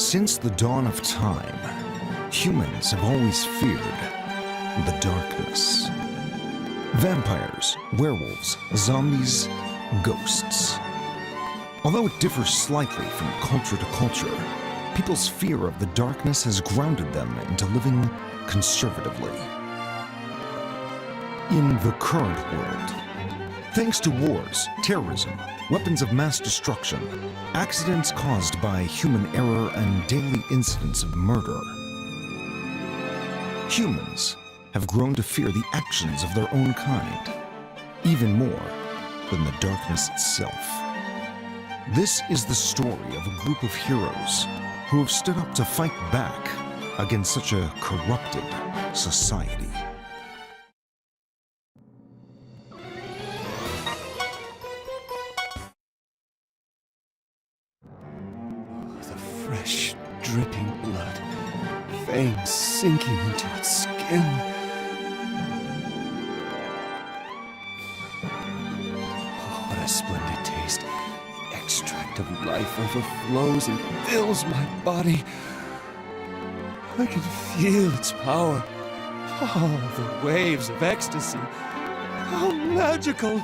Since the dawn of time, humans have always feared the darkness. Vampires, werewolves, zombies, ghosts. Although it differs slightly from culture to culture, people's fear of the darkness has grounded them into living conservatively. In the current world, thanks to wars, terrorism, weapons of mass destruction, accidents caused by human error, and daily incidents of murder, humans have grown to fear the actions of their own kind, even more than the darkness itself. This is the story of a group of heroes who have stood up to fight back against such a corrupted society. The fresh, dripping blood, veins sinking into its skin. Oh, what a splendid taste. The extract of life overflows and fills my body. I can feel its power. Oh, the waves of ecstasy. How magical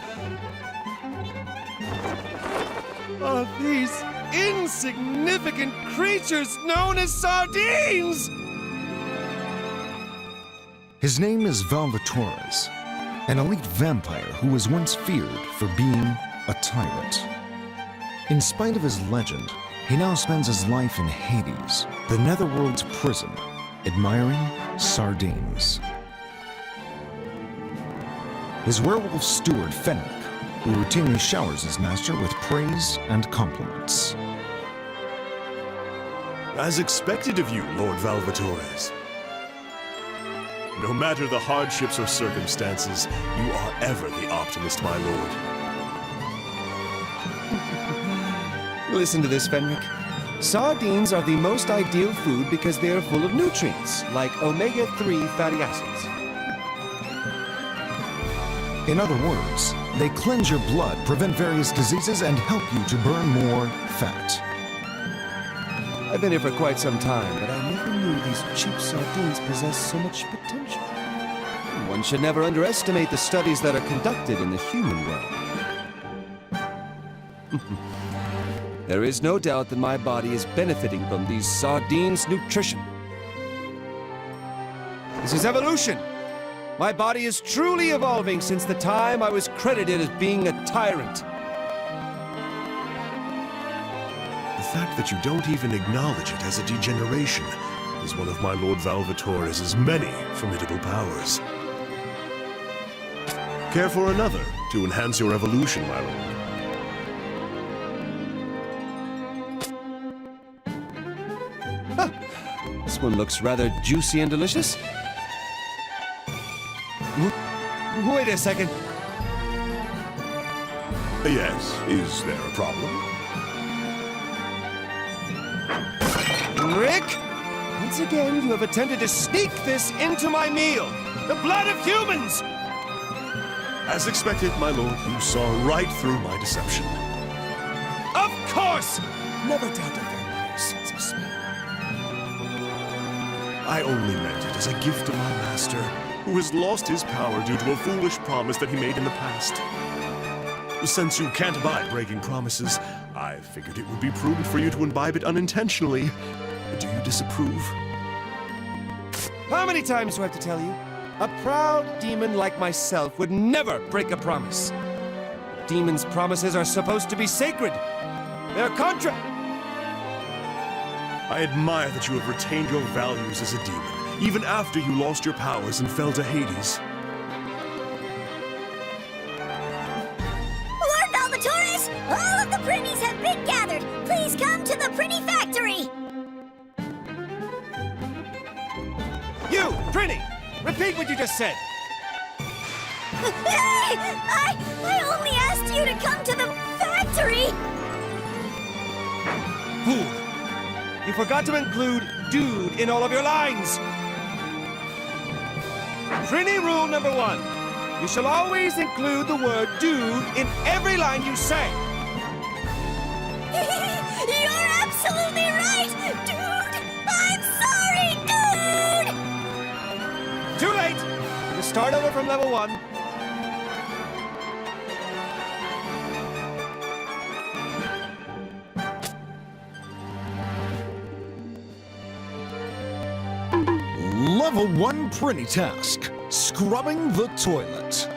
are these insignificant creatures known as sardines! His name is Valvatores, an elite vampire who was once feared for being a tyrant. In spite of his legend, he now spends his life in Hades, the netherworld's prison, admiring sardines. His werewolf steward, Fenric, who routinely showers his master with praise and compliments. As expected of you, Lord Valvatores. No matter the hardships or circumstances, you are ever the optimist, my lord. Listen to this, Fenric. Sardines are the most ideal food because they are full of nutrients, like omega-3 fatty acids. In other words, they cleanse your blood, prevent various diseases, and help you to burn more fat. I've been here for quite some time, but I never knew these cheap sardines possess so much potential. One should never underestimate the studies that are conducted in the human realm. There is no doubt that my body is benefiting from these sardines' nutrition. This is evolution. My body is truly evolving since the time I was credited as being a tyrant. The fact that you don't even acknowledge it as a degeneration is one of my Lord Valvatores' many formidable powers. Care for another to enhance your evolution, my lord? This one looks rather juicy and delicious. Wait a second. Yes, is there a problem? Rick! Once again, you have attempted to sneak this into my meal. The blood of humans! As expected, my lord, you saw right through my deception. Of course! Never doubt a vampire's sense of smell. I only meant it as a gift to my master, who has lost his power due to a foolish promise that he made in the past. Since you can't abide breaking promises, I figured it would be prudent for you to imbibe it unintentionally. Do you disapprove? How many times do I have to tell you? A proud demon like myself would never break a promise. Demons' promises are supposed to be sacred. They're contra... I admire that you have retained your values as a demon, even after you lost your powers and fell to Hades. Lord Valvatores, all of the Prinnies have been gathered. Please come to the Prinny Factory. You, Prinny! Repeat what you just said! Hey! I only asked you to come to the factory! Fool! You forgot to include dude in all of your lines! Prinny rule number 1. You shall always include the word dude in every line you say. You're absolutely right! Dude! start over from level 1. Level 1 Prinny task, scrubbing the toilet.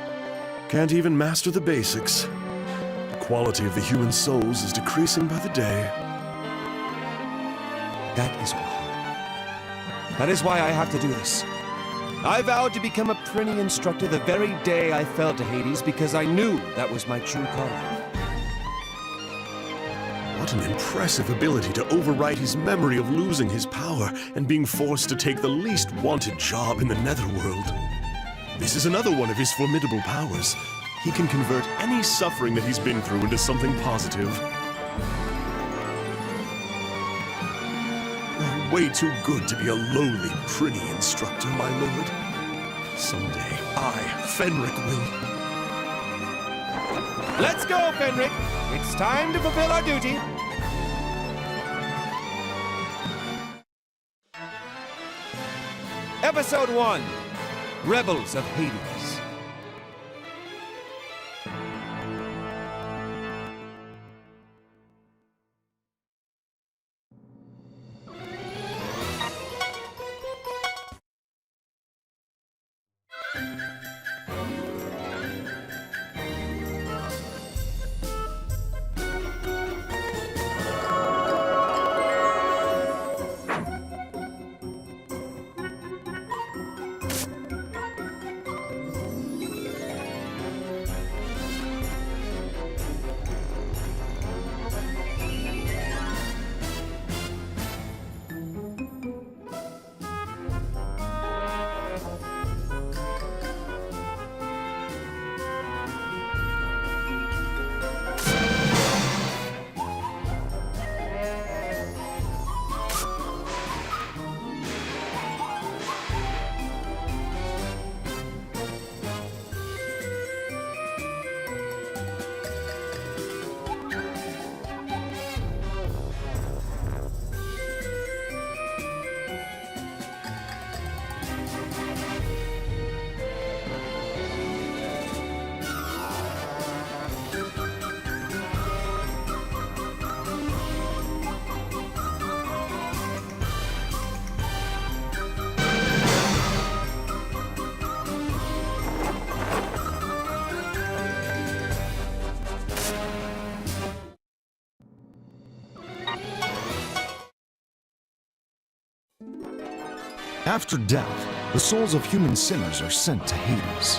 Can't even master the basics. The quality of the human souls is decreasing by the day. That is why I have to do this. I vowed to become a Prinny instructor the very day I fell to Hades because I knew that was my true calling. What an impressive ability to overwrite his memory of losing his power and being forced to take the least wanted job in the Netherworld. This is another one of his formidable powers. He can convert any suffering that he's been through into something positive. You're way too good to be a lowly Prinny instructor, my lord. Someday, I, Fenric, will... Let's go, Fenric! It's time to fulfill our duty. Episode 1, Rebels of Hades. After death, the souls of human sinners are sent to Hades.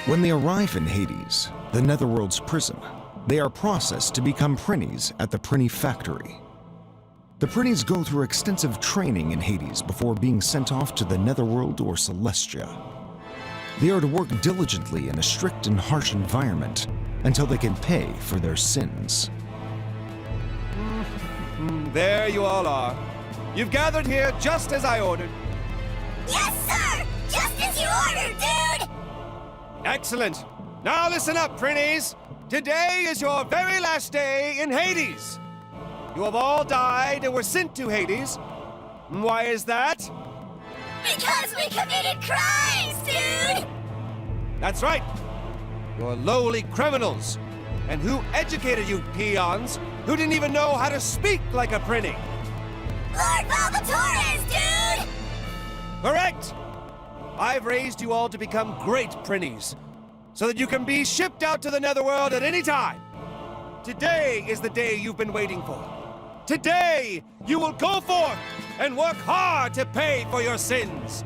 When they arrive in Hades, the Netherworld's prison, they are processed to become Prinnies at the Prinny Factory. The Prinnies go through extensive training in Hades before being sent off to the Netherworld or Celestia. They are to work diligently in a strict and harsh environment until they can pay for their sins. There you all are. You've gathered here just as I ordered. Yes, sir! Just as you ordered, dude! Excellent. Now listen up, Prinnies. Today is your very last day in Hades. You have all died and were sent to Hades. Why is that? Because we committed crimes, dude! That's right. You're lowly criminals. And who educated you peons who didn't even know how to speak like a Prinny? Lord Valvatores, dude! Correct! I've raised you all to become great Prinnies, so that you can be shipped out to the Netherworld at any time. Today is the day you've been waiting for. Today, you will go forth and work hard to pay for your sins.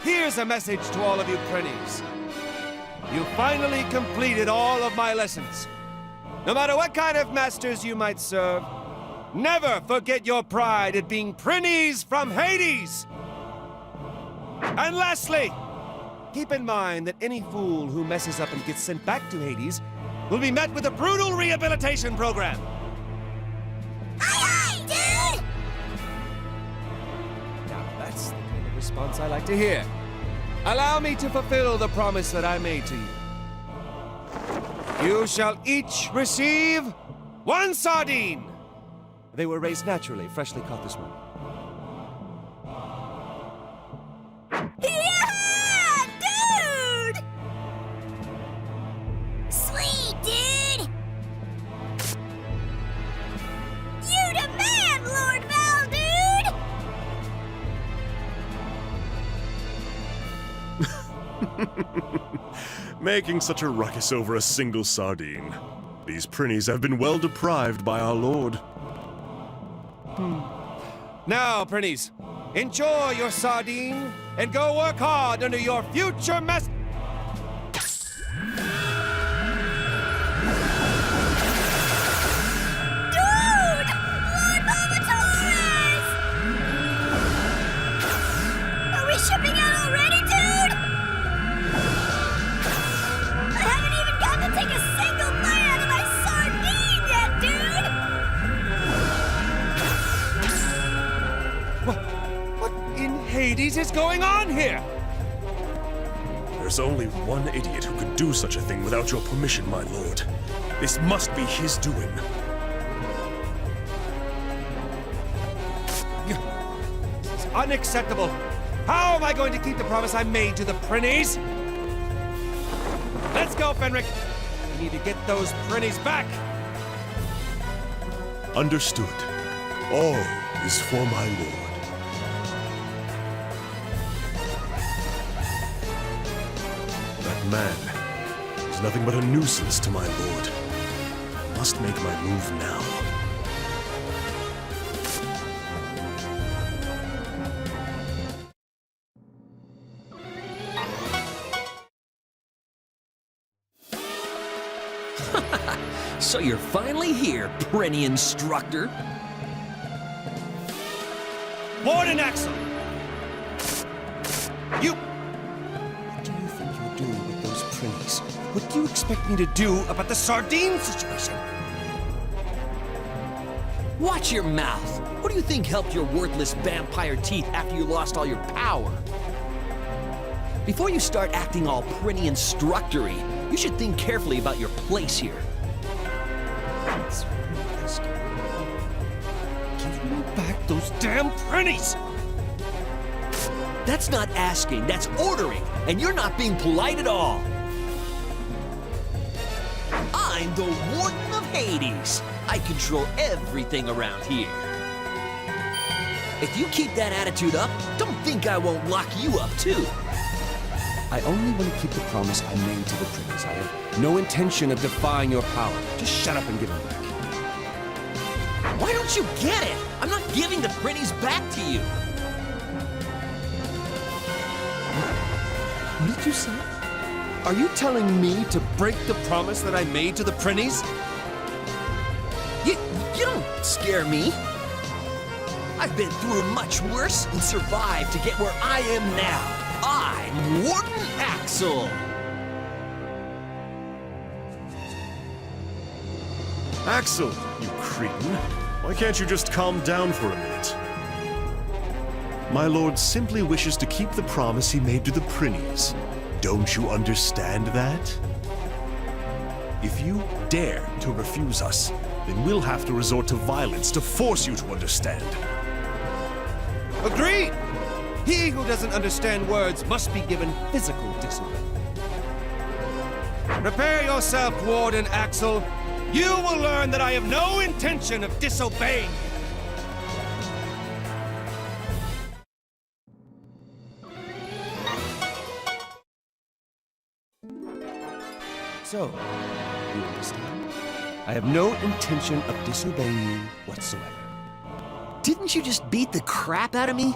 Here's a message to all of you Prinnies. You finally completed all of my lessons. No matter what kind of masters you might serve, never forget your pride at being Prinnies from Hades! And lastly, keep in mind that any fool who messes up and gets sent back to Hades will be met with a brutal rehabilitation program. Aye, aye, dude! Now, that's the kind of response I like to hear. Allow me to fulfill the promise that I made to you. You shall each receive 1 sardine. They were raised naturally, freshly caught this morning. Yeah, dude! Sweet, dude! You the man, Lord Val, dude! Making such a ruckus over a single sardine. These prinnies have been well deprived by our lord. Now, Prinnies, enjoy your sardine and go work hard under your future mess. Dude! Lord Valvatores! Are we shipping out already, dude? I haven't even gotten to take a single bite out of my sardine yet, dude! What in Hades is going on here? There's only one idiot who could do such a thing without your permission, my lord. This must be his doing. This is unacceptable. How am I going to keep the promise I made to the Prinnies? Let's go, Fenric. We need to get those Prinnies back. Understood. All is for my lord. That man is nothing but a nuisance to my lord. I must make my move now. So you're finally here, Prenny Instructor. Warden Axel! You... What do you think you're doing with those Prinnies? What do you expect me to do about the sardine situation? Watch your mouth. What do you think helped your worthless vampire teeth after you lost all your power? Before you start acting all Prenny Instructory, you should think carefully about your place here. Give me back those damn Prinnies! That's not asking, that's ordering, and you're not being polite at all. I'm the Warden of Hades. I control everything around here. If you keep that attitude up, don't think I won't lock you up too. I only want to keep the promise I made to the Prinnies. I have no intention of defying your power. Just shut up and give them back. Why don't you get it? I'm not giving the Prinnies back to you. What did you say? Are you telling me to break the promise that I made to the Prinnies? You don't scare me. I've been through much worse and survived to get where I am now. I'm Warden Axel. Axel, you cretin. Why can't you just calm down for a minute? My lord simply wishes to keep the promise he made to the Prinnies. Don't you understand that? If you dare to refuse us, then we'll have to resort to violence to force you to understand. Agreed! He who doesn't understand words must be given physical discipline. Prepare yourself, Warden Axel. You will learn that I have no intention of disobeying you. So, you understand? I have no intention of disobeying you whatsoever. Didn't you just beat the crap out of me?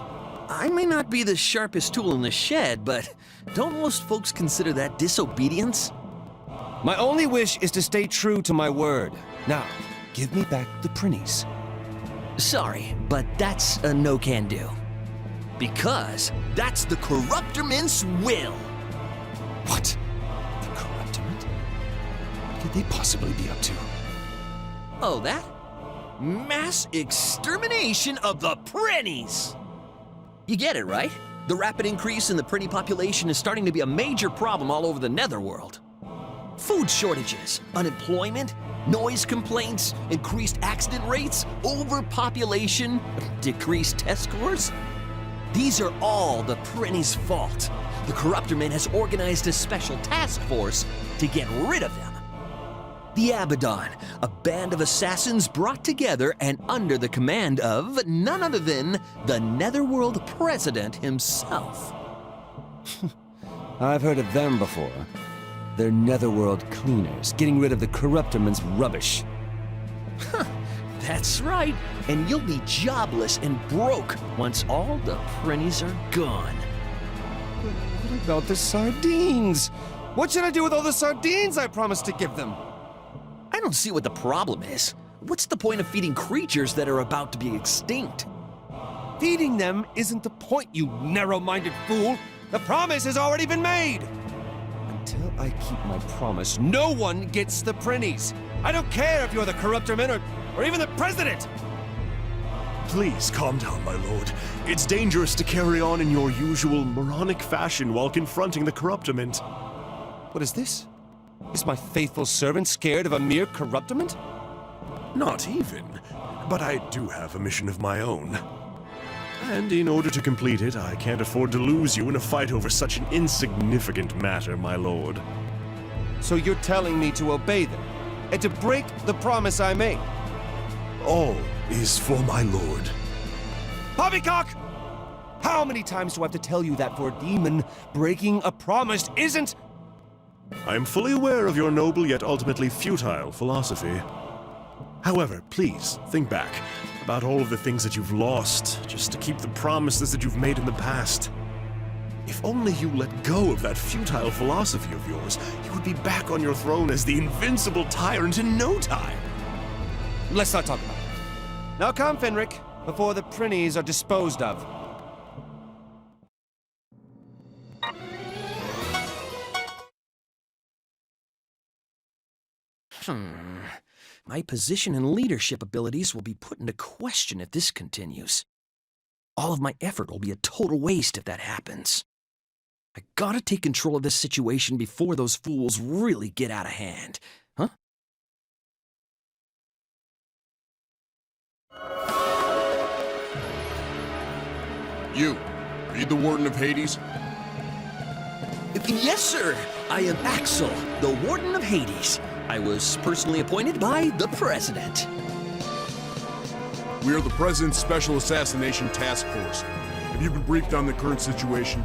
I may not be the sharpest tool in the shed, but don't most folks consider that disobedience? My only wish is to stay true to my word. Now, give me back the Prinnies. Sorry, but that's a no-can-do. Because that's the Corruptorment's will. What? The Corruptorment? What could they possibly be up to? Oh, that? Mass extermination of the Prinnies! You get it, right? The rapid increase in the Prinny population is starting to be a major problem all over the Netherworld. Food shortages, unemployment, noise complaints, increased accident rates, overpopulation, decreased test scores. These are all the Prinny's fault. The Corruptorman has organized a special task force to get rid of them. The Abaddon, a band of assassins brought together and under the command of none other than the Netherworld President himself. I've heard of them before. They're Netherworld cleaners, getting rid of the Corruptorman's rubbish. That's right, and you'll be jobless and broke once all the Prinnies are gone. What about the sardines? What should I do with all the sardines I promised to give them? I don't see what the problem is. What's the point of feeding creatures that are about to be extinct? Feeding them isn't the point, you narrow-minded fool! The promise has already been made! Until I keep my promise, no one gets the Prinnies! I don't care if you're the Corruptorman or even the President! Please calm down, my lord. It's dangerous to carry on in your usual moronic fashion while confronting the Corruptorment. What is this? Is my faithful servant scared of a mere Corruptorment? Not even. But I do have a mission of my own. And in order to complete it, I can't afford to lose you in a fight over such an insignificant matter, my lord. So you're telling me to obey them, and to break the promise I made? All is for my lord. Poppycock! How many times do I have to tell you that for a demon, breaking a promise isn't... I am fully aware of your noble yet ultimately futile philosophy. However, please, think back about all of the things that you've lost just to keep the promises that you've made in the past. If only you let go of that futile philosophy of yours, you would be back on your throne as the invincible tyrant in no time. Let's not talk about it. Now come, Fenric, before the Prinnies are disposed of. My position and leadership abilities will be put into question if this continues. All of my effort will be a total waste if that happens. I gotta take control of this situation before those fools really get out of hand. Huh? You, are you the Warden of Hades? Yes, sir. I am Axel, the Warden of Hades. I was personally appointed by the President. We are the President's Special Assassination Task Force. Have you been briefed on the current situation?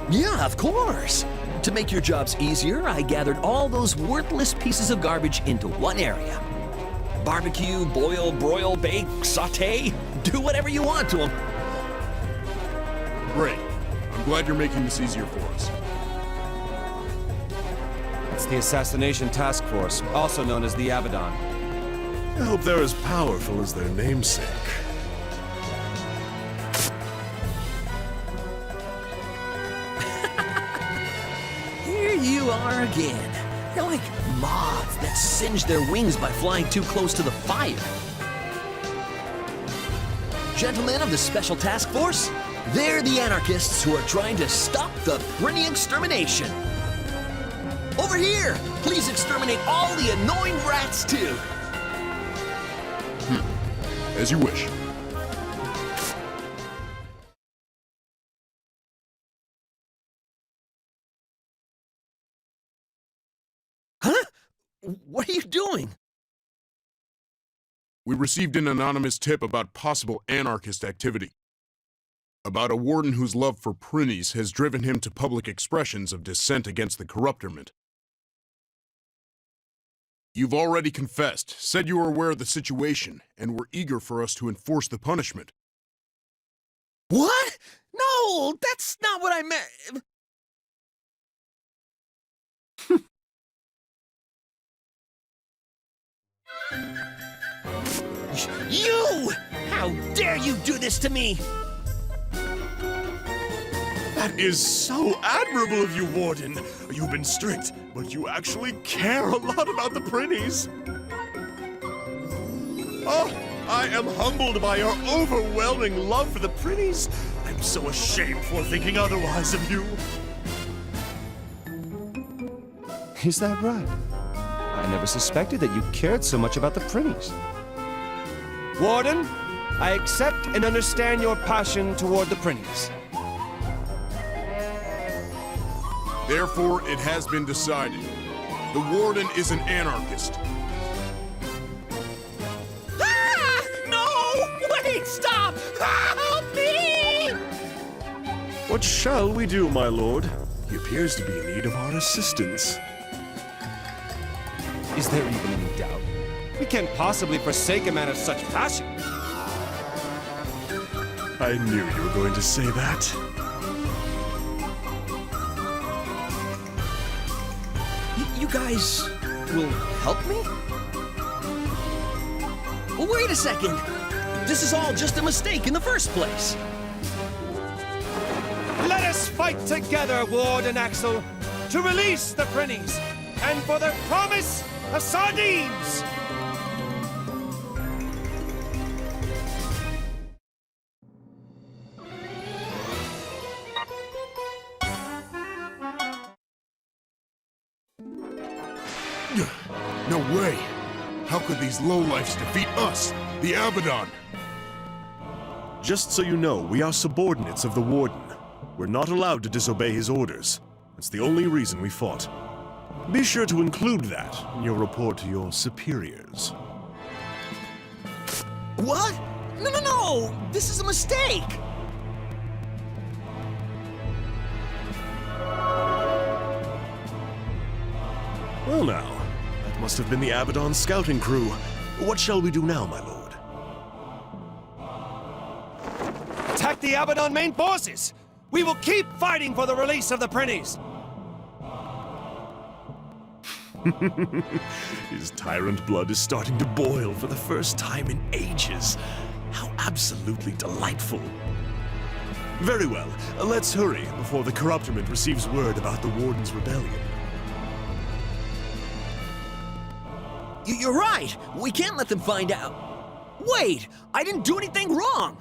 Yeah, of course. To make your jobs easier, I gathered all those worthless pieces of garbage into one area. Barbecue, boil, broil, bake, saute, do whatever you want to them. Great. I'm glad you're making this easier for us. It's the Assassination Task Force, also known as the Abaddon. I hope they're as powerful as their namesake. Here you are again. You're like moths that singe their wings by flying too close to the fire. Gentlemen of the Special Task Force, they're the anarchists who are trying to stop the Prinny extermination. Over here! Please exterminate all the annoying rats, too! As you wish. Huh? What are you doing? We received an anonymous tip about possible anarchist activity. About a warden whose love for Prinnies has driven him to public expressions of dissent against the Corruptorment. You've already confessed, said you were aware of the situation, and were eager for us to enforce the punishment. What? No, that's not what I meant. You! How dare you do this to me! That is so admirable of you, Warden. You've been strict, but you actually care a lot about the Prinnies. Oh, I am humbled by your overwhelming love for the Prinnies. I'm so ashamed for thinking otherwise of you. Is that right? I never suspected that you cared so much about the Prinnies. Warden, I accept and understand your passion toward the Prinnies. Therefore, it has been decided. The Warden is an anarchist. Ah! No! Wait! Stop! Help me! What shall we do, my lord? He appears to be in need of our assistance. Is there even any doubt? We can't possibly forsake a man of such passion. I knew you were going to say that. You guys will help me? Well, wait a second. This is all just a mistake in the first place. Let us fight together, Ward and Axel, to release the Prinnies and for the promise of sardines! No way! How could these lowlifes defeat us, the Abaddon? Just so you know, we are subordinates of the Warden. We're not allowed to disobey his orders. That's the only reason we fought. Be sure to include that in your report to your superiors. What? No! This is a mistake! Well now, that must have been the Abaddon scouting crew. What shall we do now, my lord? Attack the Abaddon main forces! We will keep fighting for the release of the Prinnies! His tyrant blood is starting to boil for the first time in ages. How absolutely delightful. Very well, let's hurry before the corruptorment receives word about the Warden's rebellion. You're right! We can't let them find out. Wait! I didn't do anything wrong!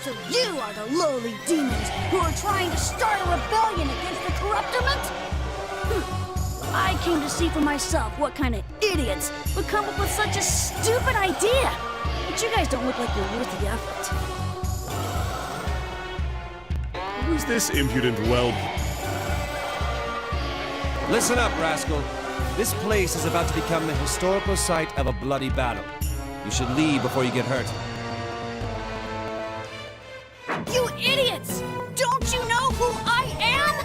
So you are the lowly demons who are trying to start a rebellion against the corruptorment? I came to see for myself what kind of idiots would come up with such a stupid idea. But you guys don't look like you're worth the effort. Who is this impudent whelp? Listen up, rascal. This place is about to become the historical site of a bloody battle. You should leave before you get hurt. You idiots! Don't you know who I am?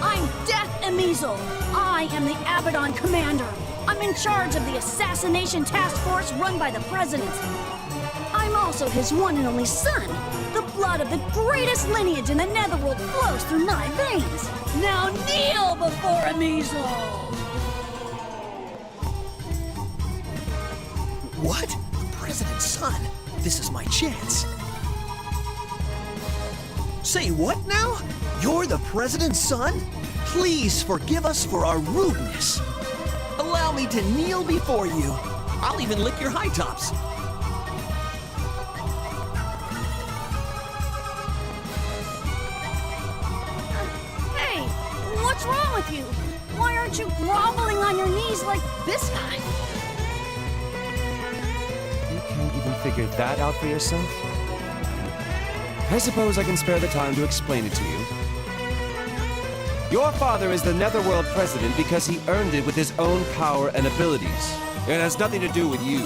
I'm Death Emizel. I am the Abaddon commander. I'm in charge of the assassination task force run by the president. I'm also his one and only son. The blood of the greatest lineage in the Netherworld flows through my veins. Now kneel before Emizel! What? The president's son? This is my chance. Say what now? You're the president's son? Please forgive us for our rudeness. Allow me to kneel before you. I'll even lick your high tops. Hey, what's wrong with you? Why aren't you groveling on your knees like this time? You can't even figure that out for yourself? I suppose I can spare the time to explain it to you. Your father is the Netherworld president because he earned it with his own power and abilities. It has nothing to do with you.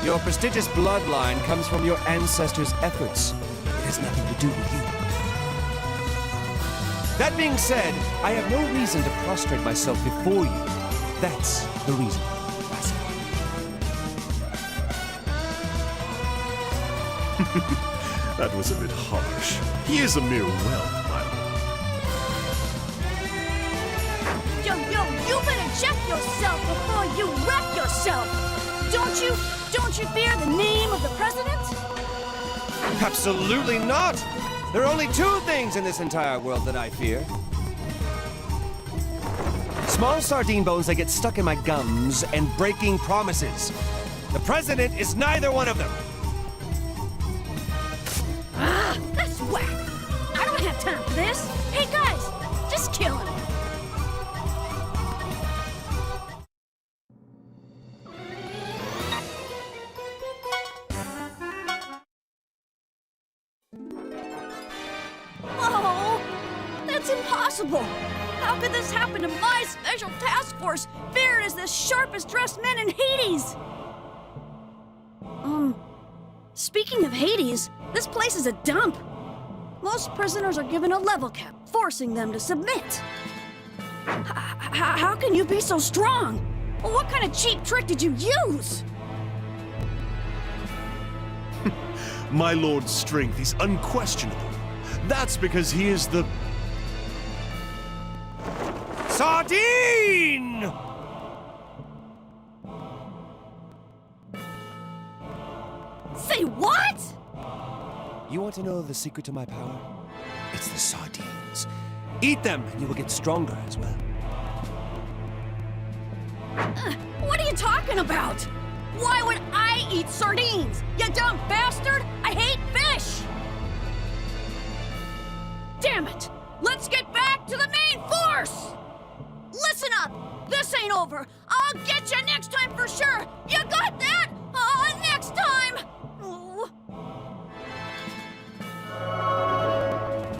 Your prestigious bloodline comes from your ancestors' efforts. It has nothing to do with you. That being said, I have no reason to prostrate myself before you. That's the reason, Vassal. That was a bit harsh. He is a mere whelp, my lord. Yo, you better check yourself before you wreck yourself! Don't you fear the name of the president? Absolutely not! There are only two things in this entire world that I fear. Small sardine bones that get stuck in my gums and breaking promises. The president is neither one of them. Ah, that's whack! I don't have time for this! Hey guys, just kill him! Oh, that's impossible! How could this happen to my special task force, feared as the sharpest dressed men in Hades? Speaking of Hades, this place is a dump. Most prisoners are given a level cap, forcing them to submit. How can you be so strong? Well, what kind of cheap trick did you use? My lord's strength is unquestionable. That's because he is the... Sardine! Say what? You want to know the secret to my power? It's the sardines. Eat them, and you will get stronger as well. What are you talking about? Why would I eat sardines? You dumb bastard! I hate fish! Damn it! Let's get back to the main force! Listen up! This ain't over! I'll get you next time for sure! You got that? Next time! Oh.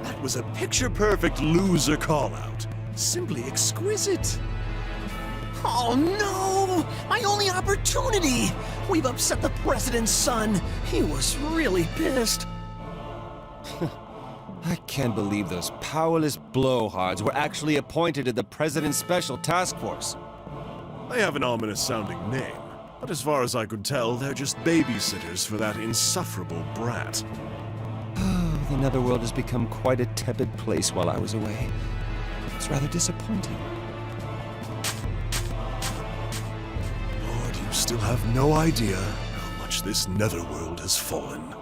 That was a picture-perfect loser call-out. Simply exquisite. Oh no! My only opportunity! We've upset the president's son. He was really pissed. I can't believe those powerless blowhards were actually appointed to the President's Special Task Force. They have an ominous-sounding name, but as far as I could tell, they're just babysitters for that insufferable brat. The Netherworld has become quite a tepid place while I was away. It's rather disappointing. Lord, you still have no idea how much this Netherworld has fallen.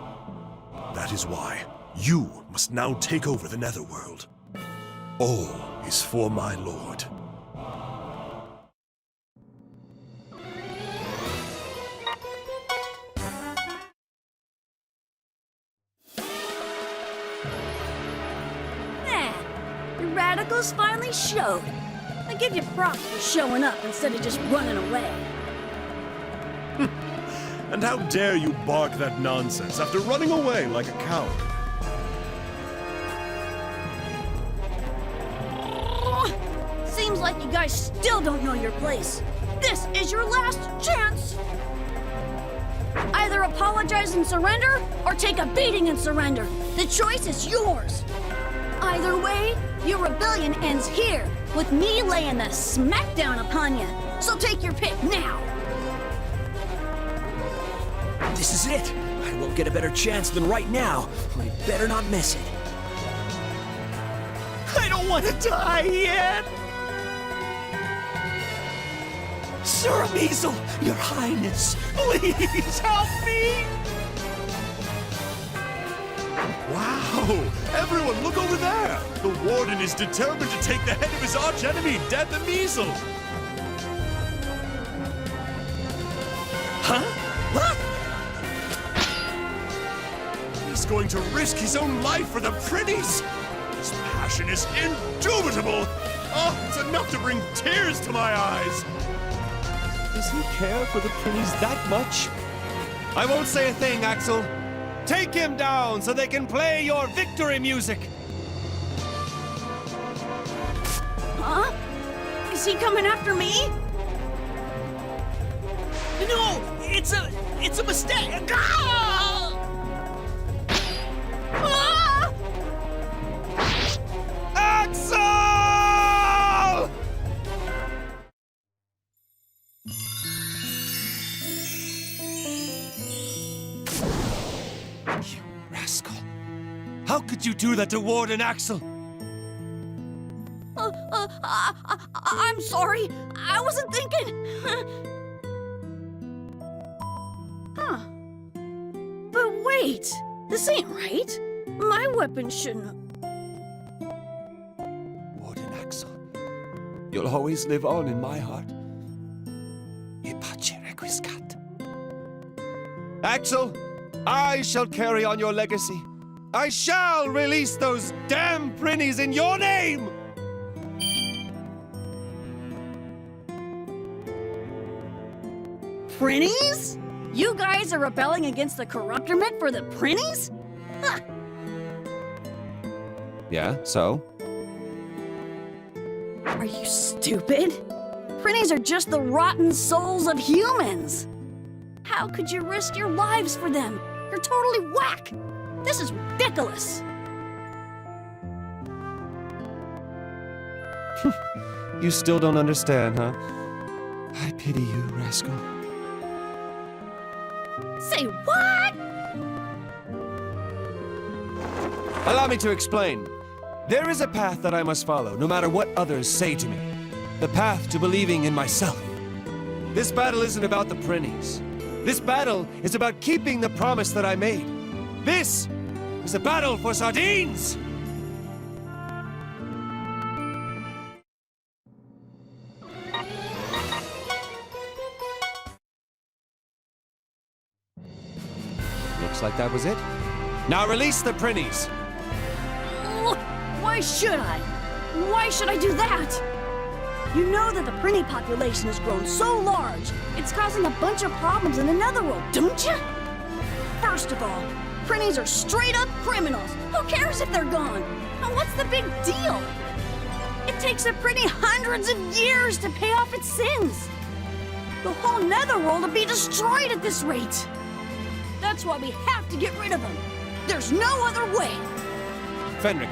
That is why you must now take over the Netherworld. All is for my lord. The radicals finally showed. I give you props for showing up instead of just running away. And how dare you bark that nonsense after running away like a coward? Seems like you guys still don't know your place. This is your last chance! Either apologize and surrender, or take a beating and surrender. The choice is yours. Either way, your rebellion ends here, with me laying the smackdown upon you. So take your pick now. This is it. I won't get a better chance than right now. I better not miss it. I don't want to die yet! Sir Measle, Your Highness, please help me! Wow! Everyone, look over there! The Warden is determined to take the head of his archenemy, Death the Measle! Huh? What? He's going to risk his own life for the Prinnies! His passion is indubitable! Oh, it's enough to bring tears to my eyes! Does he care for the Prinnies that much? I won't say a thing, Axel. Take him down so they can play your victory music! Huh? Is he coming after me? No! It's a mistake! Axel! You rascal. How could you do that to Warden Axel? I'm sorry. I wasn't thinking. Huh. But wait. This ain't right. My weapon shouldn't. Warden Axel, you'll always live on in my heart. E pace requiescat. Axel, I shall carry on your legacy. I shall release those damn Prinnies in your name! Prinnies? You guys are rebelling against the corruptorment for the Prinnies? Huh. Yeah, so? Are you stupid? Prinnies are just the rotten souls of humans. How could you risk your lives for them? You're totally whack. This is ridiculous. You still don't understand, huh? I pity you, rascal. Say what? Allow me to explain. There is a path that I must follow, no matter what others say to me. The path to believing in myself. This battle isn't about the Prinnies. This battle is about keeping the promise that I made. This is a battle for sardines! Looks like that was it. Now release the Prinnies! Why should I? Why should I do that? You know that the Prinnie population has grown so large, it's causing a bunch of problems in the Netherworld, don't you? First of all, Prinnies are straight-up criminals. Who cares if they're gone? And what's the big deal? It takes a Prinnie hundreds of years to pay off its sins. The whole Netherworld will be destroyed at this rate. That's why we have to get rid of them. There's no other way. Fenric,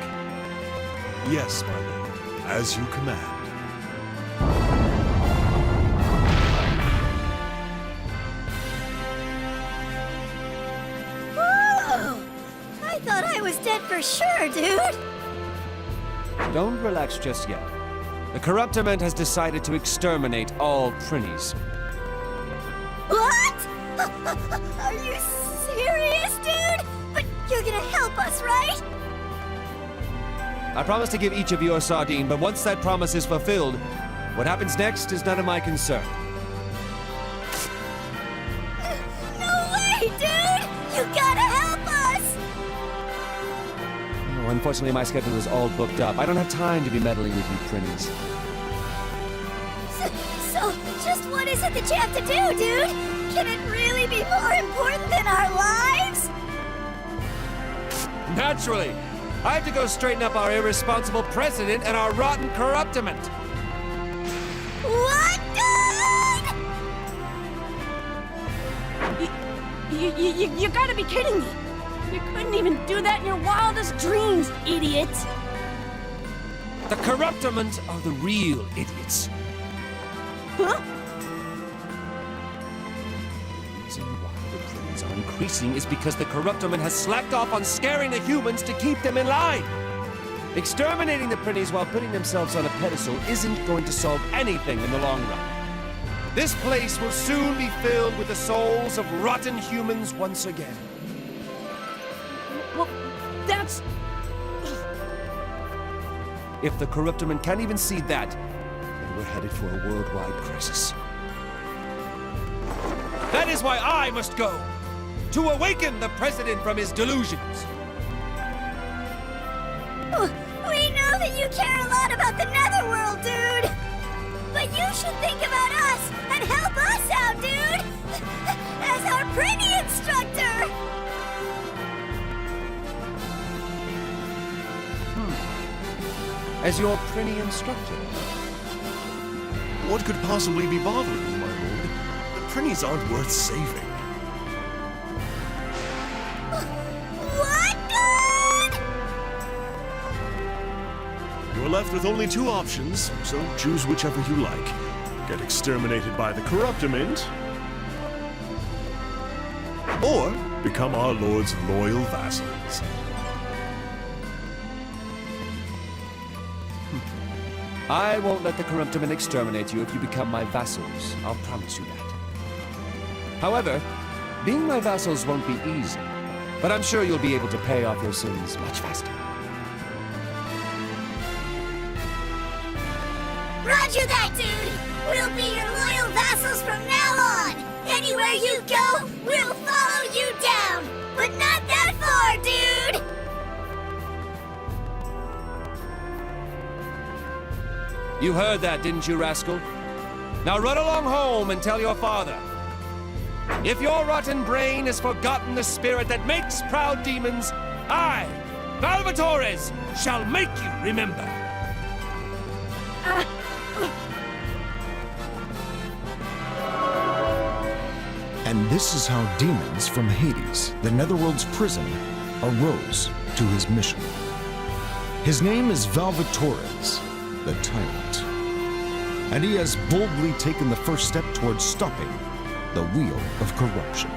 Yes, my lord, as you command. Whoa! I thought I was dead for sure, dude! don't relax just yet. The Corruptorment has decided to exterminate all Prinnies. What? Are you serious, dude? But you're gonna help us, right? I promise to give each of you a sardine, but once that promise is fulfilled, what happens next is none of my concern. No way, dude! You gotta help us! Oh, unfortunately, my schedule is all booked up. I don't have time to be meddling with you, Prinnies. So, just what is it that you have to do, dude? Can it really be more important than our lives? Naturally! I have to go straighten up our irresponsible president and our rotten Corruptorment. What, dude? You gotta be kidding me. You couldn't even do that in your wildest dreams, idiot. The Corruptorment are the real idiots. Huh? The reason why the Prinnies are increasing is because the Corruptorment has slacked off on scaring the humans to keep them in line. Exterminating the Prinnies while putting themselves on a pedestal isn't going to solve anything in the long run. This place will soon be filled with the souls of rotten humans once again. Well, that's... If the Corruptorment can't even see that, then we're headed for a worldwide crisis. That is why I must go! To awaken the President from his delusions! We know that you care a lot about the Netherworld, dude! But you should think about us and help us out, dude! As our Prinnie instructor! As your Prinnie instructor. What could possibly be bothering you, my lord? The Prinnies aren't worth saving. You're left with only two options, so choose whichever you like. Get exterminated by the Corruptiment, or become our Lord's loyal vassals. I won't let the Corruptiment exterminate you if you become my vassals. I'll promise you that. However, being my vassals won't be easy, but I'm sure you'll be able to pay off your sins much faster. Roger that, dude! We'll be your loyal vassals from now on! Anywhere you go, we'll follow you down! But not that far, dude! You heard that, didn't you, rascal? Now run along home and tell your father. If your rotten brain has forgotten the spirit that makes proud demons, I, Valvatores, shall make you remember. And this is how demons from Hades, the Netherworld's prison, arose to his mission. His name is Valvatores, the Tyrant. And he has boldly taken the first step towards stopping the wheel of corruption.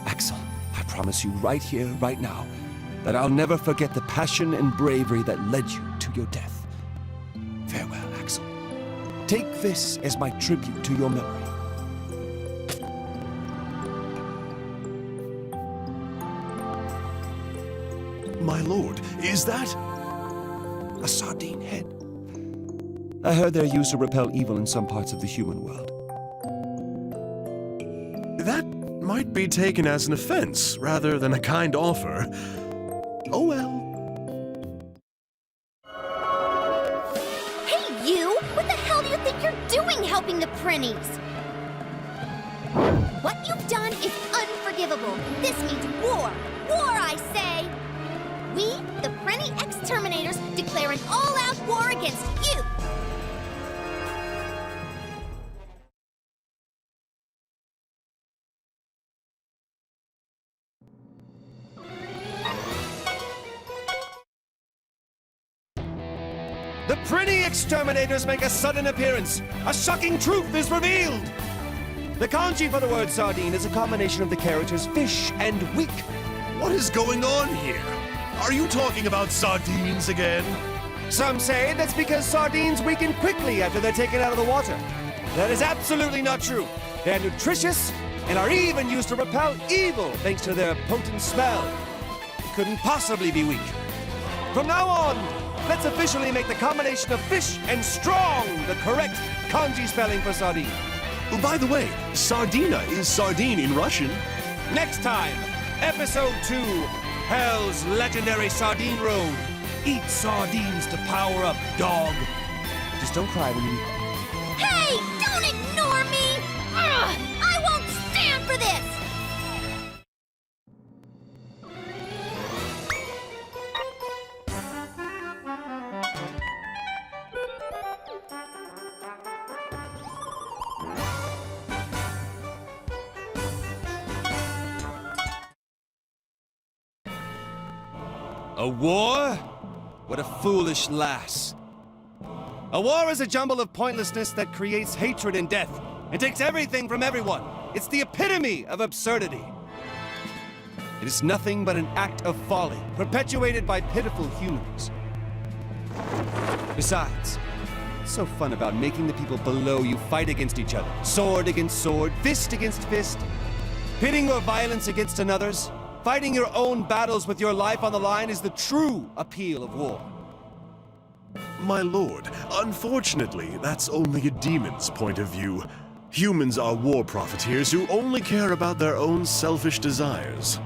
Axel, I promise you right here, right now, that I'll never forget the passion and bravery that led you to your death. Farewell, Axel. Take this as my tribute to your memory. My lord, is that? A sardine head. I heard they're used to repel evil in some parts of the human world. That might be taken as an offense rather than a kind offer. Oh well. Hey, you! What the hell do you think you're doing helping the Prinnies? What you've done is unforgivable. This means war. War, I say! We, the Prinny Exterminators, declare an all-out war against you! The Prinny Exterminators make a sudden appearance. A shocking truth is revealed. The kanji for the word sardine is a combination of the characters fish and weak. What is going on here? Are you talking about sardines again? Some say that's because sardines weaken quickly after they're taken out of the water. That is absolutely not true. They're nutritious and are even used to repel evil thanks to their potent smell. It couldn't possibly be weak. From now on, let's officially make the combination of fish and strong the correct kanji spelling for sardine. Oh, by the way, sardina is sardine in Russian. Next time, Episode 2, Hell's Legendary Sardine Road. Eat sardines to power up, dog. Just don't cry when you eat. Hey! Don't ignore me! Ugh, I won't stand for this! A war? What a foolish lass. A war is a jumble of pointlessness that creates hatred and death, and takes everything from everyone. It's the epitome of absurdity. It is nothing but an act of folly, perpetuated by pitiful humans. Besides, what's so fun about making the people below you fight against each other? Sword against sword, fist against fist, pitting your violence against another's? Fighting your own battles with your life on the line is the true appeal of war. My lord, unfortunately, that's only a demon's point of view. Humans are war profiteers who only care about their own selfish desires.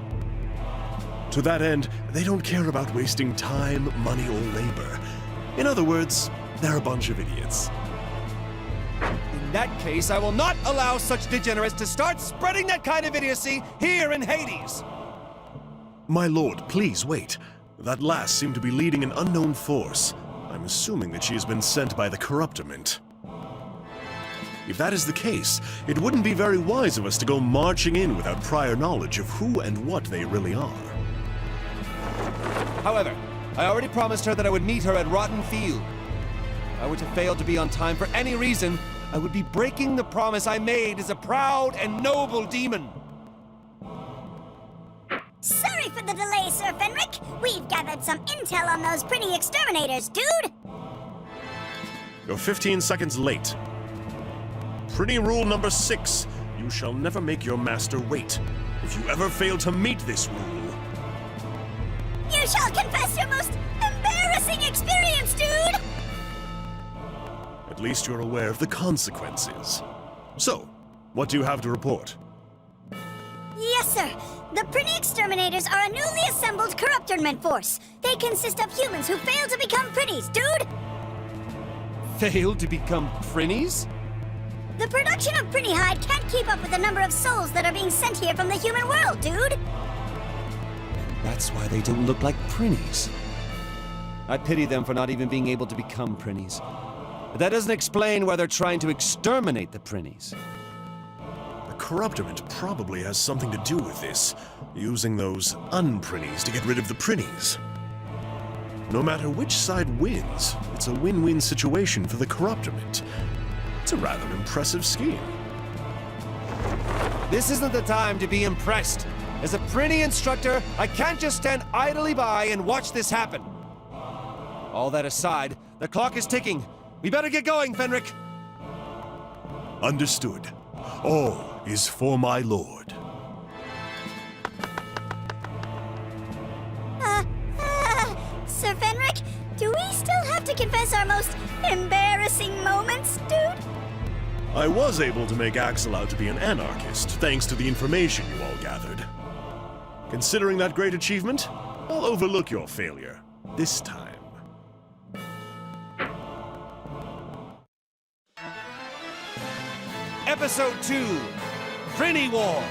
To that end, they don't care about wasting time, money, or labor. In other words, they're a bunch of idiots. In that case, I will not allow such degenerates to start spreading that kind of idiocy here in Hades. My lord, please wait. That lass seemed to be leading an unknown force. I'm assuming that she has been sent by the Corruptiment. If that is the case, it wouldn't be very wise of us to go marching in without prior knowledge of who and what they really are. However, I already promised her that I would meet her at Rotten Field. If I were to fail to be on time for any reason, I would be breaking the promise I made as a proud and noble demon. Sorry for the delay, Sir Fenric. We've gathered some intel on those pretty exterminators, dude. You're 15 seconds late. Pretty rule number 6. You shall never make your master wait. If you ever fail to meet this rule... You shall confess your most embarrassing experience, dude! At least you're aware of the consequences. So, what do you have to report? Yes, sir. The Prinny Exterminators are a newly assembled corruptorment force. They consist of humans who fail to become Prinnies, dude! Failed to become Prinnies? The production of Prinny Hide can't keep up with the number of souls that are being sent here from the human world, dude! That's why they don't look like Prinnies. I pity them for not even being able to become Prinnies. But that doesn't explain why they're trying to exterminate the Prinnies. The corruptorment probably has something to do with this, using those unprinnies to get rid of the prinnies. No matter which side wins, it's a win-win situation for the corruptorment. It's a rather impressive scheme. This isn't the time to be impressed. As a Prinny instructor, I can't just stand idly by and watch this happen. All that aside, the clock is ticking. We better get going, Fenric. Understood. All is for my lord. Sir Fenric, do we still have to confess our most embarrassing moments, dude? I was able to make Axel out to be an anarchist, thanks to the information you all gathered. Considering that great achievement, I'll overlook your failure. This time. Episode 2, Prinny Wars.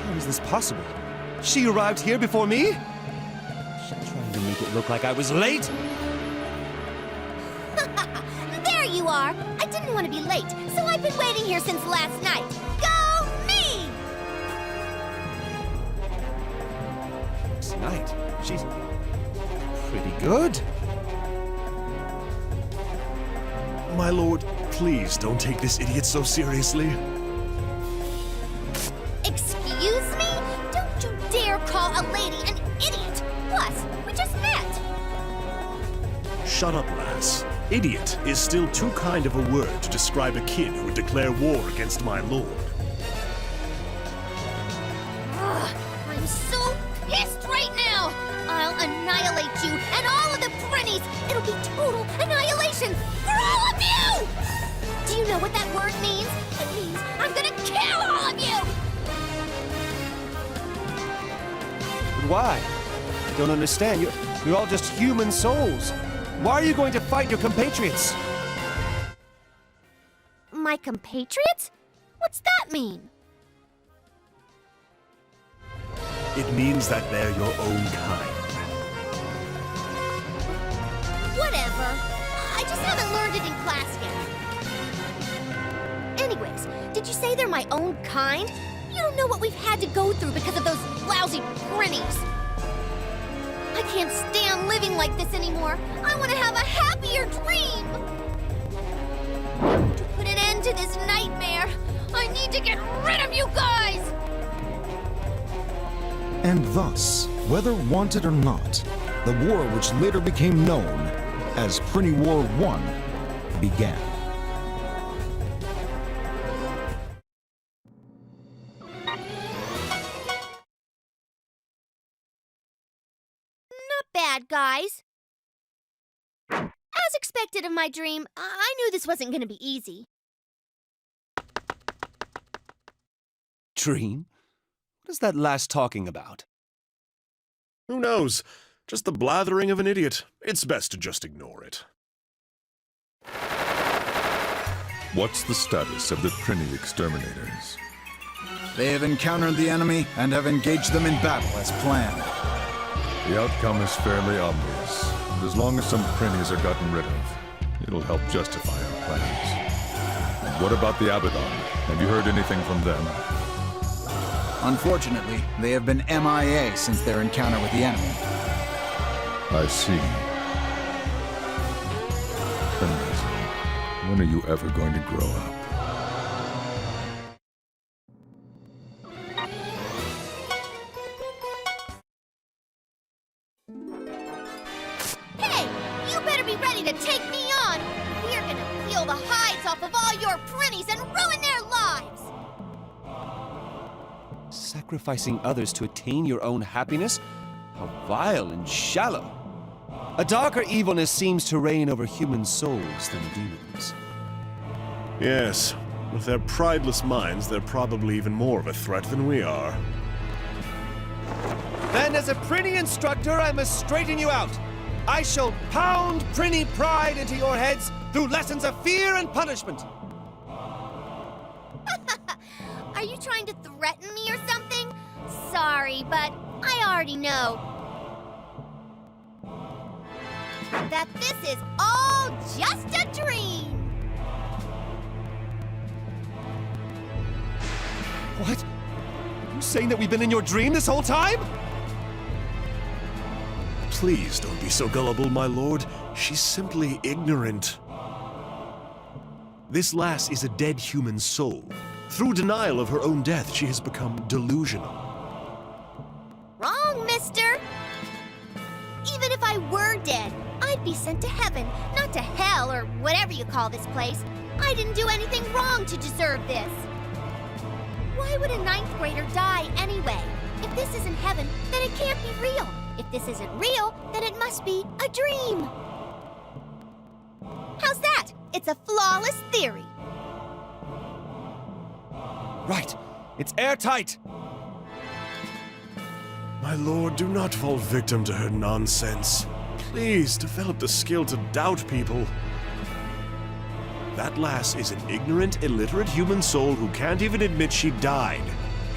How is this possible? She arrived here before me? She trying to make it look like I was late? There you are! I didn't want to be late, so I've been waiting here since last night. Go me! Tonight, she's pretty good. My lord, please don't take this idiot so seriously. Excuse me? Don't you dare call a lady an idiot! Plus, we just met! Shut up, lass. Idiot is still too kind of a word to describe a kid who would declare war against my lord. Ugh, I'm so pissed right now! I'll annihilate you and all of the Prinnies! It'll be total annihilation for all of you! Do you know what that word means? It means I'm gonna kill all of you! But why? I don't understand. You're all just human souls. Why are you going to fight your compatriots? My compatriots? What's that mean? It means that they're your own kind. Whatever. I just haven't learned it in class yet. Anyways, did you say they're my own kind? You don't know what we've had to go through because of those lousy Prinnies. I can't stand living like this anymore. I want to have a happier dream. To put an end to this nightmare, I need to get rid of you guys! And thus, whether wanted or not, the war which later became known as Prinny War I began. Not bad, guys. As expected of my dream, I knew this wasn't going to be easy. Dream? What is that last talking about? Who knows? Just the blathering of an idiot. It's best to just ignore it. What's the status of the Prinny exterminators? They have encountered the enemy and have engaged them in battle as planned. The outcome is fairly obvious. And as long as some Prinnies are gotten rid of, it'll help justify our plans. And what about the Abaddon? Have you heard anything from them? Unfortunately, they have been MIA since their encounter with the enemy. I see. Prinnies, when are you ever going to grow up? Hey, you better be ready to take me on. We're gonna peel the hides off of all your Prinnies and ruin their lives. Sacrificing others to attain your own happiness? How vile and shallow. A darker evilness seems to reign over human souls than demons. Yes, with their prideless minds, they're probably even more of a threat than we are. Then, as a Prinny instructor, I must straighten you out. I shall pound Prinny pride into your heads through lessons of fear and punishment. Are you trying to threaten me or something? Sorry, but I already know that this is all just a dream. What? Are you saying that we've been in your dream this whole time? Please don't be so gullible, my lord. She's simply ignorant. This lass is a dead human soul. Through denial of her own death, she has become delusional. Wrong, mister. Even if I were dead, I'd be sent to heaven, not to hell or whatever you call this place. I didn't do anything wrong to deserve this. Why would a ninth grader die anyway? If this isn't heaven, then it can't be real. If this isn't real, then it must be a dream. How's that? It's a flawless theory. Right. It's airtight. My lord, do not fall victim to her nonsense. Please, develop the skill to doubt people. That lass is an ignorant, illiterate human soul who can't even admit she died.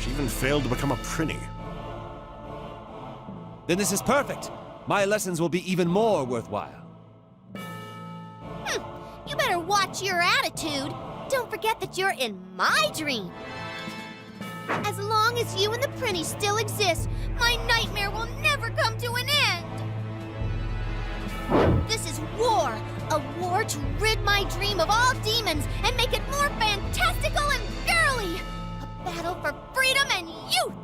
She even failed to become a Prinny. Then this is perfect. My lessons will be even more worthwhile. You better watch your attitude. Don't forget that you're in my dream. As long as you and the Prinny still exist, my nightmare will never come to an end. This is war. A war to rid my dream of all demons and make it more fantastical and girly. A battle for freedom and youth.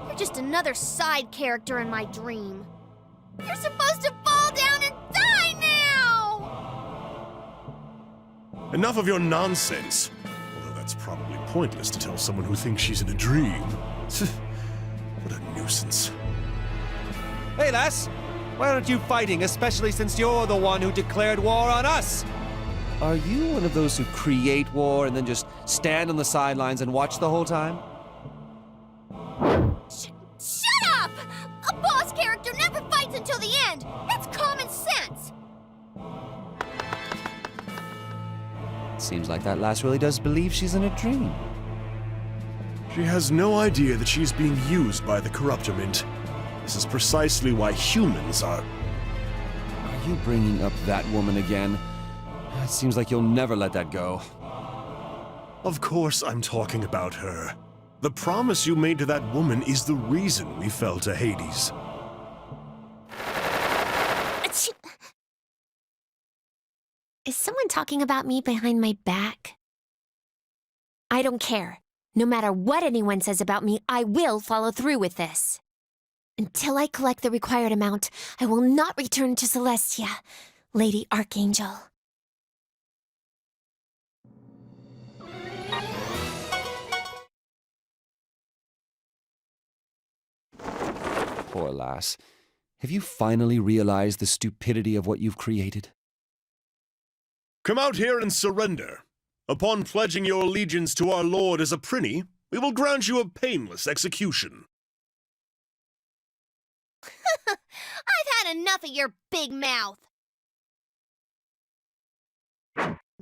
You're just another side character in my dream. You're supposed to fall down and die now! Enough of your nonsense. Although that's probably pointless to tell someone who thinks she's in a dream. What a nuisance. Hey, lass. Why aren't you fighting, especially since you're the one who declared war on us? Are you one of those who create war and then just stand on the sidelines and watch the whole time? Shut up! A boss character never fights until the end! It's common sense! Seems like that lass really does believe she's in a dream. She has no idea that she's being used by the Corruptiment. This is precisely why humans are... Are you bringing up that woman again? It seems like you'll never let that go. Of course I'm talking about her. The promise you made to that woman is the reason we fell to Hades. Is someone talking about me behind my back? I don't care. No matter what anyone says about me, I will follow through with this. Until I collect the required amount, I will not return to Celestia, Lady Archangel. Poor lass. Have you finally realized the stupidity of what you've created? Come out here and surrender. Upon pledging your allegiance to our lord as a Prinny, we will grant you a painless execution. I've had enough of your big mouth.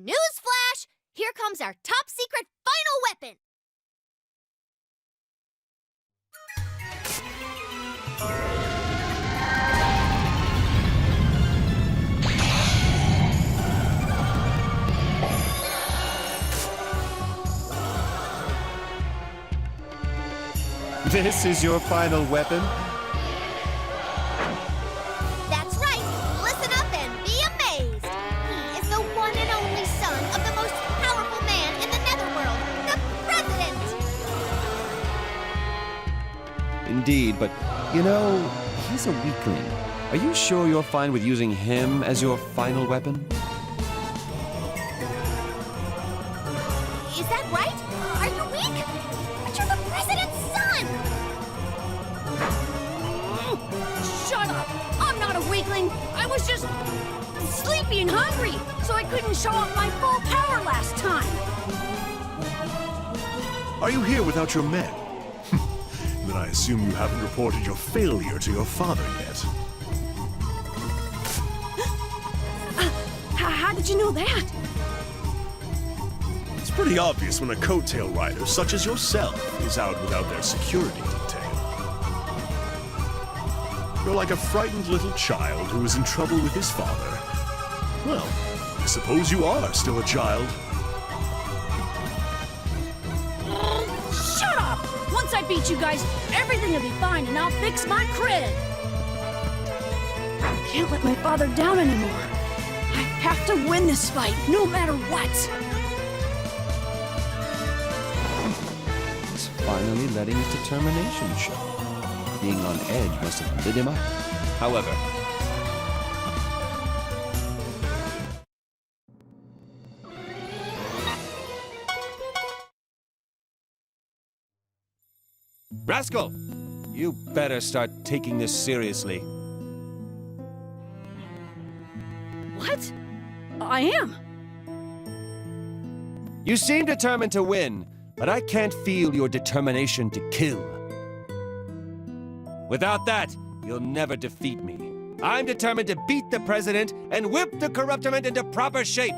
Newsflash! Here comes our top secret final weapon! This is your final weapon? That's right! Listen up and be amazed! He is the one and only son of the most powerful man in the Netherworld, the President! Indeed, but you know, he's a weakling. Are you sure you're fine with using him as your final weapon? Is that right? Are you weak? But you're the President's son! Shut up! I'm not a weakling. I was just sleepy and hungry, so I couldn't show off my full power last time. Are you here without your men? Then I assume you haven't reported your failure to your father yet. How did you know that? It's pretty obvious when a coattail rider such as yourself is out without their security detail. You're like a frightened little child who is in trouble with his father. Well, I suppose you are still a child. Shut up! Once I beat you guys, everything will be fine and I'll fix my cred. I can't let my father down anymore. I have to win this fight, no matter what. He's finally letting his determination show. Being on edge must have lit him up. However, Rascal! You better start taking this seriously. What? I am. You seem determined to win, but I can't feel your determination to kill. Without that, you'll never defeat me. I'm determined to beat the President and whip the Corruptiment into proper shape.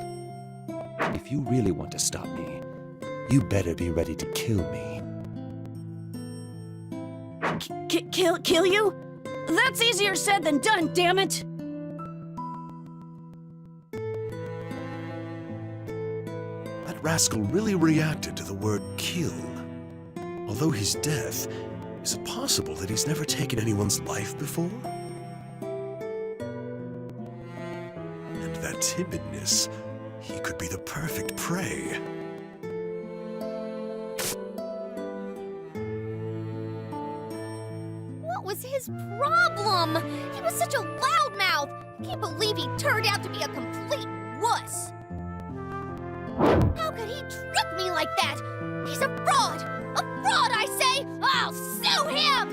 If you really want to stop me, you better be ready to kill me. Kill you? That's easier said than done, damn it! That rascal really reacted to the word kill. Although he's deaf, is it possible that he's never taken anyone's life before? And that timidness, he could be the perfect prey. What was his problem? He was such a loudmouth! I can't believe he turned out to be a complete wuss! How could he trick me like that? He's a fraud! A fraud, I say! I'll sue him!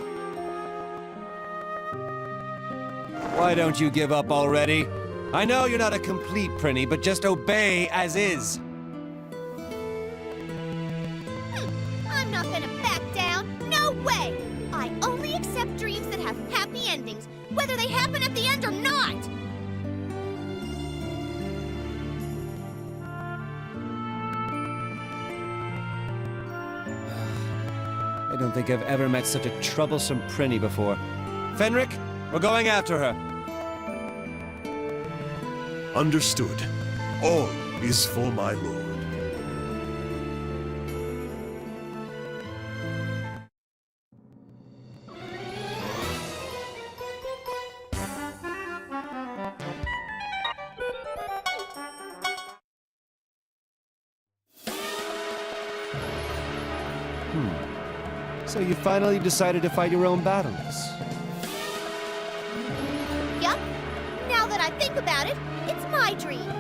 Why don't you give up already? I know you're not a complete Prinny, but just obey as is. I'm not gonna back down. No way! I only accept dreams that have happy endings, whether they happen at the end or not! I don't think I've ever met such a troublesome Prinny before. Fenric, we're going after her. Understood. All is for my lord. So you finally decided to fight your own battles. Yup. Now that I think about it, it's my dream.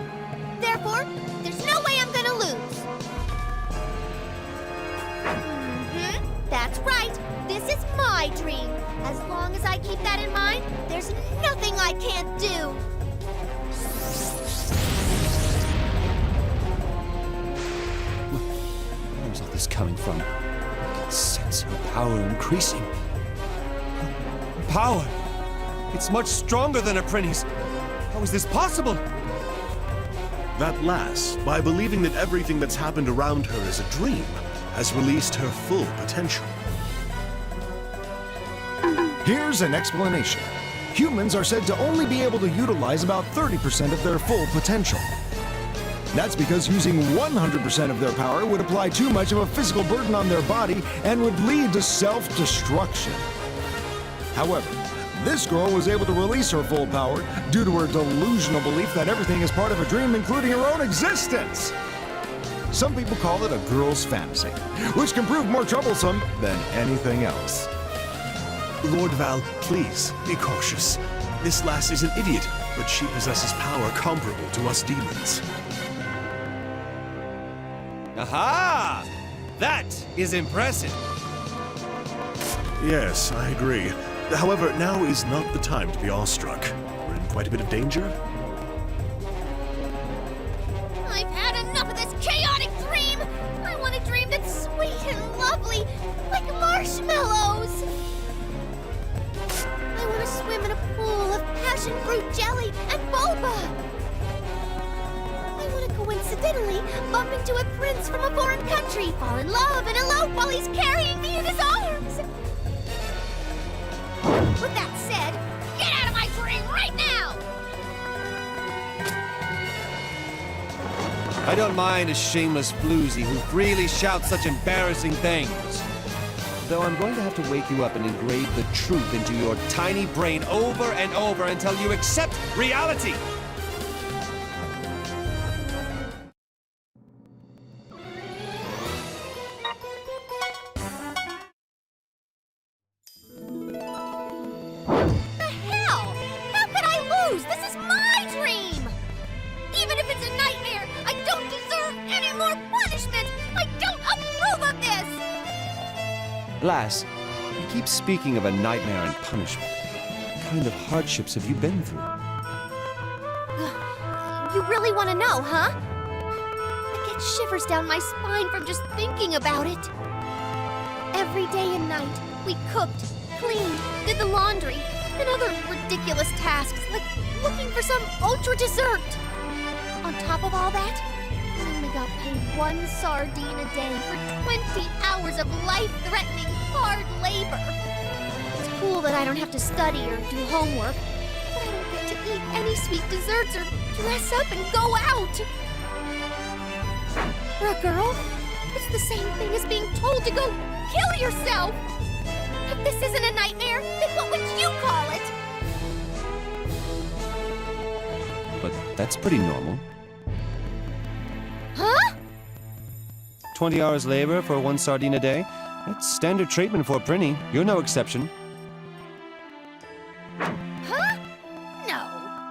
Therefore, there's no way I'm gonna lose. That's right. This is my dream. As long as I keep that in mind, there's nothing I can't do. Where's all this coming from? I can sense her power increasing. Her power! It's much stronger than a Prinny's. How is this possible? That lass, by believing that everything that's happened around her is a dream, has released her full potential. Here's an explanation. Humans are said to only be able to utilize about 30% of their full potential. That's because using 100% of their power would apply too much of a physical burden on their body and would lead to self-destruction. However, this girl was able to release her full power due to her delusional belief that everything is part of a dream, including her own existence. Some people call it a girl's fantasy, which can prove more troublesome than anything else. Lord Val, please, be cautious. This lass is an idiot, but she possesses power comparable to us demons. Aha! That is impressive. Yes, I agree. However, now is not the time to be awestruck. We're in quite a bit of danger. I've had enough of this chaotic dream! I want a dream that's sweet and lovely, like marshmallows! I want to swim in a pool of passion fruit jelly and boba! I want to coincidentally bump into a prince from a foreign country, fall in love, and elope while he's carrying me in his arms! With that said, get out of my dream right now! I don't mind a shameless floozy who freely shouts such embarrassing things. Though I'm going to have to wake you up and engrave the truth into your tiny brain over and over until you accept reality! The hell? How could I lose? This is my dream! Even if it's a nightmare, I don't deserve any more punishment! I don't approve of this! Lass, you keep speaking of a nightmare and punishment. What kind of hardships have you been through? You really want to know, huh? I get shivers down my spine from just thinking about it. Every day and night, we cooked, cleaned, did the laundry, and other ridiculous tasks, like looking for some ultra dessert. On top of all that, I only got paid 1 sardine a day for 20 hours of life-threatening hard labor. It's cool that I don't have to study or do homework, but I don't get to eat any sweet desserts or dress up and go out. For a girl, it's the same thing as being told to go kill yourself. If this isn't a nightmare, then what would you call it? But that's pretty normal. Huh? 20 hours labor for 1 sardine a day? That's standard treatment for a Prinny. You're no exception. Huh? No,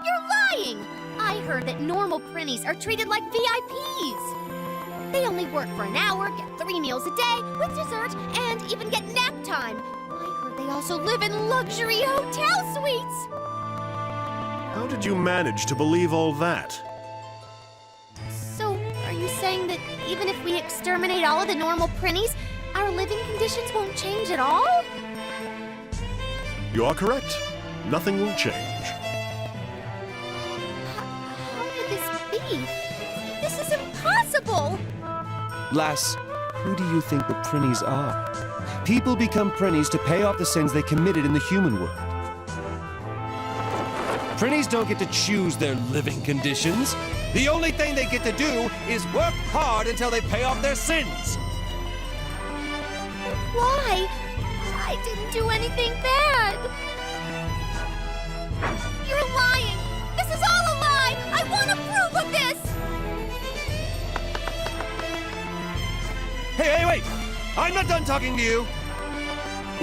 you're lying. I heard that normal Prinnies are treated like VIPs. They only work for an hour, get 3 meals a day, with dessert, and even get nap time. I heard they also live in luxury hotel suites. How did you manage to believe all that? So, are you saying that even if we exterminate all of the normal Prinnies, our living conditions won't change at all? You are correct. Nothing will change. How could this be? This is impossible! Lass, who do you think the Prinnies are? People become Prinnies to pay off the sins they committed in the human world. Prinnies don't get to choose their living conditions. The only thing they get to do is work hard until they pay off their sins. Why? I didn't do anything bad. You're lying! This is all a lie! I want to prove of this! Hey, wait! I'm not done talking to you!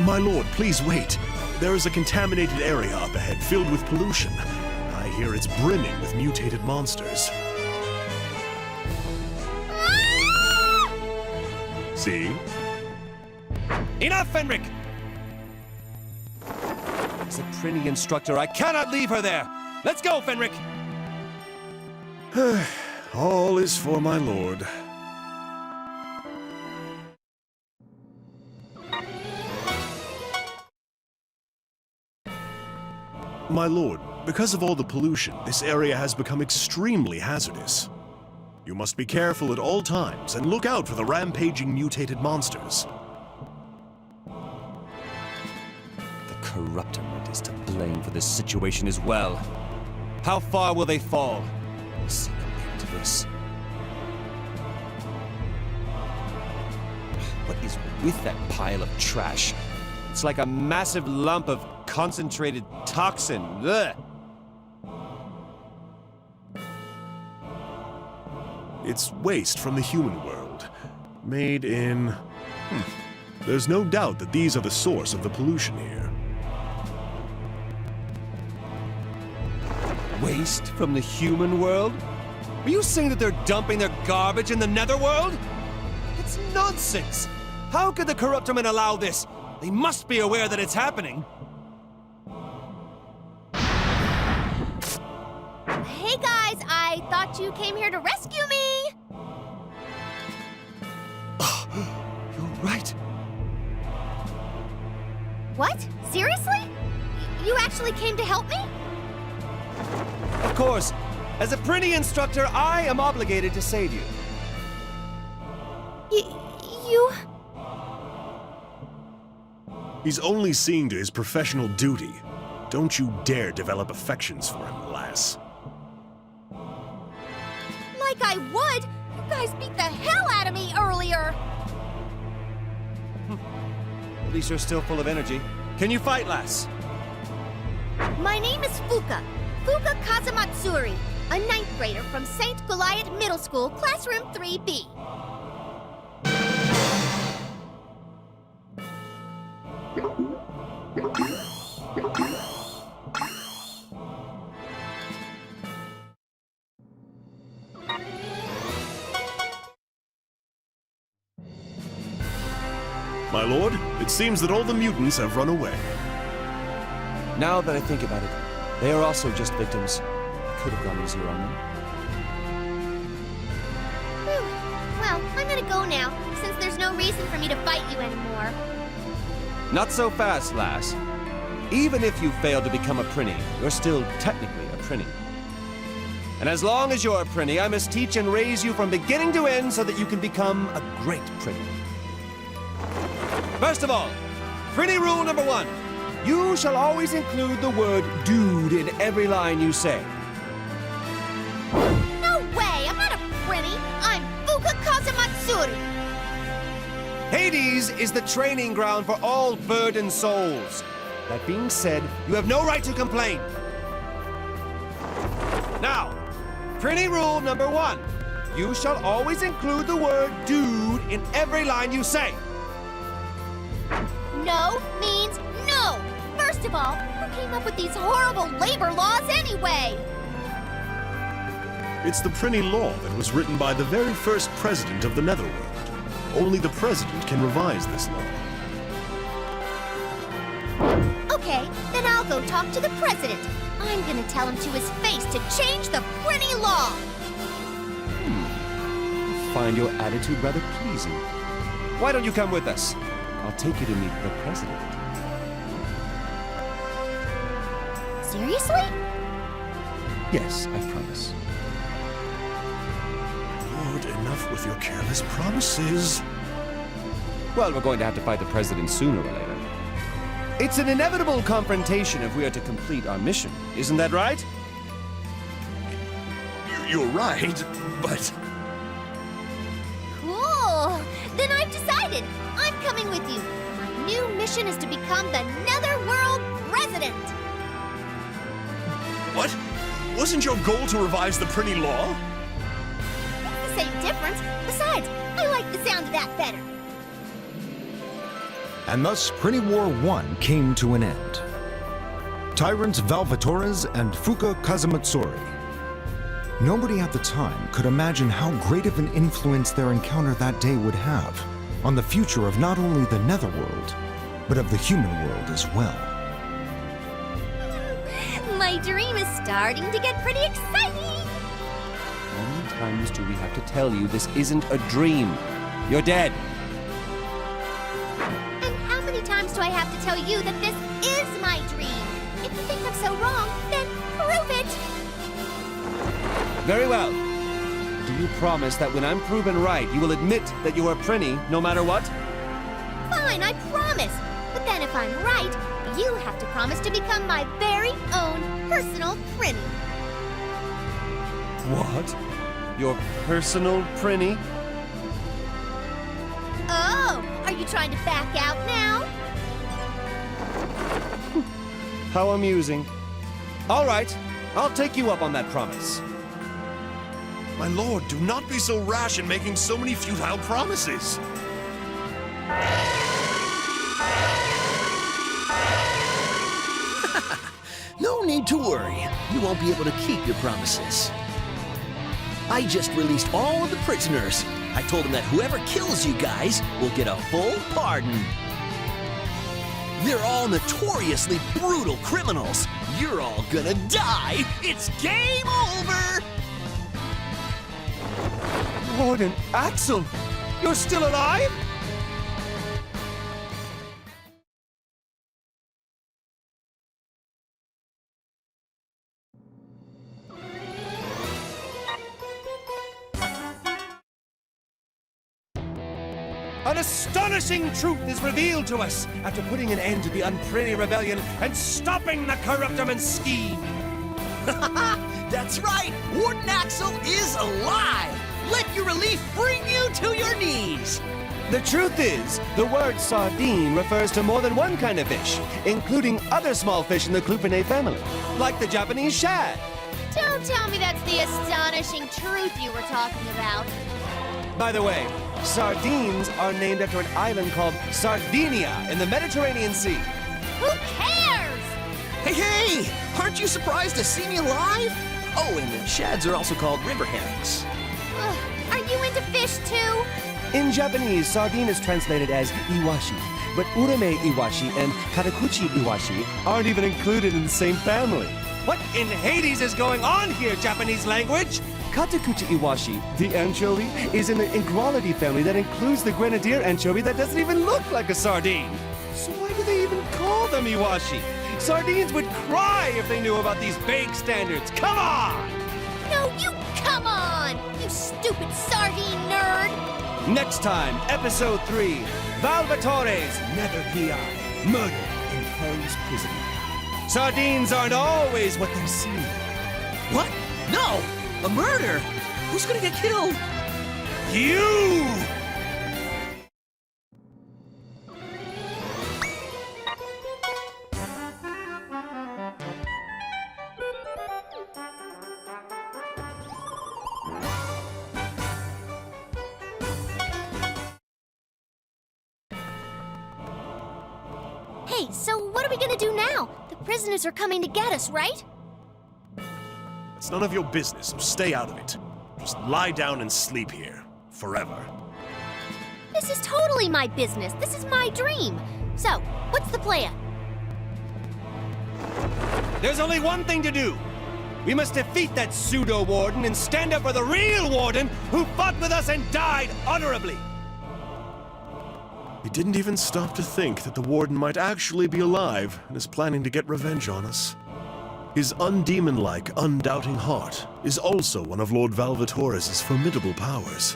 My lord, please wait. There is a contaminated area up ahead filled with pollution. I hear it's brimming with mutated monsters. See? Enough, Fenric! As a Prinny instructor, I cannot leave her there! Let's go, Fenric! All is for my lord. My lord, because of all the pollution, this area has become extremely hazardous. You must be careful at all times and look out for the rampaging mutated monsters. The Corruptorment is to blame for this situation as well. How far will they fall? See no end to this. What is with that pile of trash? It's like a massive lump of concentrated toxin. Ugh. It's waste from the human world, made in... There's no doubt that these are the source of the pollution here. Waste from the human world? Are you saying that they're dumping their garbage in the netherworld? It's nonsense! How could the Corruptormen allow this? They must be aware that it's happening. Hey guys, I thought you came here to rescue me! You're right. What? Seriously? You actually came to help me? Of course. As a Prinny instructor, I am obligated to save you. You... He's only seeing to his professional duty. Don't you dare develop affections for him, lass. Like I would! You guys beat the hell out of me earlier! At least you're still full of energy. Can you fight, lass? My name is Fuka. Fuka Kazamatsuri, a 9th grader from St. Goliath Middle School, classroom 3B. My lord, it seems that all the mutants have run away. Now that I think about it, they are also just victims. I could have gone easier on them. Whew. Well, I'm gonna go now, since there's no reason for me to fight you anymore. Not so fast, lass. Even if you failed to become a Prinny, you're still technically a Prinny. And as long as you're a Prinny, I must teach and raise you from beginning to end so that you can become a great Prinny. First of all, Prinny rule number 1. You shall always include the word dude in every line you say. No way! I'm not a Prinny! I'm Fuka Kazamatsuri! Hades is the training ground for all burdened souls. That being said, you have no right to complain. Now, Prinny rule number 1. You shall always include the word dude in every line you say. No means no! First of all, who came up with these horrible labor laws anyway? It's the Prinny law that was written by the very first president of the Netherworld. Only the president can revise this law. Okay, then I'll go talk to the president. I'm gonna tell him to his face to change the Prinny law! I find your attitude rather pleasing. Why don't you come with us? I'll take you to meet the president. Seriously? Yes, I promise. Lord, enough with your careless promises. Well, we're going to have to fight the president sooner or later. It's an inevitable confrontation if we are to complete our mission. Isn't that right? You're right, but... Cool! Then I've decided! I'm coming with you! My new mission is to become the Netherworld President! What? Wasn't your goal to revise the Prinny law? It's the same difference. Besides, I like the sound of that better. And thus Prinny War 1 came to an end. Tyrants Valvatores and Fuka Kazamatsuri. Nobody at the time could imagine how great of an influence their encounter that day would have on the future of not only the Netherworld, but of the human world as well. My dream is starting to get pretty exciting! How many times do we have to tell you this isn't a dream? You're dead. And how many times do I have to tell you that this is my dream? If you think I'm so wrong, then prove it! Very well. do you promise that when I'm proven right, you will admit that you are Prinny, no matter what? Fine, I promise. But then if I'm right, you have to promise to become my very own personal Prinny. What? Your personal Prinny? Oh, are you trying to back out now? How amusing. All right, I'll take you up on that promise. My lord, do not be so rash in making so many futile promises. No need to worry. You won't be able to keep your promises. I just released all of the prisoners. I told them that whoever kills you guys will get a full pardon. They're all notoriously brutal criminals. You're all gonna die. It's game over! Warden Axel, you're still alive? An astonishing truth is revealed to us after putting an end to the Unprinny Rebellion and stopping the Corruptorman's scheme. That's right! Warden Axel is alive! Let your relief bring you to your knees! The truth is, the word sardine refers to more than one kind of fish, including other small fish in the Clupinae family, like the Japanese shad. Don't tell me that's the astonishing truth you were talking about. By the way, sardines are named after an island called Sardinia in the Mediterranean Sea. Who cares? Hey, hey! Aren't you surprised to see me alive? Oh, and the shads are also called river herrings. Ugh, are you into fish too? In Japanese, sardine is translated as iwashi, but urame iwashi and katakuchi iwashi aren't even included in the same family. What in Hades is going on here, Japanese language? Katakuchi iwashi, the anchovy, is in the Ingrality family that includes the grenadier anchovy that doesn't even look like a sardine. So why do they even call them iwashi? Sardines would cry if they knew about these vague standards. Come on! No, you come on! You stupid sardine nerd! Next time, Episode 3, Valvatore's Nether PI, Murder in Hell's Prison. Sardines aren't always what they seem. What? No! A murder? Who's gonna get killed? You! Hey, so what are we gonna do now? The prisoners are coming to get us, right? It's none of your business, so stay out of it. Just lie down and sleep here. Forever. This is totally my business. This is my dream. So, what's the plan? There's only one thing to do. We must defeat that pseudo-warden and stand up for the real warden who fought with us and died honorably. He didn't even stop to think that the warden might actually be alive and is planning to get revenge on us. His undemon-like, undoubting heart is also one of Lord Valvatore's formidable powers.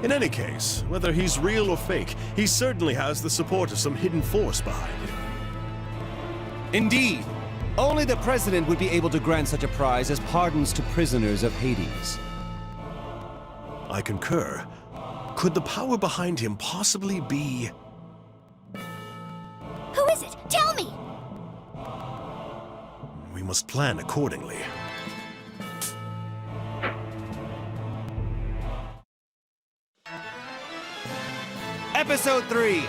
In any case, whether he's real or fake, he certainly has the support of some hidden force behind him. Indeed. Only the President would be able to grant such a prize as pardons to prisoners of Hades. I concur. Could the power behind him possibly be... Who is it? Tell me! We must plan accordingly. Episode 3.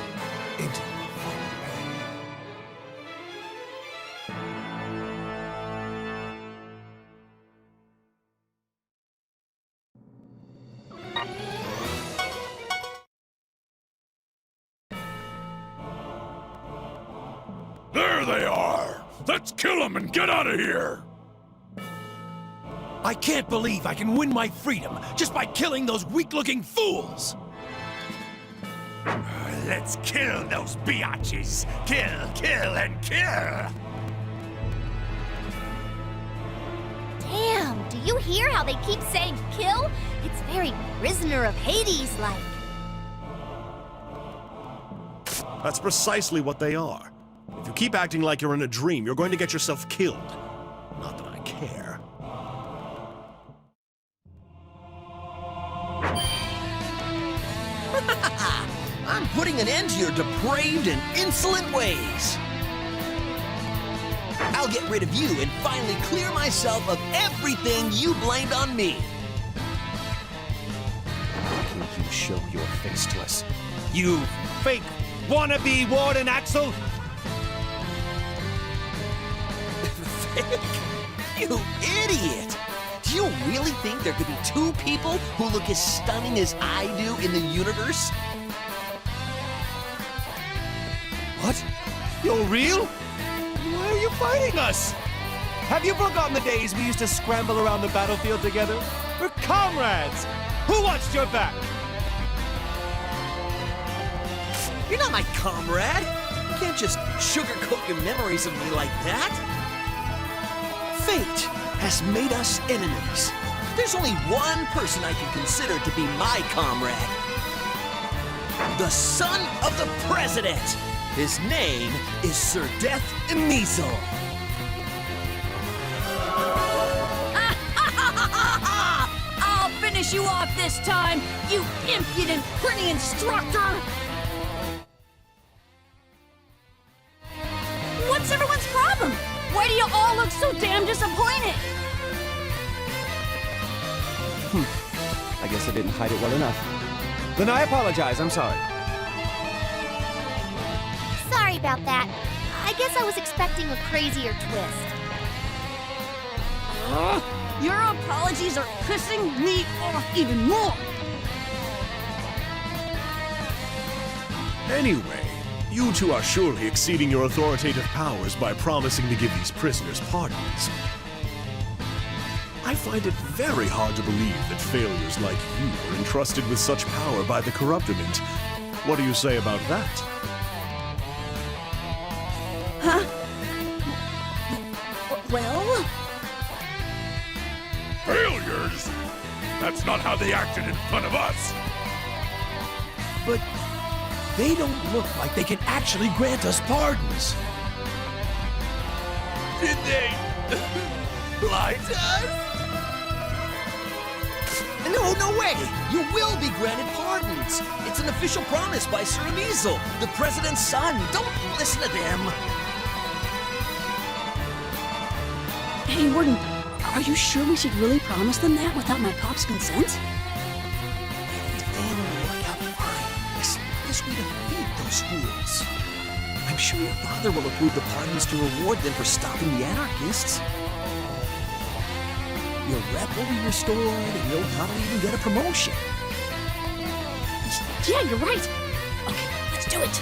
There they are! Let's kill them and get out of here! I can't believe I can win my freedom just by killing those weak-looking fools! Let's kill those biatches! Kill, kill, and kill! Damn, Do you hear how they keep saying kill? It's very prisoner of Hades-like. That's precisely what they are. If you keep acting like you're in a dream, you're going to get yourself killed. Not that I care. I'm putting an end to your depraved and insolent ways. I'll get rid of you and finally clear myself of everything you blamed on me. Can you show your face to us? You fake wannabe Warden Axel! You idiot! Do you really think there could be two people who look as stunning as I do in the universe? What? You're real? Why are you fighting us? Have you forgotten the days we used to scramble around the battlefield together? We're comrades! Who watched your back? You're not my comrade! You can't just sugarcoat your memories of me like that! Fate has made us enemies. There's only one person I can consider to be my comrade. The son of the president! His name is Sir Death Emizel. I'll finish you off this time, you impudent pretty instructor! What's everyone's problem? Why do you all look so damn disappointed? I guess I didn't hide it well enough. Then I apologize, I'm sorry. Sorry about that. I guess I was expecting a crazier twist. Your apologies are pissing me off even more! Anyway, you two are surely exceeding your authoritative powers by promising to give these prisoners pardons. I find it very hard to believe that failures like you are entrusted with such power by the corruptiment. What do you say about that? Huh? Well? Failures? That's not how they acted in front of us. But they don't look like they can actually grant us pardons. Did they lie to us? No, no way! You will be granted pardons! It's an official promise by Sir Emizel, the president's son. Don't listen to them! Hey, Warden, are you sure we should really promise them that without my pop's consent? Everything will work out fine, as long as we defeat those fools. I'm sure your father will approve the pardons to reward them for stopping the anarchists. Your rep will be restored, and you'll probably even get a promotion. Yeah, you're right. Okay, let's do it.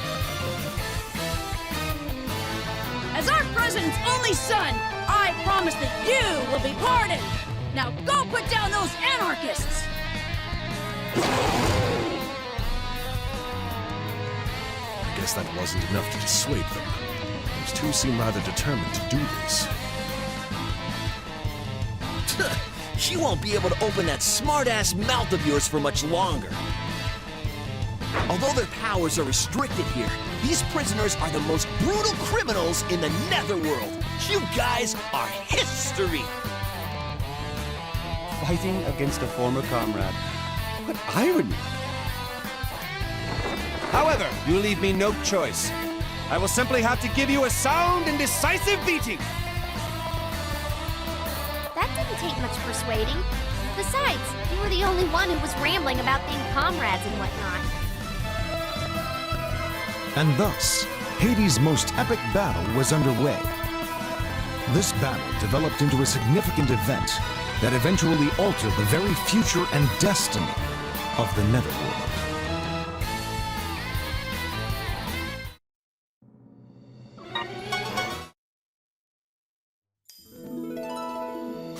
As our president's only son, I promise that you will be pardoned. Now go put down those anarchists. I guess that wasn't enough to dissuade them. Those two seem rather determined to do this. You won't be able to open that smart-ass mouth of yours for much longer. Although their powers are restricted here, these prisoners are the most brutal criminals in the Netherworld. You guys are history! Fighting against a former comrade. What irony! However, you leave me no choice. I will simply have to give you a sound and decisive beating. That didn't take much persuading. Besides, you were the only one who was rambling about being comrades and whatnot. And thus, Hades' most epic battle was underway. This battle developed into a significant event that eventually altered the very future and destiny of the Netherworld.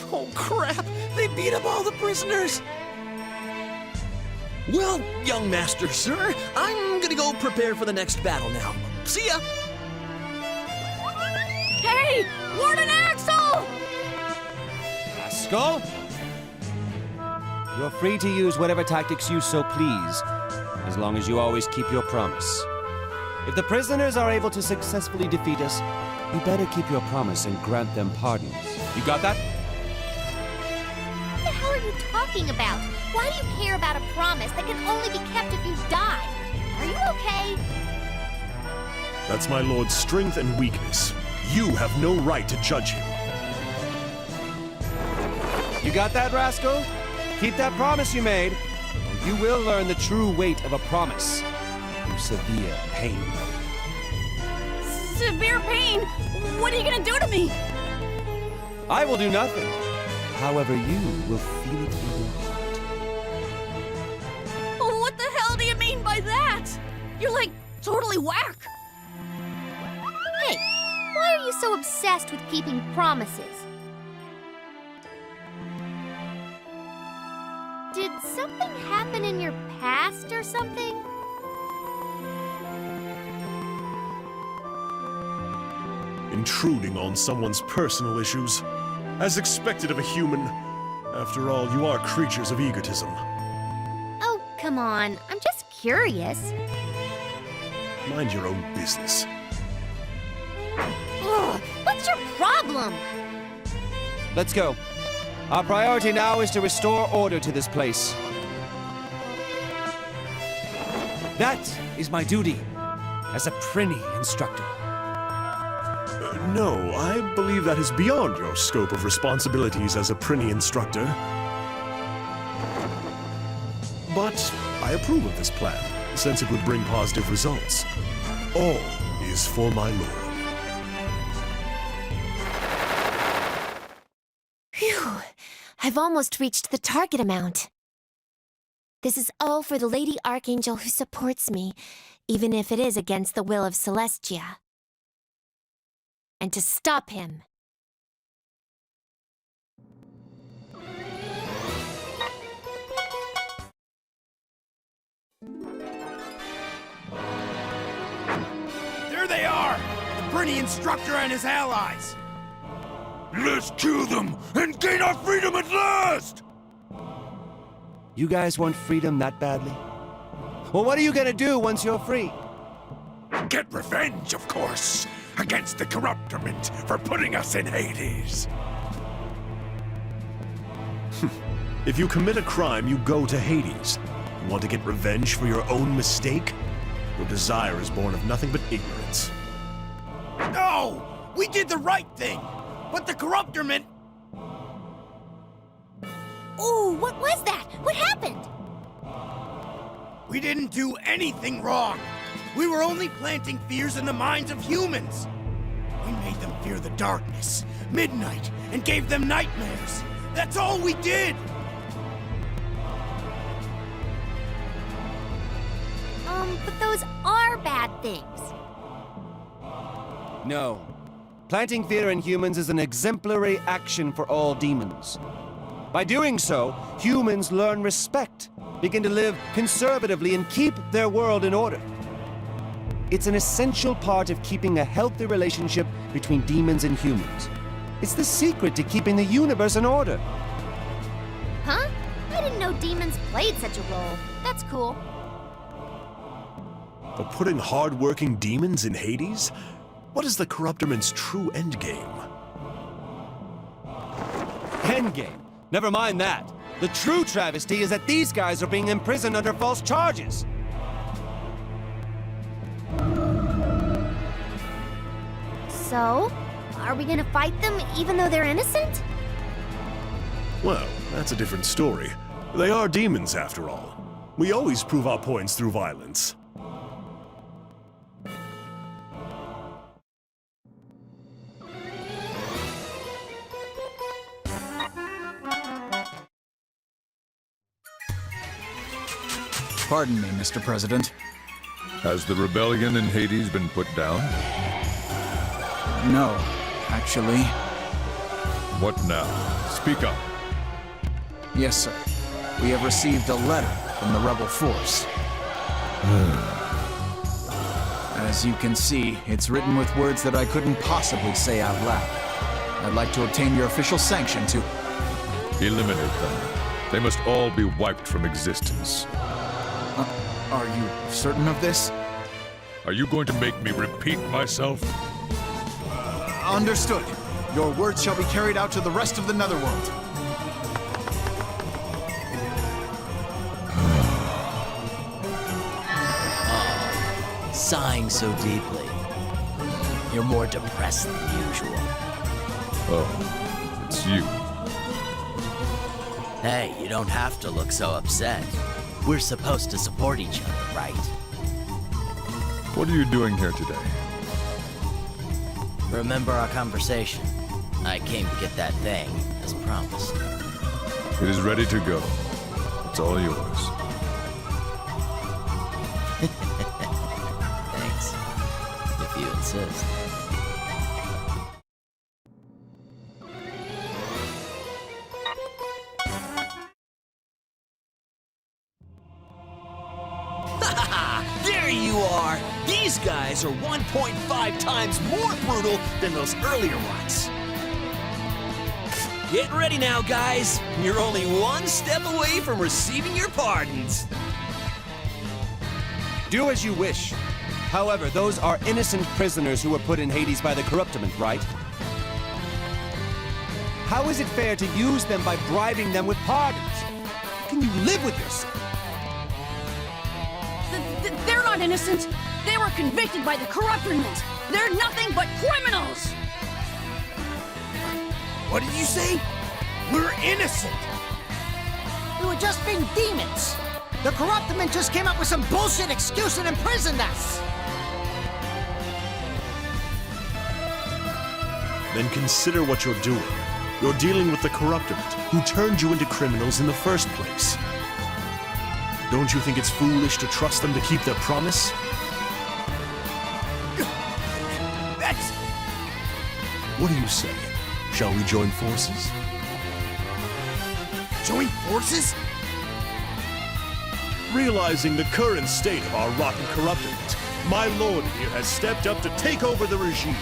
Oh, crap! They beat up all the prisoners! Well, young master, sir, I'm gonna go prepare for the next battle now. See ya! Hey, Warden Axel! Rascal! You're free to use whatever tactics you so please, as long as you always keep your promise. If the prisoners are able to successfully defeat us, you better keep your promise and grant them pardons. You got that? What the hell are you talking about? Why do you care about a promise that can only be kept if you die? Are you okay? That's my lord's strength and weakness. You have no right to judge him. You got that, Rascal? Keep that promise you made, and you will learn the true weight of a promise through severe pain. Severe pain? What are you gonna do to me? I will do nothing. However, you will feel it in your heart. Oh, what the hell do you mean by that? You're like totally whack. Hey, why are you so obsessed with keeping promises? Did something happen in your past or something? Intruding on someone's personal issues, as expected of a human. After all, you are creatures of egotism. Oh, come on. I'm just curious. Mind your own business. Ugh, what's your problem? Let's go. Our priority now is to restore order to this place. That is my duty as a Prinny instructor. No, I believe that is beyond your scope of responsibilities as a Prinny instructor. But I approve of this plan, since it would bring positive results. All is for my lord. Phew! I've almost reached the target amount. This is all for the Lady Archangel who supports me, even if it is against the will of Celestia. And to stop him. There they are! The Prinny instructor and his allies! Let's kill them and gain our freedom at last! You guys want freedom that badly? Well, what are you gonna do once you're free? Get revenge, of course, against the Corruptorment for putting us in Hades. If you commit a crime, you go to Hades. You want to get revenge for your own mistake? Your desire is born of nothing but ignorance. No! We did the right thing! But the Corruptorment... Ooh, what was that? What happened? We didn't do anything wrong! We were only planting fears in the minds of humans! We made them fear the darkness, midnight, and gave them nightmares! That's all we did! But those are bad things. No. Planting fear in humans is an exemplary action for all demons. By doing so, humans learn respect, begin to live conservatively, and keep their world in order. It's an essential part of keeping a healthy relationship between demons and humans. It's the secret to keeping the universe in order. Huh? I didn't know demons played such a role. That's cool. For putting hard-working demons in Hades? What is the Corruptorment's true endgame? Endgame? Never mind that. The true travesty is that these guys are being imprisoned under false charges. So, are we gonna fight them even though they're innocent? Well, that's a different story. They are demons, after all. We always prove our points through violence. Pardon me, Mr. President. Has the rebellion in Hades been put down? No, actually. What now? Speak up. Yes, sir. We have received a letter from the rebel force. As you can see, it's written with words that I couldn't possibly say out loud. I'd like to obtain your official sanction to... Eliminate them. They must all be wiped from existence. Are you certain of this? Are you going to make me repeat myself? Understood. Your words shall be carried out to the rest of the Netherworld. Sighing so deeply. You're more depressed than usual. Oh, it's you. Hey, you don't have to look so upset. We're supposed to support each other, right? What are you doing here today? Remember our conversation? I came to get that thing, as promised. It is ready to go. It's all yours. Thanks. If you insist. There you are! These guys are 1.5 times more brutal than those earlier ones. Get ready now, guys. You're only one step away from receiving your pardons. Do as you wish. However, those are innocent prisoners who were put in Hades by the corruptiment, right? How is it fair to use them by bribing them with pardons? Can you live with yourself? They're not innocent. They were convicted by the corruptment. They're nothing but criminals. What did you say? We're innocent. We were just being demons. The corruptment just came up with some bullshit excuse and imprisoned us. Then consider what you're doing. You're dealing with the corruptiment, who turned you into criminals in the first place. Don't you think it's foolish to trust them to keep their promise? That's... What do you say? Shall we join forces? Join forces? Realizing the current state of our rotten corruptiment, my lord here has stepped up to take over the regime.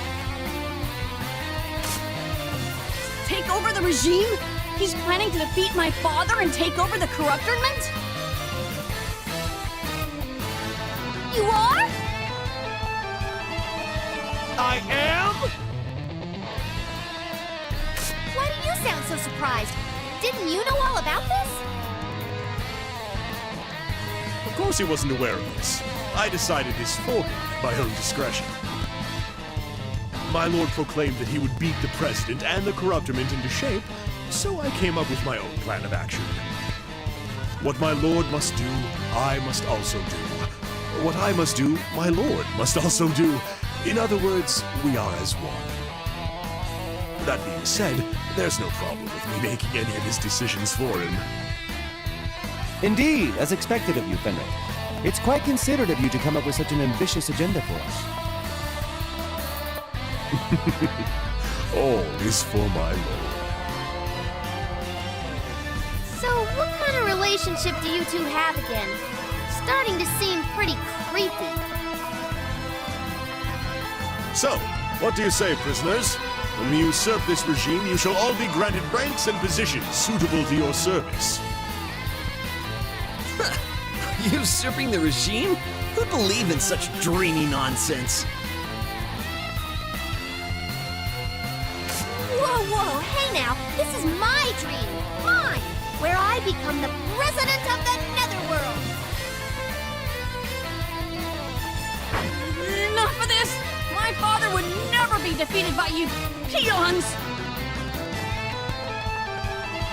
Take over the regime? He's planning to defeat my father and take over the corruptment? You are? I am? Why do you sound so surprised? Didn't you know all about this? Of course he wasn't aware of this. I decided this for him, by own discretion. My lord proclaimed that he would beat the president and the corruptiment into shape, so I came up with my own plan of action. What my lord must do, I must also do. What I must do, my lord must also do. In other words, we are as one. That being said, there's no problem with me making any of his decisions for him. Indeed, as expected of you, Fenric. It's quite considerate of you to come up with such an ambitious agenda for us. All is for my lord. So, what kind of relationship do you two have again? Starting to seem pretty creepy. So, what do you say, prisoners? When we usurp this regime, you shall all be granted ranks and positions suitable to your service. Usurping the regime? Who'd believe in such dreamy nonsense? Whoa, whoa, hey now, this is my dream, mine, where I become the president of the Netherworld. Enough of this! My father would never be defeated by you peons!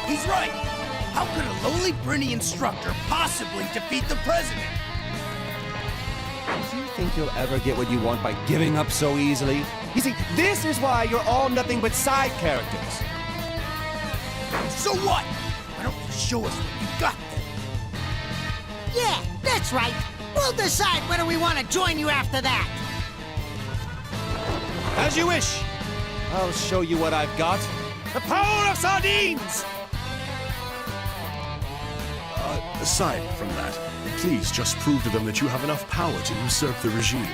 He's right. How could a lowly Brinny instructor possibly defeat the president? Do you think you'll ever get what you want by giving up so easily? You see, this is why you're all nothing but side characters. So what? Why don't you show us what you got then? Yeah, that's right. We'll decide whether we want to join you after that. As you wish. I'll show you what I've got. The power of sardines! Aside from that, please just prove to them that you have enough power to usurp the regime.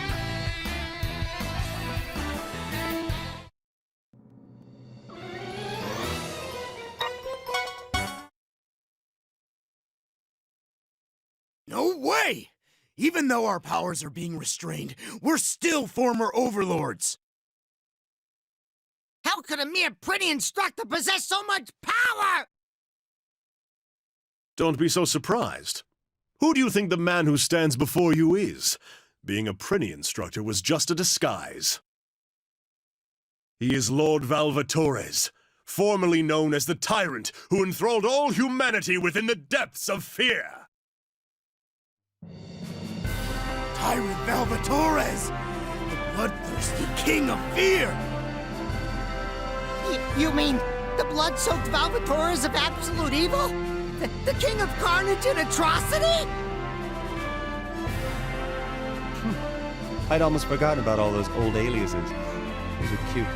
Even though our powers are being restrained, we're still former overlords. How could a mere pretty instructor possess so much power? Don't be so surprised. Who do you think the man who stands before you is? Being a Prinny instructor was just a disguise. He is Lord Valvatores, formerly known as the Tyrant who enthralled all humanity within the depths of fear. Tyrant Valvatores! The bloodthirsty king of fear! You mean the blood-soaked Valvatores of absolute evil? The king of carnage and atrocity? I'd almost forgotten about all those old aliases. Those are cute.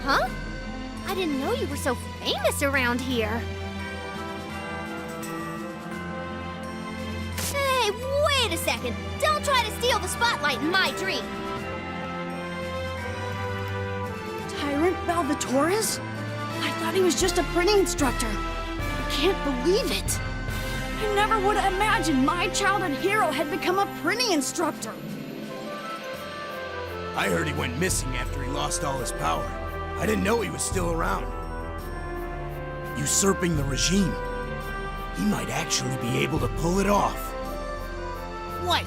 Huh? I didn't know you were so famous around here. Hey, wait a second. Don't try to steal the spotlight in my dream. Tyrant Valvatores? I thought he was just a printing instructor. I can't believe it. I never would have imagined my childhood hero had become a printing instructor. I heard he went missing after he lost all his power. I didn't know he was still around. Usurping the regime. He might actually be able to pull it off. Wait,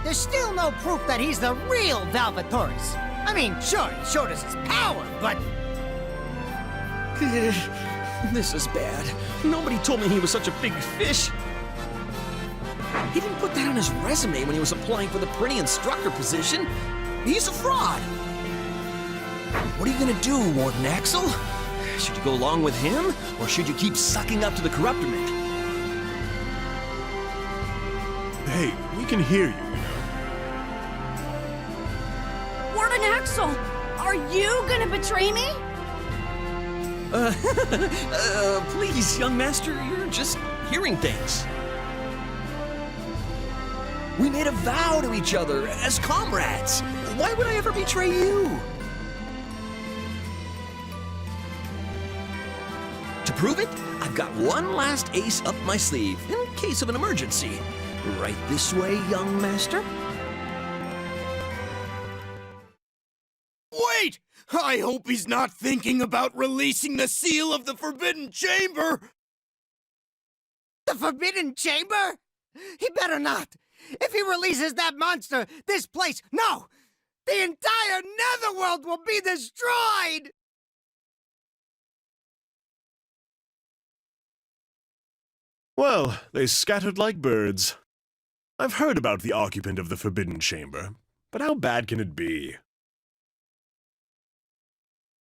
there's still no proof that he's the real Valvatores. I mean, sure, he showed us his power, but... This is bad. Nobody told me he was such a big fish. He didn't put that on his resume when he was applying for the pretty instructor position. He's a fraud. What are you gonna do, Warden Axel? Should you go along with him, or should you keep sucking up to the corruptiment? Hey, we can hear you, Warden Axel, are you gonna betray me? Please, young master, you're just hearing things. We made a vow to each other as comrades. Why would I ever betray you? To prove it, I've got one last ace up my sleeve in case of an emergency. Right this way, young master. Wait! I hope he's not thinking about releasing the seal of the Forbidden Chamber! The Forbidden Chamber? He better not! If he releases that monster, this place, no! The entire Netherworld will be destroyed! Well, they scattered like birds. I've heard about the occupant of the Forbidden Chamber, but how bad can it be?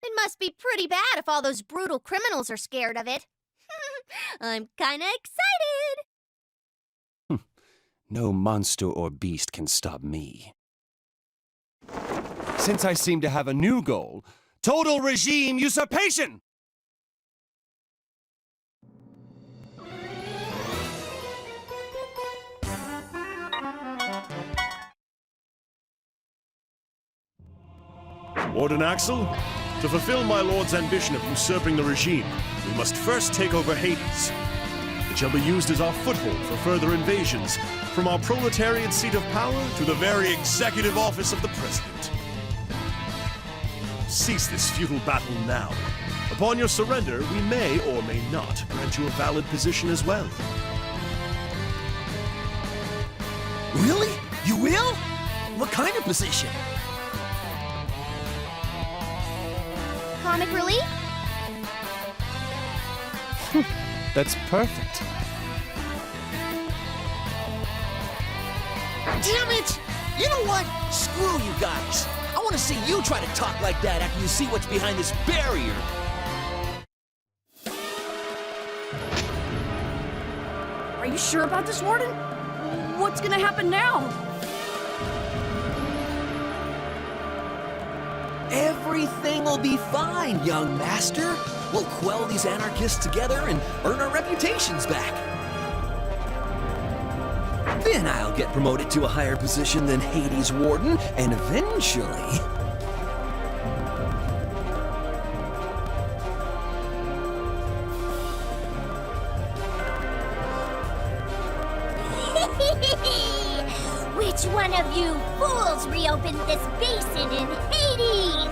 It must be pretty bad if all those brutal criminals are scared of it. I'm kinda excited! No monster or beast can stop me. Since I seem to have a new goal, total regime usurpation! Warden Axel, to fulfill my lord's ambition of usurping the regime, we must first take over Hades. It shall be used as our foothold for further invasions, from our proletariat seat of power to the very executive office of the president. Cease this futile battle now. Upon your surrender, we may or may not grant you a valid position as well. Really? You will? What kind of position? Comic relief? That's perfect. Damn it! You know what? Screw you guys. I want to see you try to talk like that after you see what's behind this barrier. Are you sure about this, Warden? What's gonna happen now? Everything will be fine, young master. We'll quell these anarchists together and earn our reputations back. Then I'll get promoted to a higher position than Hades Warden, and eventually... Which one of you fools reopened this basin in Hades?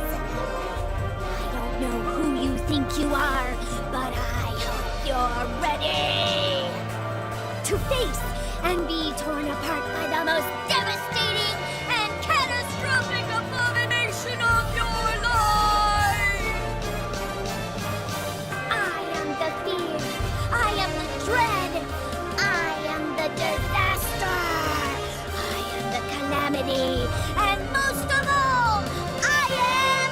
I don't know who you think you are, but I hope you're ready to face and be torn apart by the most devastating and catastrophic abomination of your life! I am the fear. I am the dread. I am the disaster. I am the calamity. And most of all, I am...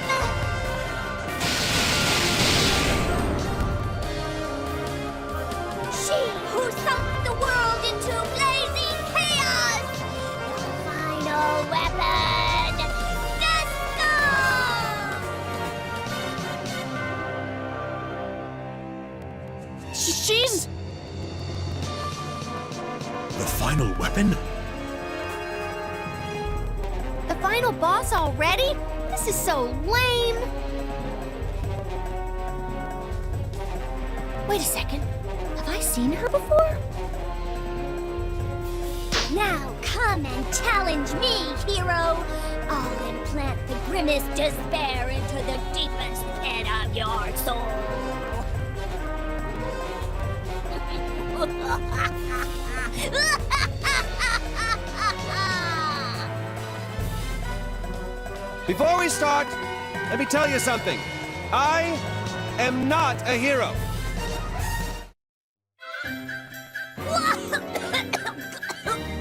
she who sunk the world into blazing chaos! The final weapon! Disco! She's... The final weapon? The final boss already? This is so lame! Wait a second. Have I seen her before? Now come and challenge me, hero! I'll implant the grimmest despair into the deepest pit of your soul! Before we start, let me tell you something. I am not a hero.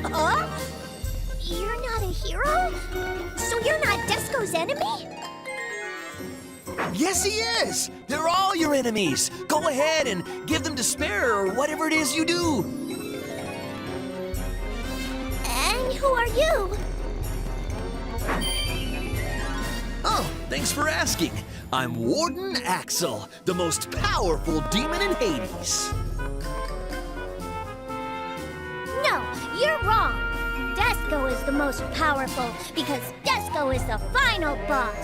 Huh? You're not a hero? So you're not Disco's enemy? Yes, he is! They're all your enemies! Go ahead and give them despair or whatever it is you do! And who are you? Oh, thanks for asking. I'm Warden Axel, the most powerful demon in Hades. No, you're wrong. Disco is the most powerful because Disco is the final boss.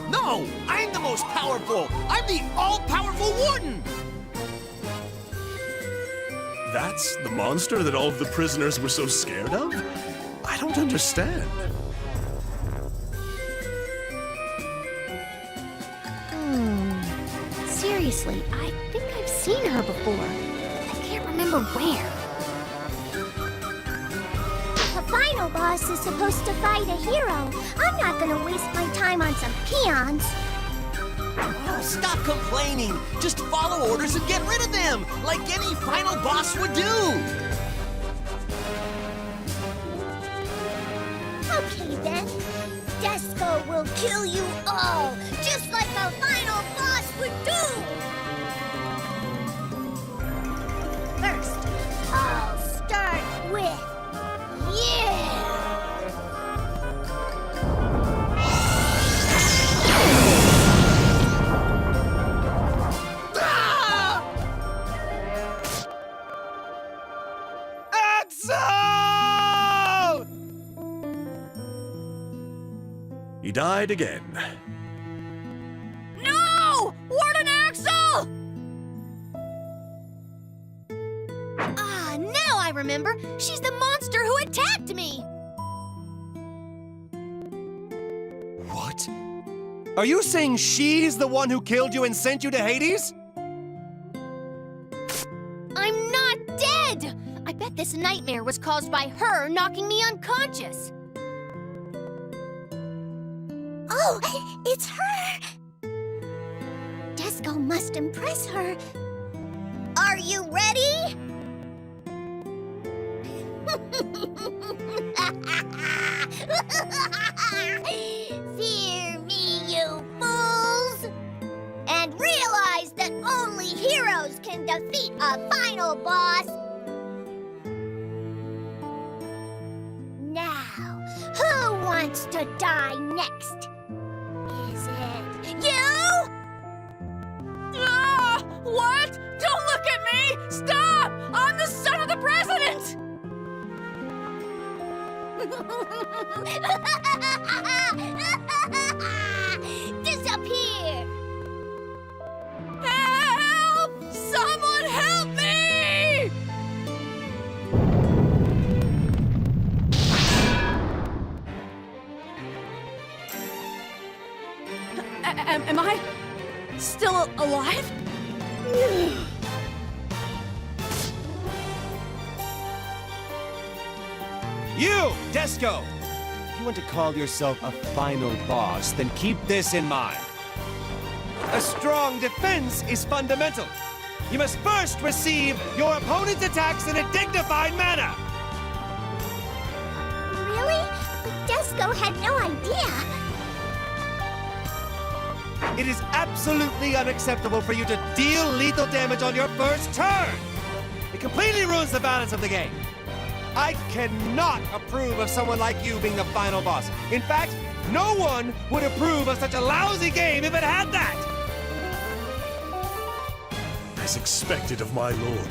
No, I'm the most powerful! I'm the all-powerful Warden! That's the monster that all of the prisoners were so scared of? I don't understand. Seriously, I think I've seen her before. I can't remember where. The final boss is supposed to fight a hero. I'm not gonna waste my time on some peons. Oh, stop complaining! Just follow orders and get rid of them, like any final boss would do! Okay then. Disco will kill you all, just like the final boss would do! First, I'll start with you! Axel! He died again. No! Warden Axel! Ah, now I remember. She's the monster who attacked me! What? Are you saying she's the one who killed you and sent you to Hades? I'm not dead! I bet this nightmare was caused by her knocking me unconscious. Oh, it's her! Disco must impress her. Are you ready? Fear me, you fools! And realize that only heroes can defeat a final boss! Now, who wants to die next? Is it you? Ah! What? Don't look at me! Stop! I'm the son of the president! Disappear! Help! Someone help me! alive? You, Disco! If you want to call yourself a final boss, then keep this in mind. A strong defense is fundamental. You must first receive your opponent's attacks in a dignified manner. Really? But Disco had no idea. It is absolutely unacceptable for you to deal lethal damage on your first turn. It completely ruins the balance of the game. I cannot approve of someone like you being the final boss. In fact, no one would approve of such a lousy game if it had that. As expected of my lord.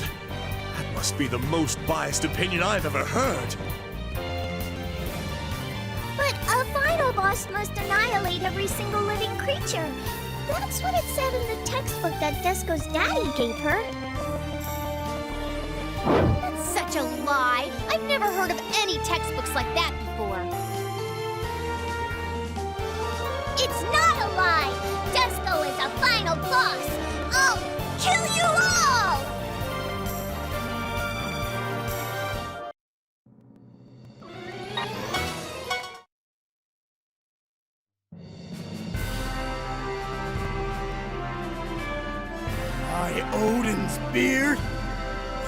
That must be the most biased opinion I've ever heard. But a final boss must annihilate every single living creature. That's what it said in the textbook that Disco's daddy gave her. That's such a lie. I've never heard of any textbooks like that before. It's not a lie. Disco is a final boss. I'll kill you all! By Odin's beard,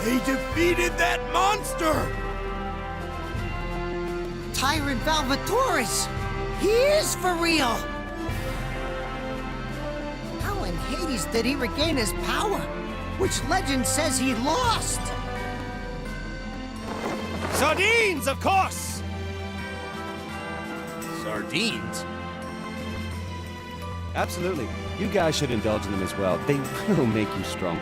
they defeated that monster! Tyrant Valvatoris! He is for real! How in Hades did he regain his power? Which legend says he lost? Sardines, of course! Sardines? Absolutely. You guys should indulge in them as well. They will make you strong.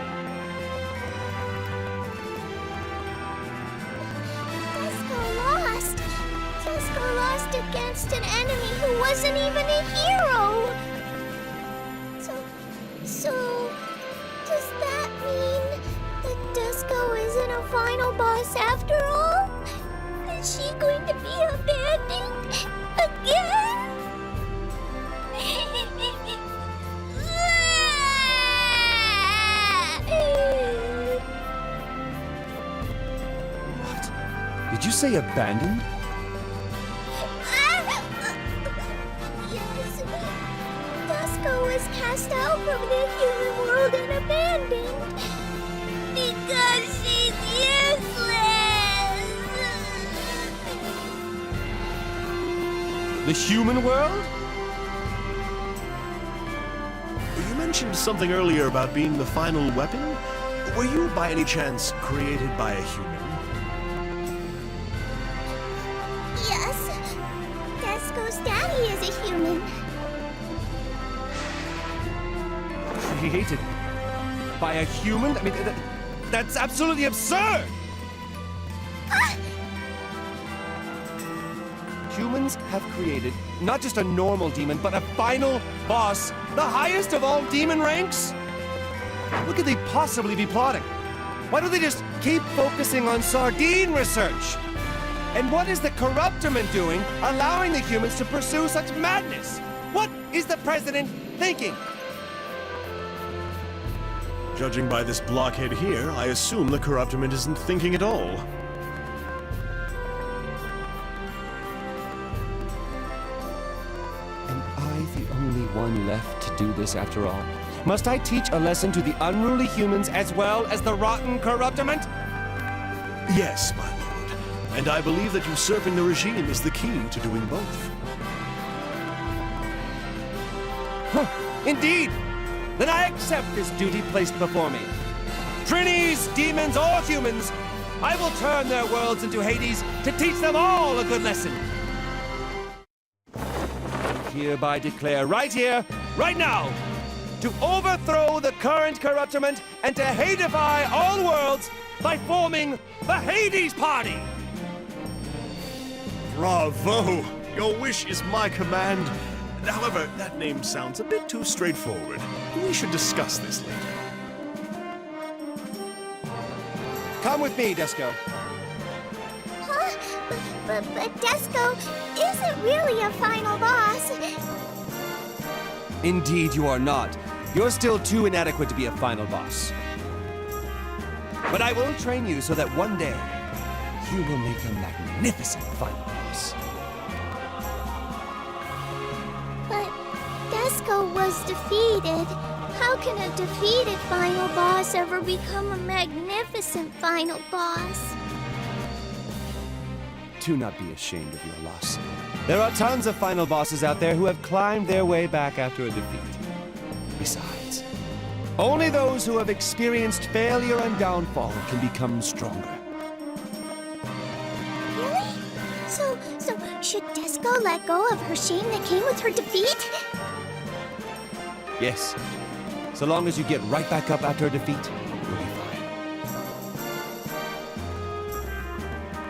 Disco lost. Disco lost against an enemy who wasn't even a hero. So, does that mean that Disco isn't a final boss after all? Is she going to be abandoned again? Did you say abandoned? Yes. Disco was cast out from the human world and abandoned. Because she's useless. The human world? You mentioned something earlier about being the final weapon. Were you, by any chance, created by a human? Yes. Disco's daddy is a human. Created by a human? I mean, that's absolutely absurd! Humans have created not just a normal demon, but a final boss, the highest of all demon ranks? What could they possibly be plotting? Why don't they just keep focusing on sardine research? And what is the Corruptorman doing, allowing the humans to pursue such madness? What is the president thinking? Judging by this blockhead here, I assume the Corruptorman isn't thinking at all. Am I the only one left to do this after all? Must I teach a lesson to the unruly humans as well as the rotten Corruptorman? Yes, my lord. And I believe that usurping the regime is the key to doing both. Indeed! Then I accept this duty placed before me. Trinies, demons, or humans, I will turn their worlds into Hades to teach them all a good lesson. Hereby declare right here, right now, to overthrow the current Corruptorment and to Hadify all worlds by forming the Hades Party! Bravo! Your wish is my command. However, that name sounds a bit too straightforward. We should discuss this later. Come with me, Disco. Huh? But Disco isn't really a final boss. Indeed you are not. You're still too inadequate to be a final boss. But I will train you so that one day, you will make a magnificent final boss. But Disgaea was defeated. How can a defeated final boss ever become a magnificent final boss? Do not be ashamed of your loss. There are tons of final bosses out there who have climbed their way back after a defeat. Besides, only those who have experienced failure and downfall can become stronger. Really? So should Disgaea let go of her shame that came with her defeat? Yes. So long as you get right back up after a defeat, you'll be fine.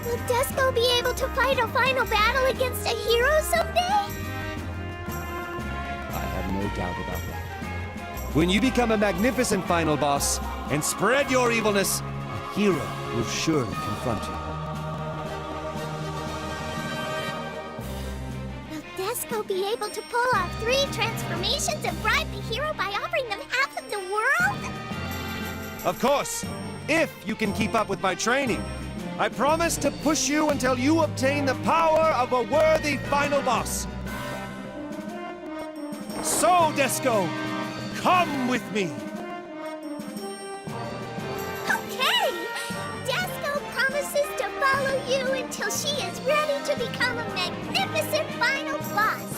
Will Disgaea be able to fight a final battle against a hero someday? I have no doubt about that. When you become a magnificent final boss and spread your evilness, a hero will surely confront you. Will Disgaea be able to pull off 3 transformations and bribe the hero by offering them half of the world? Of course, if you can keep up with my training. I promise to push you until you obtain the power of a worthy final boss. So, Disgaea, come with me. Okay! Disgaea promises to follow you until she is ready to become a magnificent final boss.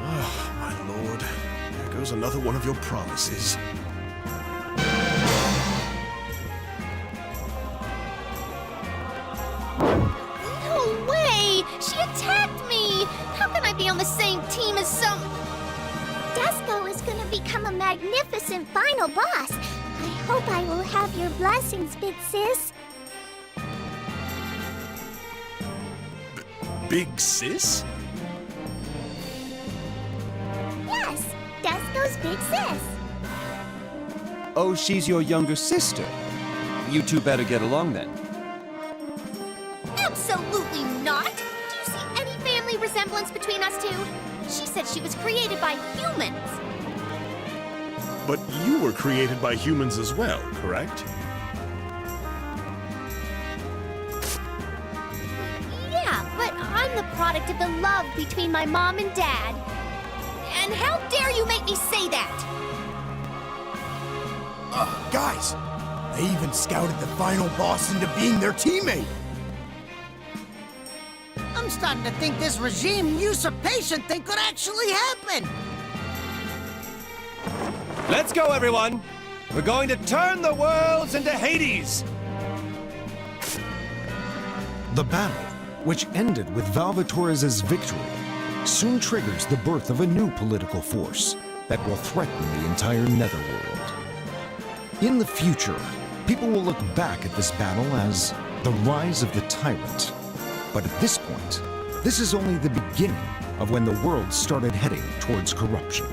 Ah, my lord. There goes another one of your promises. No way! She attacked me! How can I be on the same team as some... Disgaea is gonna become a magnificent final boss. I hope I will have your blessings, big sis. Big sis? Yes, Disgaea's big sis. Oh, she's your younger sister. You two better get along then. Absolutely not! Do you see any family resemblance between us two? She said she was created by humans. But you were created by humans as well, correct? Yeah, but I'm the product of the love between my mom and dad. And how dare you make me say that? Guys, they even scouted the final boss into being their teammate. I'm starting to think this regime usurpation thing could actually happen. Let's go, everyone! We're going to turn the worlds into Hades! The battle, which ended with Valvatorez's victory, soon triggers the birth of a new political force that will threaten the entire Netherworld. In the future, people will look back at this battle as the rise of the tyrant. But at this point, this is only the beginning of when the world started heading towards corruption.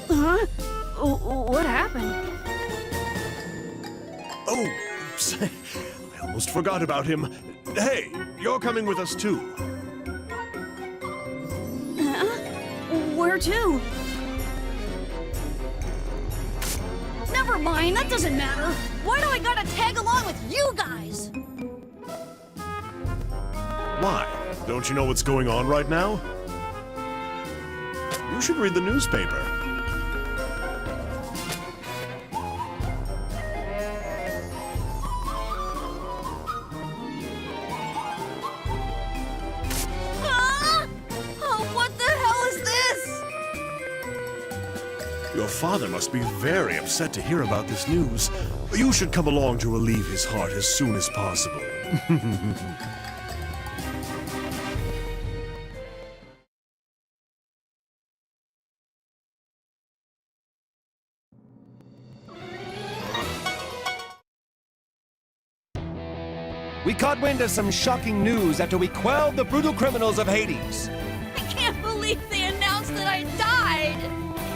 Huh? What happened? Oh, oops. I almost forgot about him. Hey, you're coming with us too. Where to? Never mind, that doesn't matter. Why do I gotta tag along with you guys? Why? Don't you know what's going on right now? You should read the newspaper. Ah! Oh, what the hell is this? Your father must be very upset to hear about this news. You should come along to relieve his heart as soon as possible. We caught wind of some shocking news after we quelled the brutal criminals of Hades. I can't believe they announced that I died!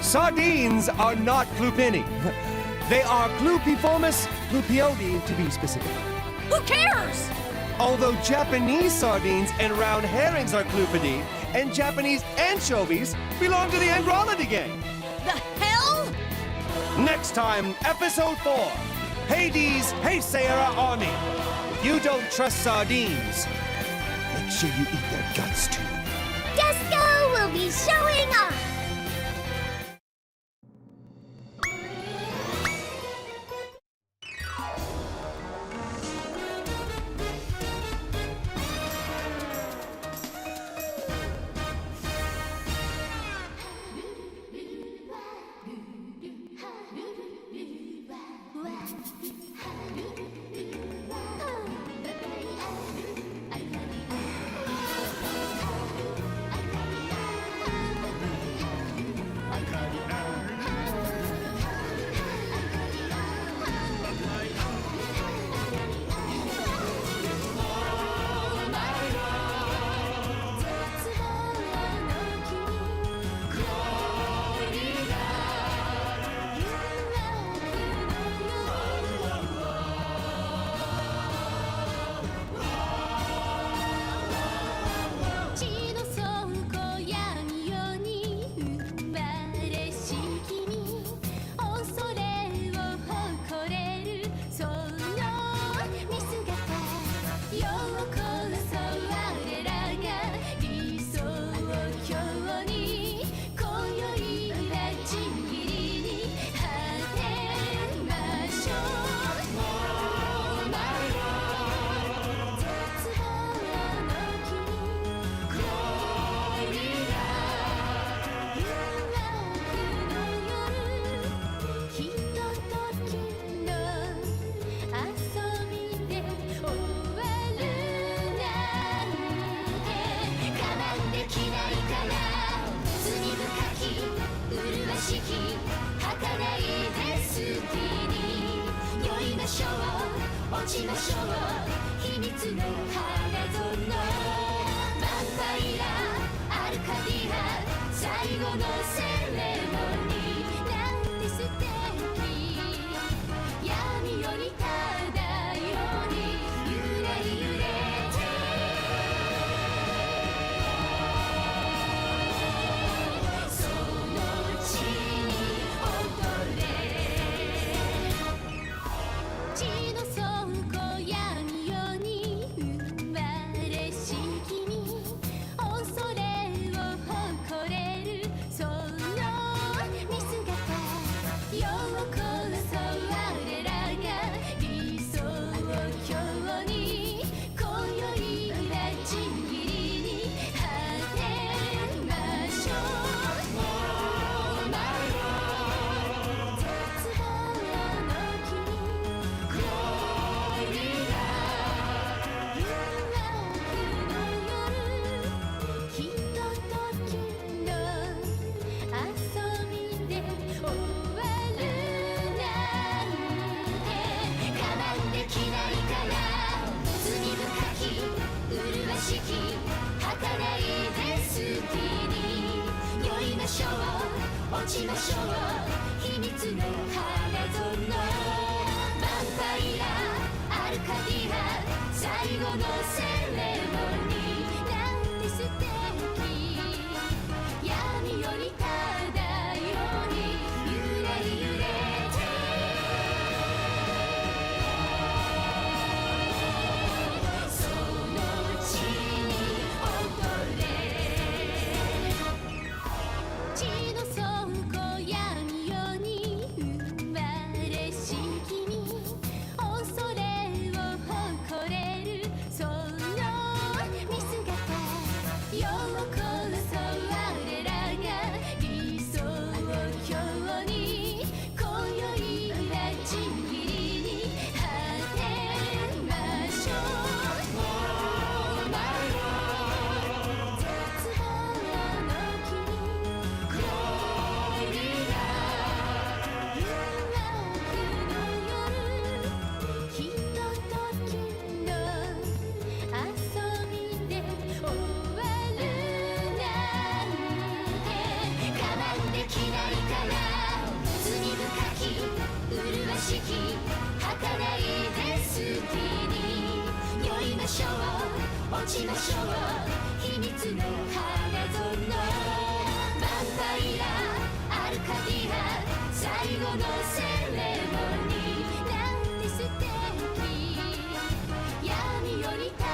Sardines are not Clupini. They are Clupiformis flupiodi, to be specific. Who cares? Although Japanese sardines and round herrings are clupidine, and Japanese anchovies belong to the Andromeda gang. The hell? Next time, episode 4. Hades, Hey Sarah Army. If you don't trust sardines, make sure you eat their guts too. Disco will be showing off! ちましょう秘密の花園ヴァンパイラアルカディア最後のセレモニーなんて素敵闇夜に漂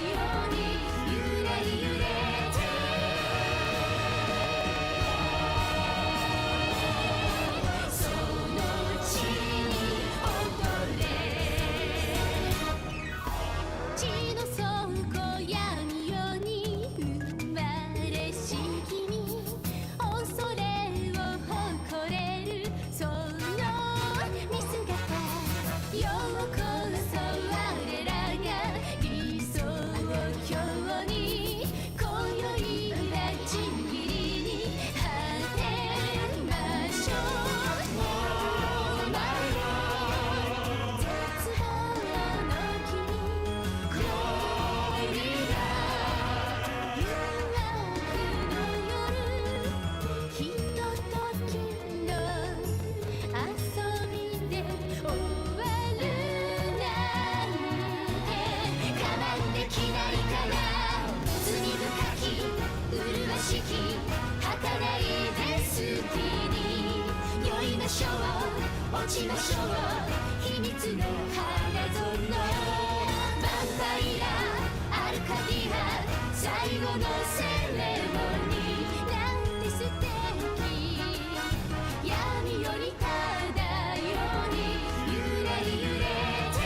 うに揺れ揺れてその地に踊れ血の倉庫闇夜に生まれし君恐れを誇れるその見姿ようこそ我らが理想郷に今宵はちぎりに果てましょう絶望の君恋が誘惑の夜ひとときの遊びで終わるなんてかまってきないから罪深き麗しき儚いデスティニー酔いましょう落ちましょう秘密の花園ヴァンパイラアルカディア最後のセレモニーなんて素敵闇夜に漂うに揺れ揺れて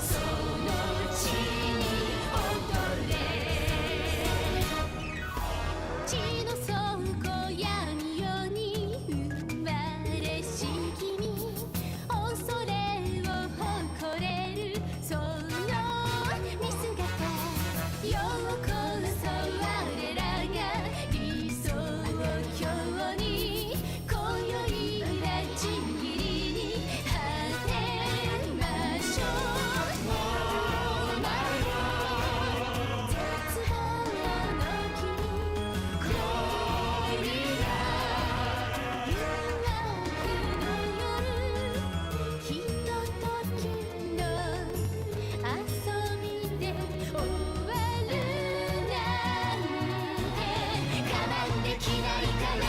その地に踊れ血の倉庫闇夜に生まれし君恐れを誇れるその見姿ようこそ我らが理想郷に今宵はちぎりに果てましょう絶望の君恋が誘惑の夜ひとときの遊びで終わるなんてかまってきないから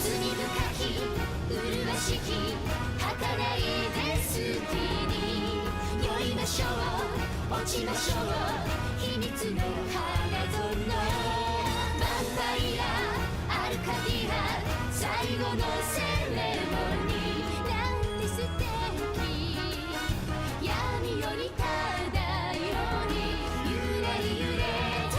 罪深き麗しき儚いデスティニー酔いましょう落ちましょう秘密の花園ヴァンパイラアルカディア最後のセレモニーなんて素敵闇夜に漂うに揺れ揺れて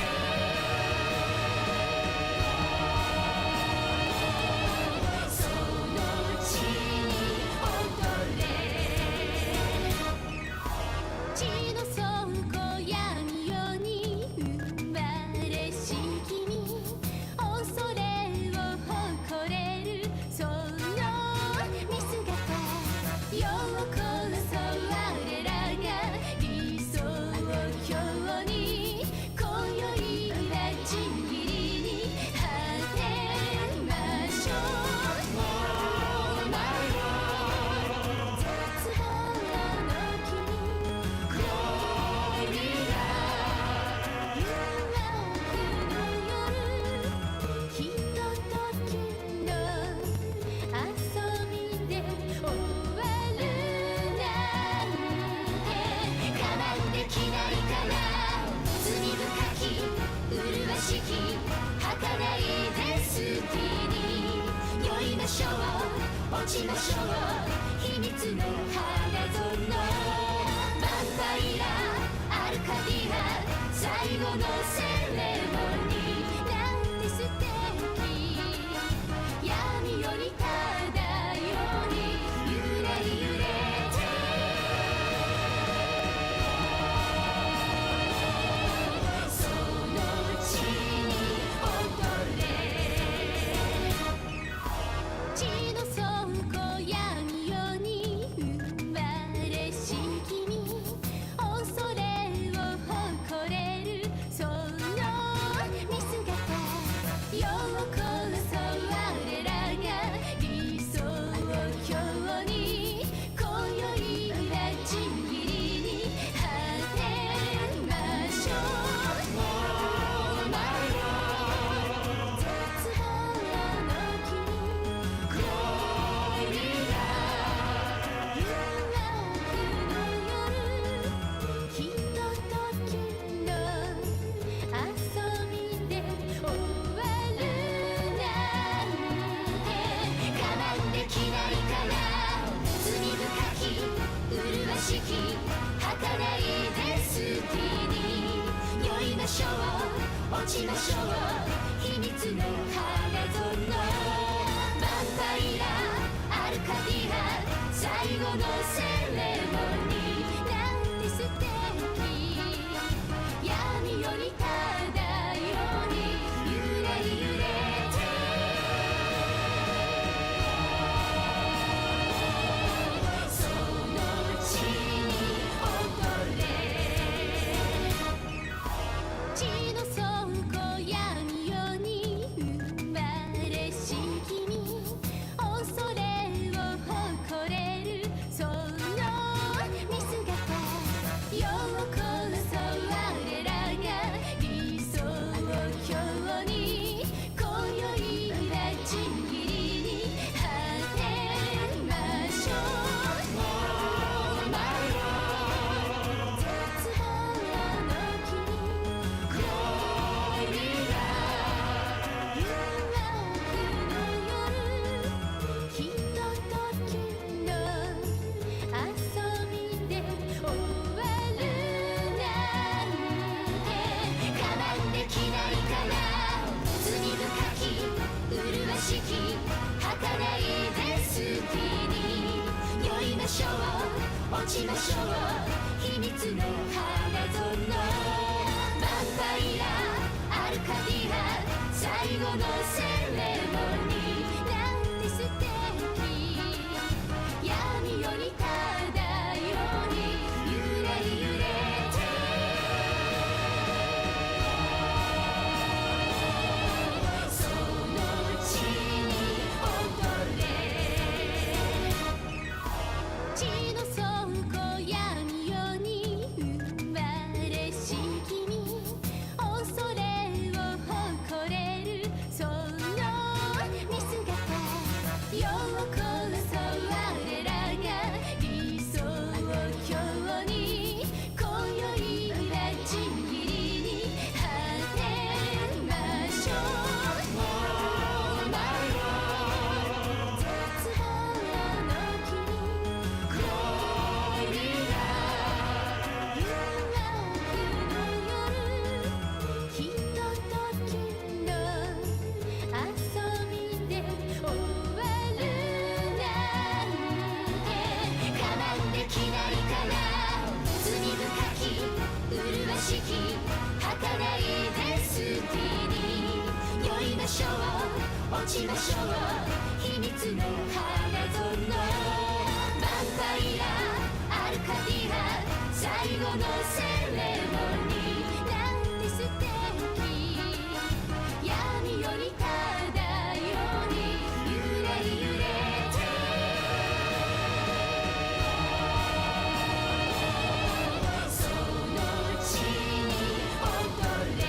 その地に踊れ血の倉庫闇夜に生まれし君恐れを誇れるその見姿ようこそ我らが理想郷に今宵はちぎりに果てましょう絶望の君恋が誘惑の夜ひとときの遊びで終わるなんてかまってきないから罪深き麗しき儚いデスティニー酔いましょう落ちましょう秘密の花園ヴァンパイラアルカディア最後のセレモニーなんて素敵闇夜に漂うに揺れ揺れてその地に踊れ血の倉庫闇夜に生まれし君恐れを誇れるその見姿よ落ちましょう秘密の花園バンパイアアルカディア最後のセレモニーなんて素敵闇夜に漂うに揺れ揺れてその地に踊れ地の底闇夜に生まれし君恐れを誇れるその見姿ようこそ我らが理想郷に今宵はちぎりに果てましょう絶望の君恋が誘惑の夜ひとときの遊びで終わるなんてかまんできないから罪深き麗しき儚いデスティニー酔いましょう落ちましょう秘密の花園バンパイアアルカディア最後のセレモニーなんて素敵闇夜に漂うに揺れ揺れてその地に踊れ地の底闇夜に生まれし君恐れを誇れるその見姿ようこそ我らが理想郷に今宵はちぎりに果てましょう絶望の君恋が誘惑の夜ひとときの遊びで終わるなんてかまんできないから罪深き麗しき儚いデスティニー酔いましょう落ちましょう秘密の花園バンパイアアルカディア最後のセレモニーなんて素敵闇夜に漂うに揺れ揺れてその地に踊れ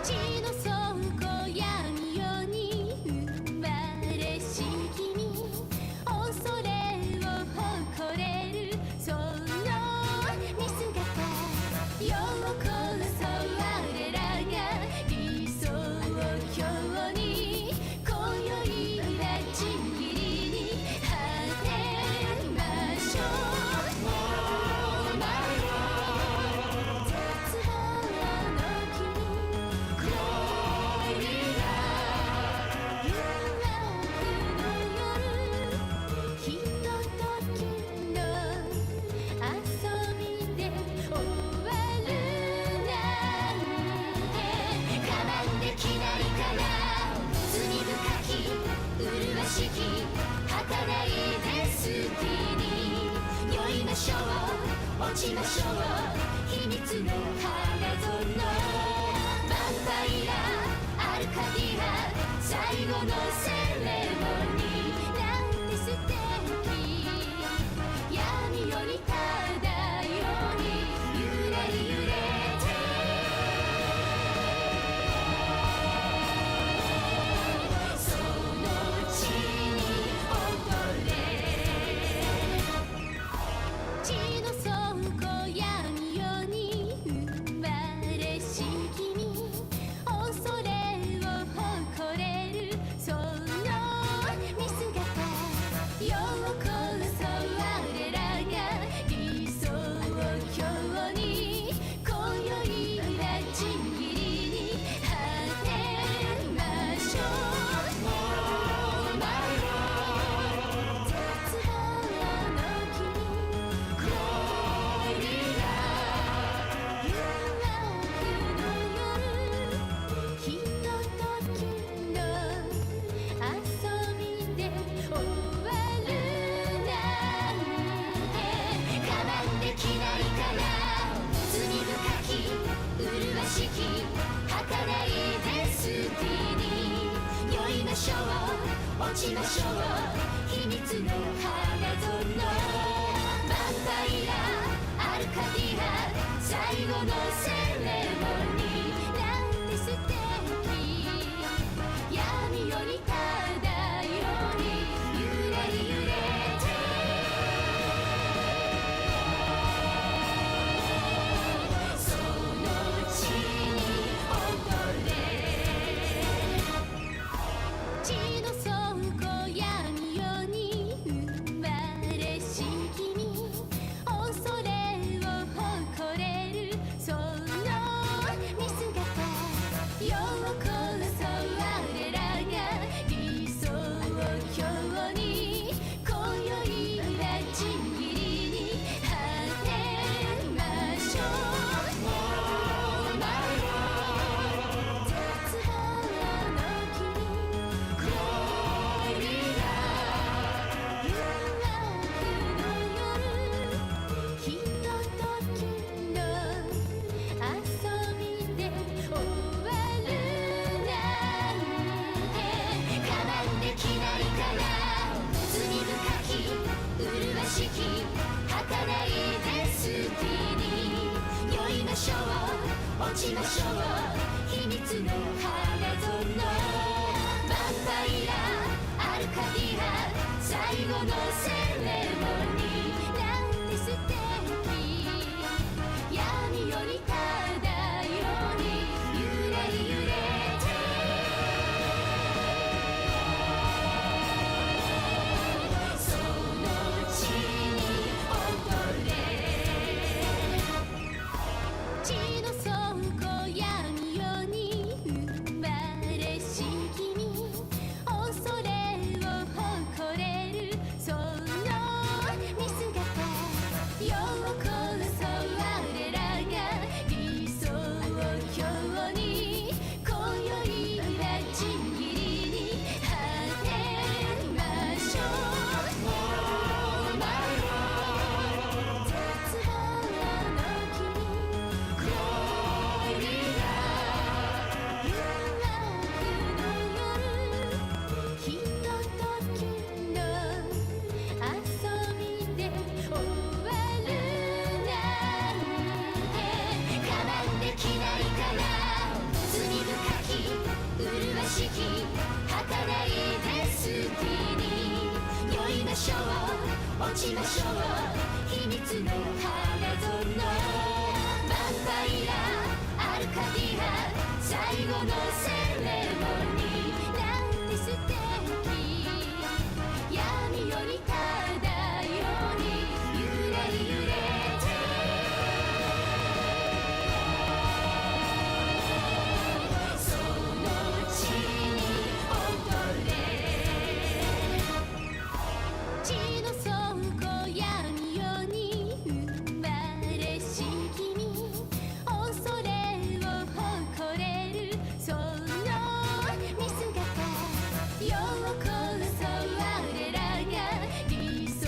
地の底闇夜に生まれし君恐れを誇れるその見姿ようこそ我らが理想郷に今宵はちぎりに果てましょう絶望の君恋が誘惑の夜ひとときの遊びで終わるなんてかまんできないから罪深き麗しき儚いデスティニー酔いましょう落ちましょう秘密の花園バンパイアアルカディア最後のセレモニーなんて素敵闇夜に漂うに揺れ揺れてその地に踊れ地の底闇夜に生まれし君恐れを誇れるその落ちましょう秘密の花園バンパイアアルカディア最後のセレモニーなんて素敵闇より漂い揺れ揺れてその地に踊れ血の倉庫闇夜に生まれし君恐れを誇れるその見姿ようこそ我らが理想郷に今宵はちぎりに果てましょう絶望の君恋は誘惑の夜ひとときの遊びで終わるなんてかまんできないから罪深き麗しき儚いデスティニー酔いましょう落ちましょう秘密の花園バンパイアアルカディア最後のセレモニーなんて素敵闇より漂い揺れ揺れてその地に踊れ血の倉庫闇夜に生まれし君恐れを誇れるその見姿ようこそ我らが理想郷に今宵はちぎりに果てましょう絶望の君恋は誘惑の夜ひとときの遊びで終わるなんてかまんできないから罪深き麗しき儚いデスティニー酔いましょう落ちましょう秘密の花園バンパイアアルカディア最後のセレモニーなんて素敵闇より漂い揺れ揺れてその地に踊れ血の倉庫闇夜に生まれし君恐れを誇れるその見姿ようこそ我らが理想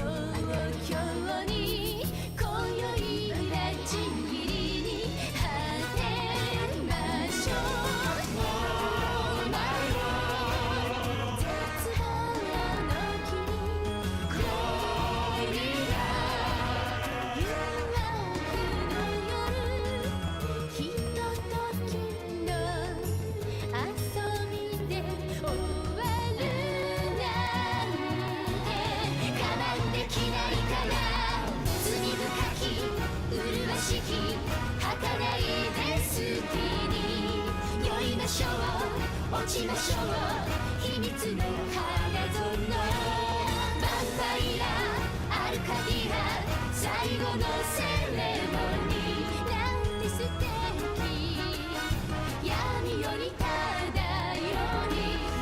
郷に今宵はちぎりに果てましょう絶望の君恋は誘惑の夜ひとときの遊びで終わるなんてかまんできないから罪深き麗しき儚いデスティニー酔いましょう落ちましょう秘密の花園バンパイアアルカディア最後のセレモニーなんて素敵闇より漂い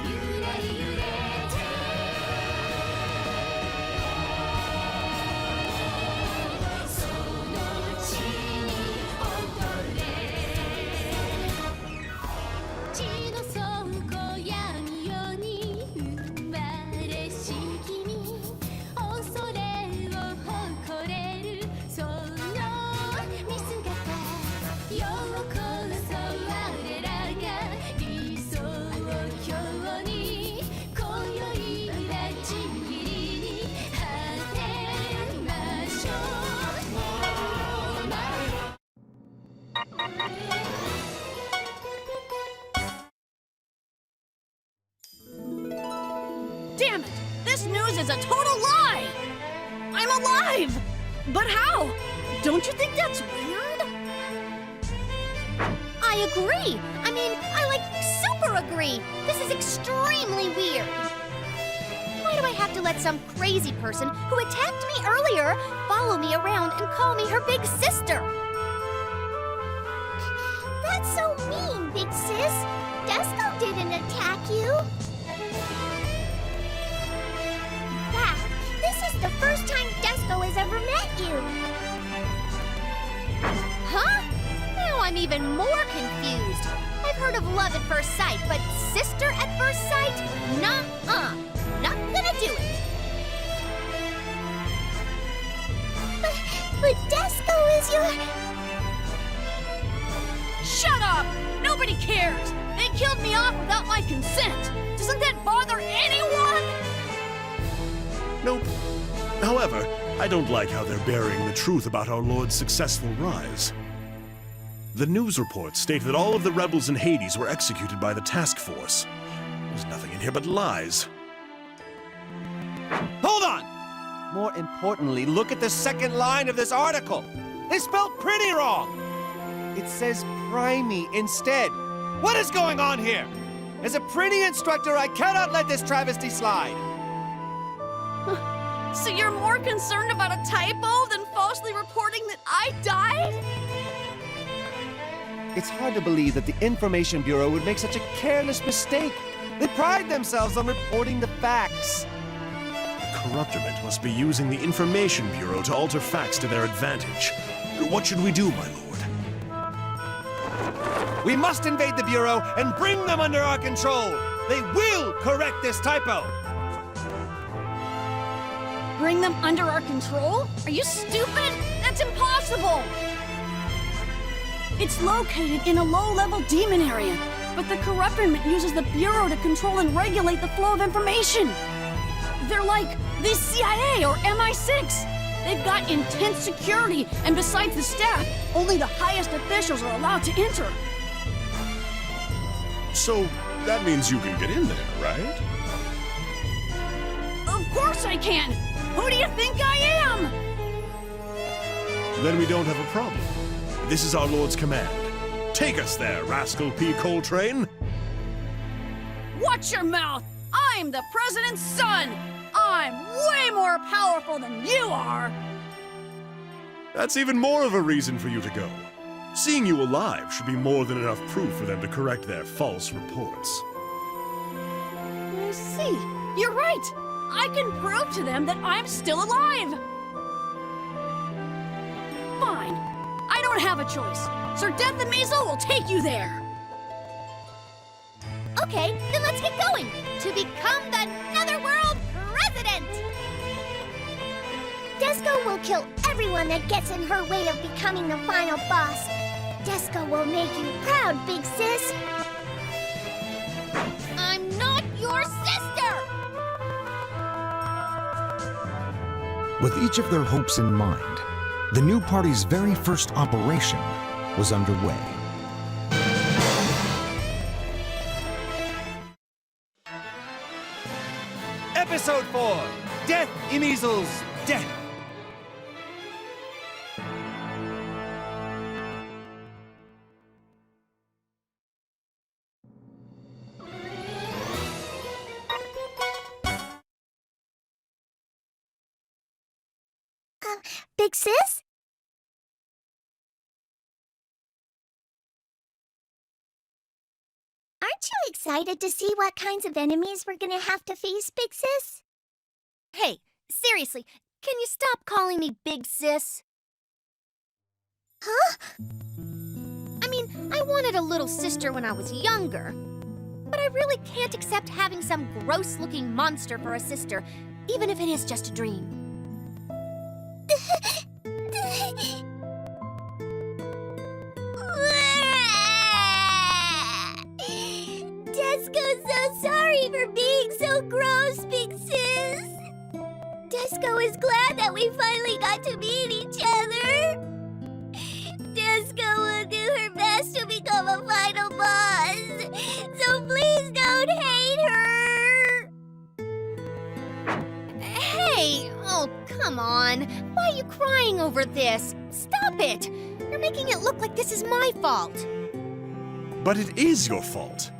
揺れ揺れてその地に踊れ血の倉庫闇夜に生まれし君恐れを誇れるその Damn it! This news is a total lie! I'm alive! But how? Don't you think that's weird? I agree. I mean, I super agree. This is extremely weird. Why do I have to let some crazy person who attacked me earlier follow me around and call me her big sister? That's so mean, Big Sis. Desco didn't attack you. In fact, this is the first time Desco has ever met you. Huh? Now I'm even more confused. I've heard of love at first sight, but sister at first sight? Nuh-uh. Not gonna do it. But Desco is your... Shut up! Nobody cares! They killed me off without my consent! Doesn't that bother anyone? Nope. However, I don't like how they're burying the truth about our Lord's successful rise. The news reports state that all of the rebels in Hades were executed by the task force. There's nothing in here but lies. Hold on! More importantly, look at the second line of this article. They spelled pretty wrong. It says Primey instead. What is going on here? As a Prinny instructor, I cannot let this travesty slide. So you're more concerned about a typo than falsely reporting that I died? It's hard to believe that the Information Bureau would make such a careless mistake. They pride themselves on reporting the facts. Corruptorment must be using the Information Bureau to alter facts to their advantage. What should we do, my lord? We must invade the Bureau and bring them under our control. They will correct this typo. Bring them under our control? Are you stupid? That's impossible! It's located in a low-level demon area, but the Corruptorment uses the Bureau to control and regulate the flow of information. They're like the CIA or MI6. They've got intense security, and besides the staff, only the highest officials are allowed to enter. So, that means you can get in there, right? Of course I can! Who do you think I am? Then we don't have a problem. This is our Lord's command. Take us there, Rascal P. Coltrane! Watch your mouth! I'm the President's son! I'm way more powerful than you are! That's even more of a reason for you to go. Seeing you alive should be more than enough proof for them to correct their false reports. I see. You're right! I can prove to them that I'm still alive! Fine. I don't have a choice. Sir Death and Measle will take you there! Okay, then let's get going to become the Netherworld President! Desco will kill everyone that gets in her way of becoming the final boss. Desco will make you proud, Big Sis. I'm not your sister! With each of their hopes in mind, the new party's very first operation was underway. Episode 4, Death Measle's Death. Big Sis? Aren't you excited to see what kinds of enemies we're gonna have to face, Big Sis? Hey, seriously, can you stop calling me Big Sis? Huh? I mean, I wanted a little sister when I was younger. But I really can't accept having some gross-looking monster for a sister, even if it is just a dream. Desco's so sorry for being so gross, Big Sis. Desco is glad that we finally got to meet each other. Disgaea will do her best to become a final boss. So please don't hate her. Hey! Oh, come on. Why are you crying over this? Stop it! You're making it look like this is my fault. But it is your fault.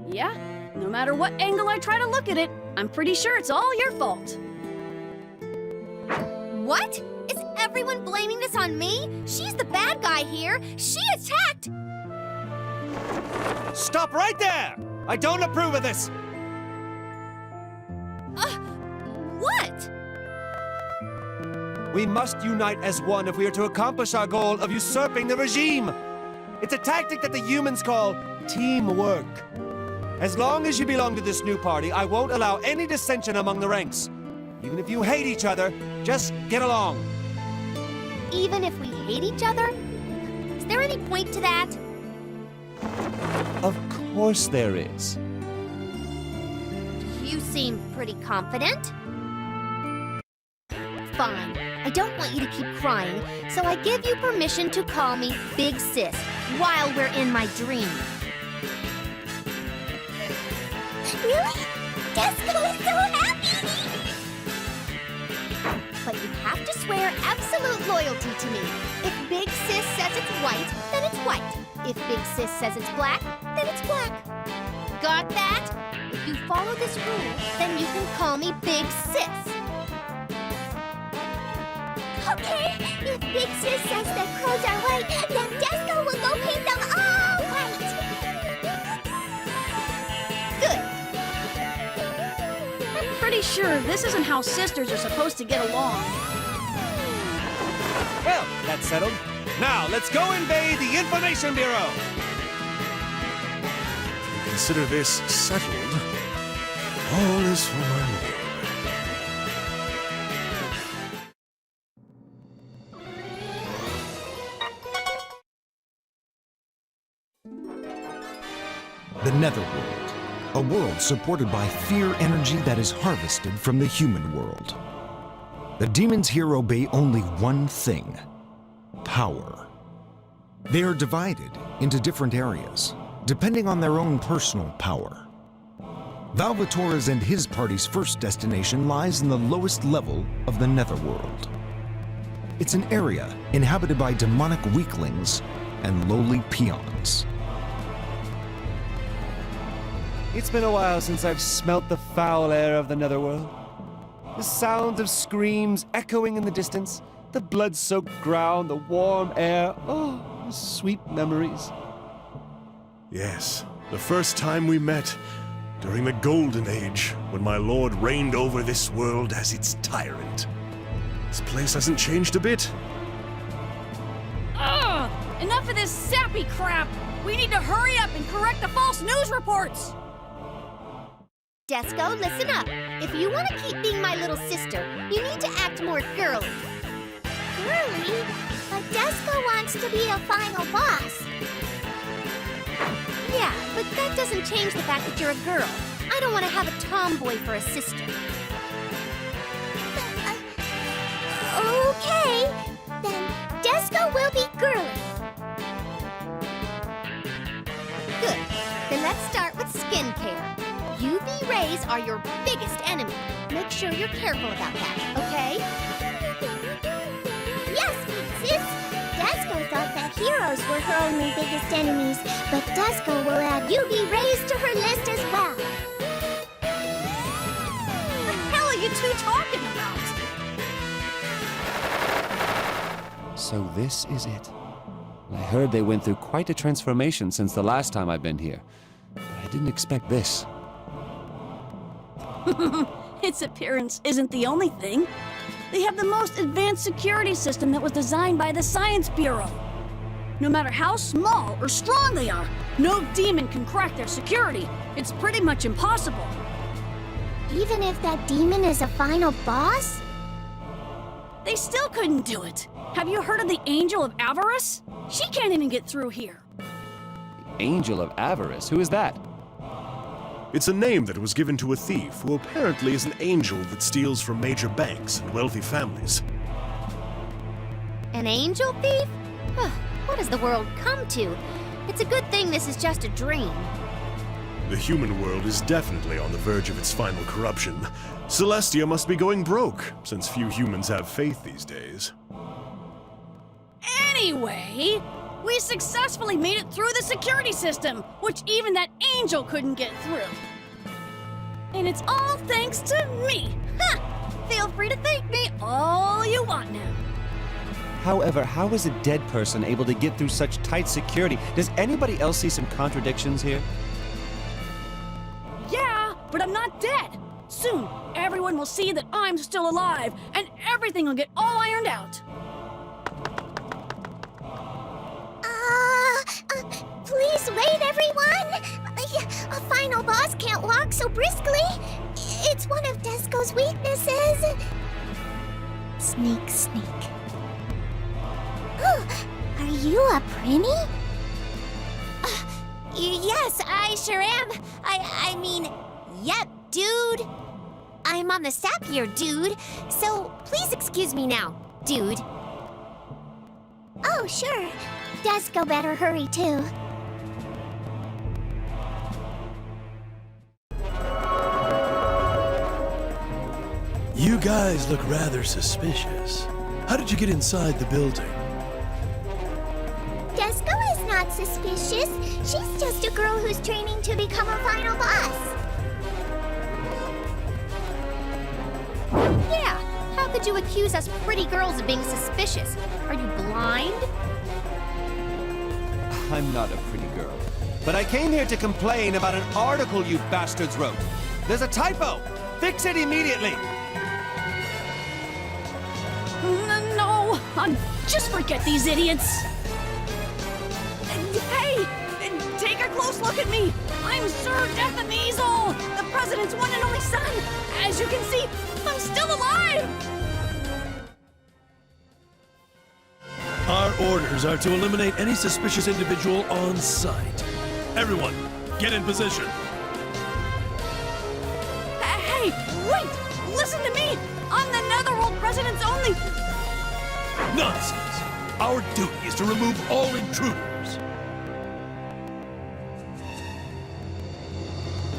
Yeah, no matter what angle I try to look at it, I'm pretty sure it's all your fault. What? Is everyone blaming this on me? She's the bad guy here. She attacked... Stop right there! I don't approve of this! What? We must unite as one if we are to accomplish our goal of usurping the regime. It's a tactic that the humans call teamwork. As long as you belong to this new party, I won't allow any dissension among the ranks. Even if you hate each other, just get along. Even if we hate each other? Is there any point to that? Of course there is. You seem pretty confident. Fine. I don't want you to keep crying, so I give you permission to call me Big Sis while we're in my dream. Really? Disgaea is so happy! But you have to swear absolute loyalty to me. If Big Sis says it's white, then it's white. If Big Sis says it's black, then it's black. Got that? If you follow this rule, then you can call me Big Sis. Okay, if Big Sis says the clothes are white, then Disgaea will go paint them all white! Good. I'm pretty sure this isn't how sisters are supposed to get along. Well, that's settled. Now, let's go invade the Information Bureau! Consider this settled. All is for my lord. The Netherworld, a world supported by fear energy that is harvested from the human world. The demons here obey only one thing: power. They are divided into different areas, depending on their own personal power. Valvatorez and his party's first destination lies in the lowest level of the Netherworld. It's an area inhabited by demonic weaklings and lowly peons. It's been a while since I've smelt the foul air of the Netherworld. The sound of screams echoing in the distance, the blood-soaked ground, the warm air. Oh, sweet memories. Yes, the first time we met, during the Golden Age, when my lord reigned over this world as its tyrant. This place hasn't changed a bit. Ugh! Enough of this sappy crap! We need to hurry up and correct the false news reports! Disgaea, listen up. If you want to keep being my little sister, you need to act more girly. Girly? But Disgaea wants to be a final boss. Yeah, but that doesn't change the fact that you're a girl. I don't want to have a tomboy for a sister. Okay, then Disgaea will be girly. Good. Then let's start with skincare. UV rays are your biggest enemy. Make sure you're careful about that, okay? Yes, sis. Disgaea thought that heroes were her only biggest enemies, but Disgaea will add UV rays to her list as well. What the hell are you two talking about? So this is it. I heard they went through quite a transformation since the last time I've been here. But I didn't expect this. Its appearance isn't the only thing. They have the most advanced security system that was designed by the Science Bureau. No matter how small or strong they are, no demon can crack their security. It's pretty much impossible. Even if that demon is a final boss? They still couldn't do it. Have you heard of the Angel of Avarice? She can't even get through here. Angel of Avarice? Who is that? It's a name that was given to a thief who apparently is an angel that steals from major banks and wealthy families. An angel thief? Ugh, what has the world come to? It's a good thing this is just a dream. The human world is definitely on the verge of its final corruption. Celestia must be going broke, since few humans have faith these days. Anyway, we successfully made it through the security system, which even that angel couldn't get through. And it's all thanks to me. Ha! Feel free to thank me all you want now. However, how is a dead person able to get through such tight security? Does anybody else see some contradictions here? Yeah, but I'm not dead. Soon, everyone will see that I'm still alive, and everything will get all ironed out. Please wait, everyone! A final boss can't walk so briskly. It's one of Disco's weaknesses. Sneak, sneak. Oh, are you a Prinny? Yes, I sure am. I mean, yep, dude. I'm on the staff here, dude. So please excuse me now, dude. Oh, sure. Disco better hurry, too. You guys look rather suspicious. How did you get inside the building? Disco is not suspicious. She's just a girl who's training to become a final boss. Yeah, how could you accuse us pretty girls of being suspicious? Are you blind? I'm not a pretty girl. But I came here to complain about an article you bastards wrote. There's a typo! Fix it immediately! No, just forget these idiots. Hey, take a close look at me. I'm Sir Death Measle, the president's one and only son. As you can see, I'm still alive. Our orders are to eliminate any suspicious individual on sight. Everyone, get in position. Hey, wait! Listen to me! I'm the Netherworld president's only... Nonsense! Our duty is to remove all intruders.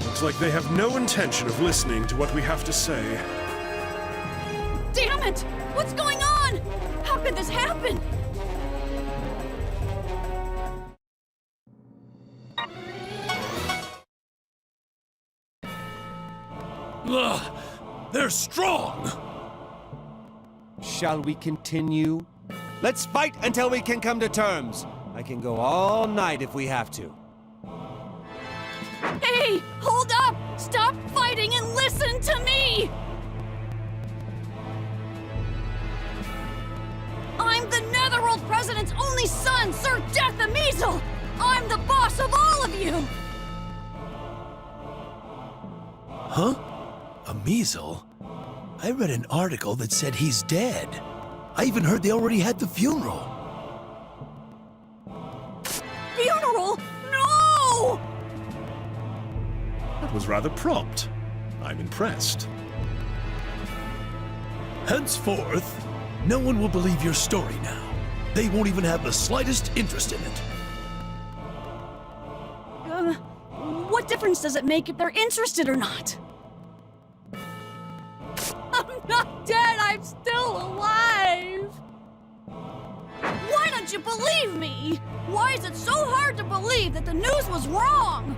Looks like they have no intention of listening to what we have to say. Damn it! What's going on? How could this happen? Ugh, they're strong! Shall we continue? Let's fight until we can come to terms. I can go all night if we have to. Hey, hold up! Stop fighting and listen to me! I'm the Netherworld president's only son, Sir Death Measle! I'm the boss of all of you! Huh? A Measle? I read an article that said he's dead. I even heard they already had the funeral. Funeral? No! That was rather prompt. I'm impressed. Henceforth, no one will believe your story now. They won't even have the slightest interest in it. What difference does it make if they're interested or not? I'm not dead, I'm still alive! Why don't you believe me? Why is it so hard to believe that the news was wrong?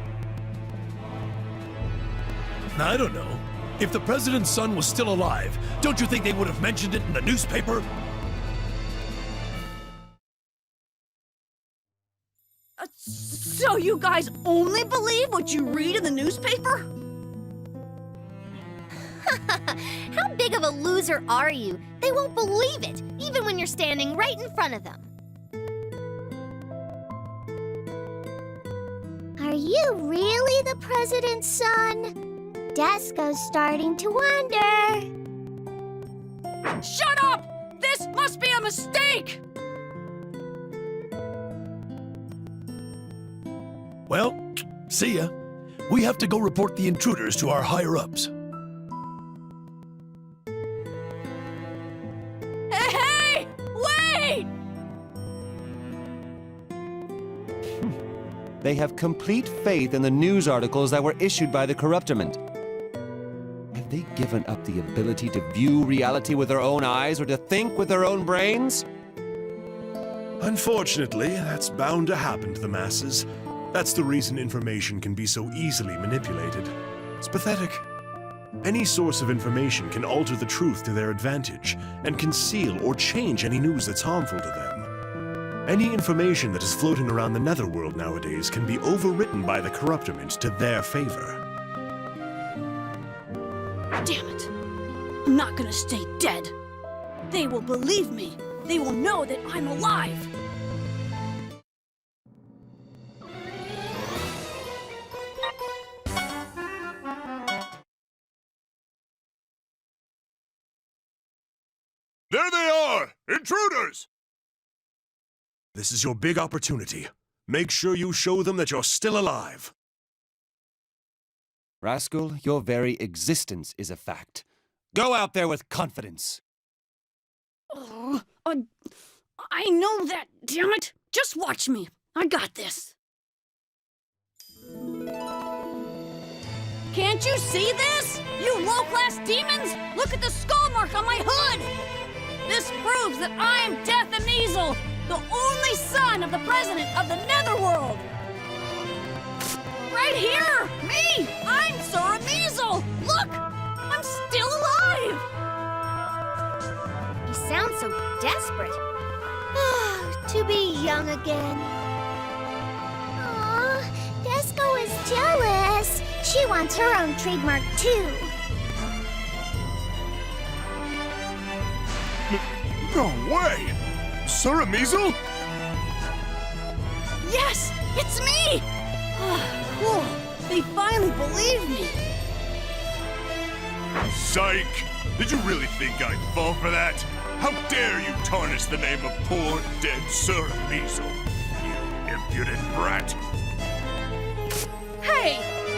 I don't know. If the president's son was still alive, don't you think they would have mentioned it in the newspaper? So you guys only believe what you read in the newspaper? How big of a loser are you? They won't believe it, even when you're standing right in front of them. Are you really the president's son? Disco's starting to wonder. Shut up! This must be a mistake! Well, see ya. We have to go report the intruders to our higher-ups. Hey! Wait! They have complete faith in the news articles that were issued by the corruptiment. Have they given up the ability to view reality with their own eyes or to think with their own brains? Unfortunately, that's bound to happen to the masses. That's the reason information can be so easily manipulated. It's pathetic. Any source of information can alter the truth to their advantage and conceal or change any news that's harmful to them. Any information that is floating around the netherworld nowadays can be overwritten by the corruptiment to their favor. Damn it. I'm not gonna stay dead. They will believe me. They will know that I'm alive. There they are! Intruders! This is your big opportunity. Make sure you show them that you're still alive. Rascal, your very existence is a fact. Go out there with confidence. I know that, damn it! Just watch me. I got this. Can't you see this? You low-class demons! Look at the skull mark on my hood! This proves that I'm Death Ameasle, the only son of the president of the Netherworld! Right here! Me! I'm Sir Ameasle! Look! I'm still alive! You sound so desperate. To be young again. Aw, Disco is jealous. She wants her own trademark, too. No way! Sir Ameasle? Yes! It's me! Cool. They finally believe me. Psych! Did you really think I'd fall for that? How dare you tarnish the name of poor, dead Sir Ameasle, you impudent brat! Hey!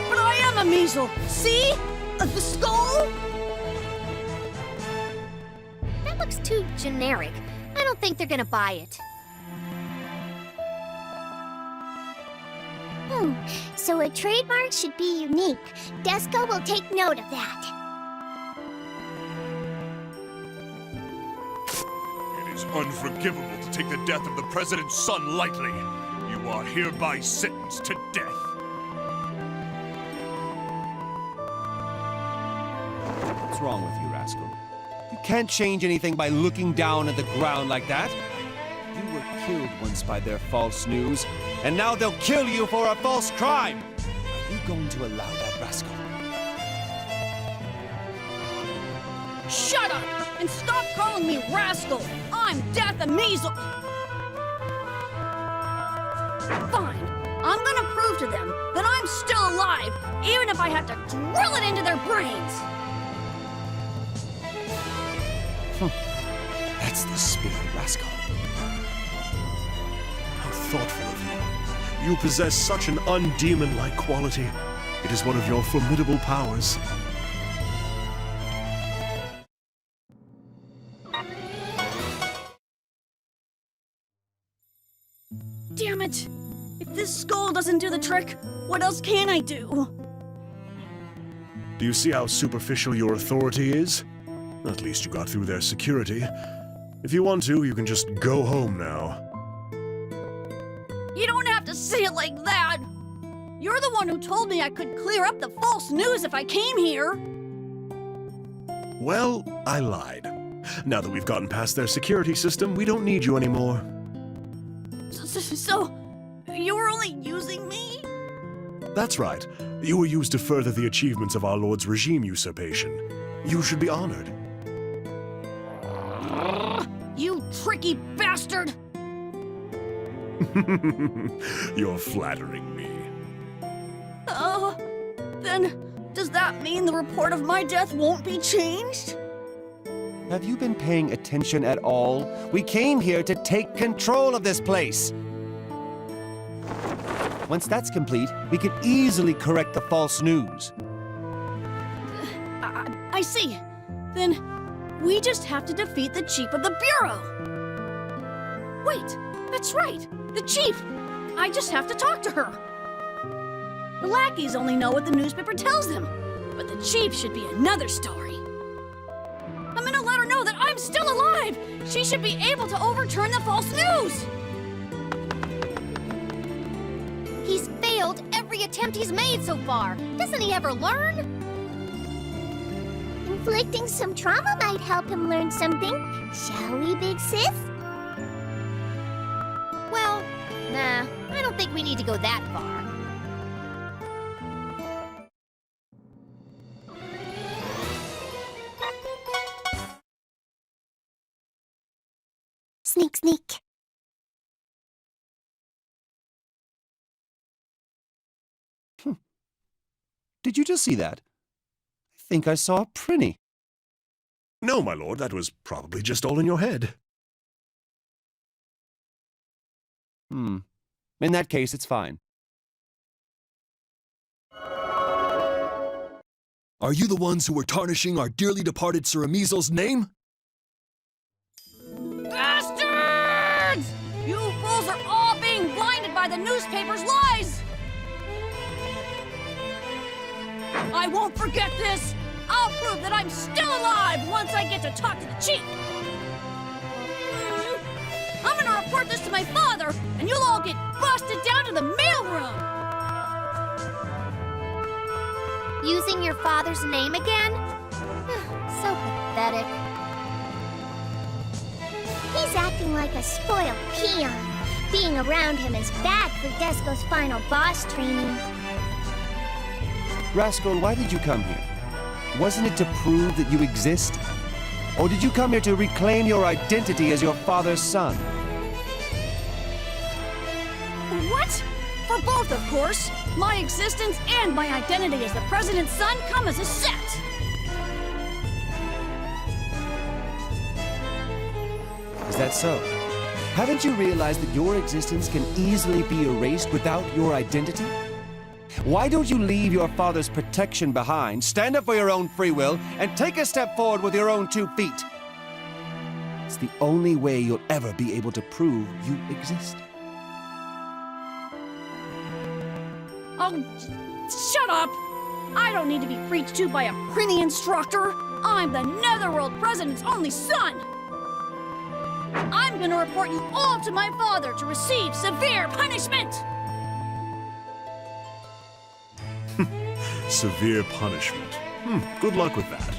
But I am Ameasle! See? The skull? That looks too generic. I don't think they're gonna buy it. So a trademark should be unique. Desco will take note of that. It is unforgivable to take the death of the President's son lightly. You are hereby sentenced to death. What's wrong with you, Rascal? You can't change anything by looking down at the ground like that. You were killed once by their false news, and now they'll kill you for a false crime! Are you going to allow that, Rascal? Shut up! And stop calling me Rascal! I'm Death Ameasle! Fine. I'm gonna prove to them that I'm still alive, even if I have to drill it into their brains! That's the spirit, Rascal. How thoughtful of you. You possess such an undemon-like quality. It is one of your formidable powers. Damn it! If this skull doesn't do the trick, what else can I do? Do you see how superficial your authority is? At least you got through their security. If you want to, you can just go home now. You don't have to say it like that! You're the one who told me I could clear up the false news if I came here! Well, I lied. Now that we've gotten past their security system, we don't need you anymore. So, you were only using me? That's right. You were used to further the achievements of our Lord's regime usurpation. You should be honored. You tricky bastard! You're flattering me. Then, does that mean the report of my death won't be changed? Have you been paying attention at all? We came here to take control of this place. Once that's complete, we can easily correct the false news. I see. Then, we just have to defeat the Chief of the Bureau. Wait, that's right, the Chief. I just have to talk to her. The lackeys only know what the newspaper tells them, but the chief should be another story. I'm gonna let her know that I'm still alive! She should be able to overturn the false news! He's failed every attempt he's made so far. Doesn't he ever learn? Inflicting some trauma might help him learn something. Shall we, big sis? Well, nah, I don't think we need to go that far. Sneak, sneak. Did you just see that? I think I saw a Prinny. No, my lord, that was probably just all in your head. In that case, it's fine. Are you the ones who were tarnishing our dearly departed Sir Amizel's name? Bastards! You fools are all being blinded by the newspaper's lies! I won't forget this! I'll prove that I'm still alive once I get to talk to the chief! I'm gonna report this to my father, and you'll all get busted down to the mailroom! Using your father's name again? So pathetic. He's acting like a spoiled peon. Being around him is bad for Desco's final boss training. Rascal, why did you come here? Wasn't it to prove that you exist? Or did you come here to reclaim your identity as your father's son? What? For both, of course. My existence and my identity as the president's son come as a set. Is that so? Haven't you realized that your existence can easily be erased without your identity? Why don't you leave your father's protection behind, stand up for your own free will, and take a step forward with your own 2 feet? It's the only way you'll ever be able to prove you exist. Oh, shut up! I don't need to be preached to by a Prinny instructor. I'm the Netherworld President's only son. I'm gonna report you all to my father to receive severe punishment. Severe punishment. Good luck with that.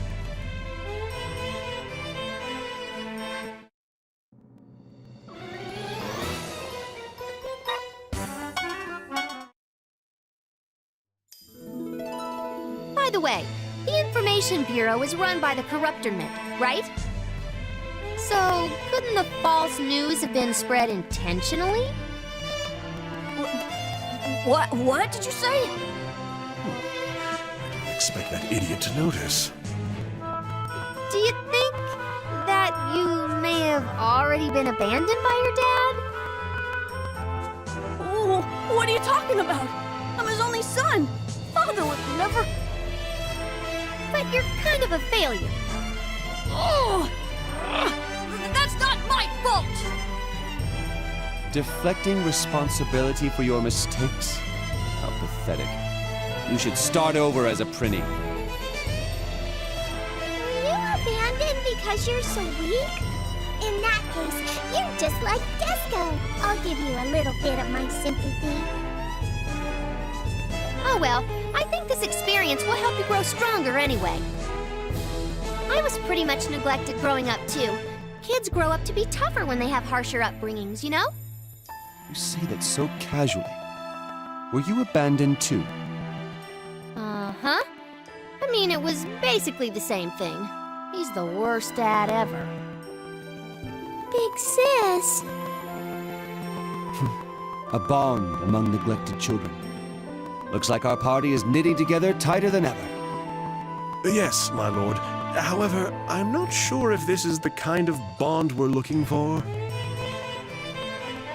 By the way, the Information Bureau is run by the Corruptor Mint, right? So, couldn't the false news have been spread intentionally? What did you say? Expect that idiot to notice. Do you think that you may have already been abandoned by your dad? Oh, what are you talking about? I'm his only son. Father would never... But you're kind of a failure. Oh! That's not my fault! Deflecting responsibility for your mistakes? How pathetic. You should start over as a Prinny. Were you abandoned because you're so weak? In that case, you're just like Disco. I'll give you a little bit of my sympathy. Oh well, I think this experience will help you grow stronger anyway. I was pretty much neglected growing up too. Kids grow up to be tougher when they have harsher upbringings, you know? You say that so casually. Were you abandoned too? Uh-huh. I mean, it was basically the same thing. He's the worst dad ever. Big sis. A bond among neglected children. Looks like our party is knitting together tighter than ever. Yes, my lord. However, I'm not sure if this is the kind of bond we're looking for.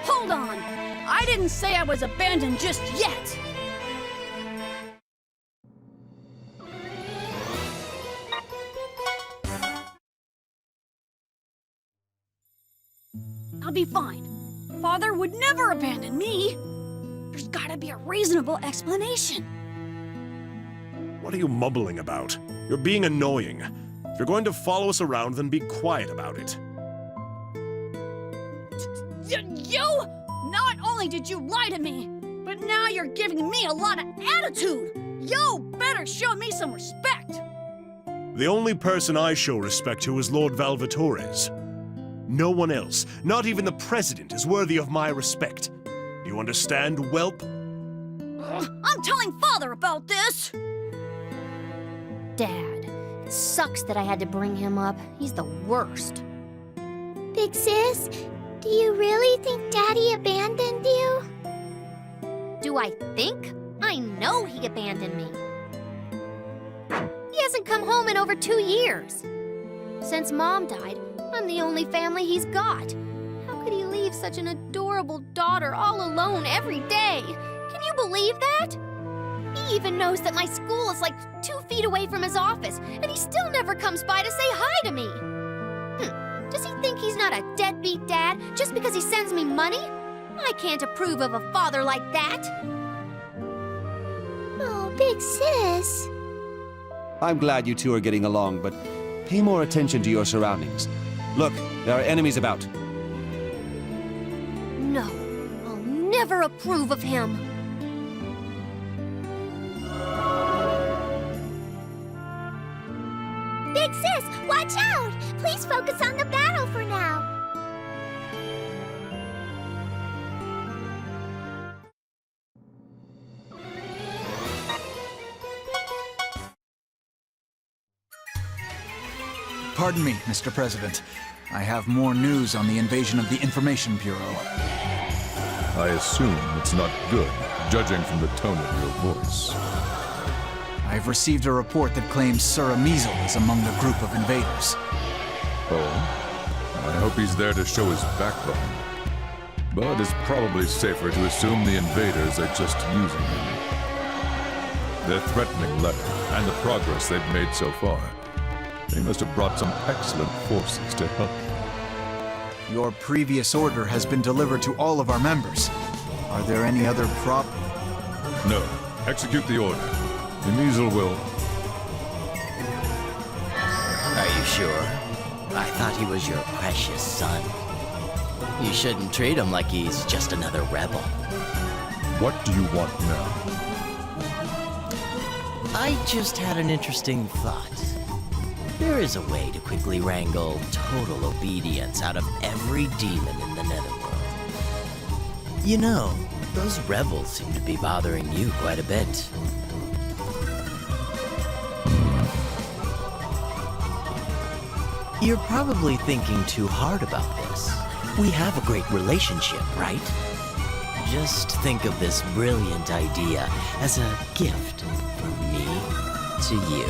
Hold on! I didn't say I was abandoned just yet! I'll be fine. Father would never abandon me. gotta be a reasonable explanation. What are you mumbling about? You're being annoying. If you're going to follow us around, then be quiet about it. You? Not only did you lie to me, but now you're giving me a lot of attitude. You better show me some respect. The only person I show respect to is Lord Valvatores. No one else, not even the President, is worthy of my respect. Do you understand, whelp? I'm telling Father about this! Dad, it sucks that I had to bring him up. He's the worst. Big sis, do you really think Daddy abandoned you? Do I think? I know he abandoned me. He hasn't come home in over 2 years. Since Mom died, I'm the only family he's got. How could he leave such an adorable daughter all alone every day? Can you believe that? He even knows that my school is like 2 feet away from his office, and he still never comes by to say hi to me. Does he think he's not a deadbeat dad just because he sends me money? I can't approve of a father like that. Oh, Big sis. I'm glad you two are getting along, but pay more attention to your surroundings. Look, there are enemies about. No, I'll never approve of him. Big sis, watch out! Please focus on the battle for now. Pardon me, Mr. President. I have more news on the invasion of the Information Bureau. I assume it's not good, judging from the tone of your voice. I've received a report that claims Sir Amizel is among the group of invaders. Oh? I hope he's there to show his backbone. But it's probably safer to assume the invaders are just using him. Their threatening letter, and the progress they've made so far. They must have brought some excellent forces to help. Your previous order has been delivered to all of our members. Are there any other No. Execute the order. Amizel will... Are you sure? I thought he was your precious son. You shouldn't treat him like he's just another rebel. What do you want now? I just had an interesting thought. There is a way to quickly wrangle total obedience out of every demon in the Netherworld. You know, those rebels seem to be bothering you quite a bit. You're probably thinking too hard about this. We have a great relationship, right? Just think of this brilliant idea as a gift from me to you.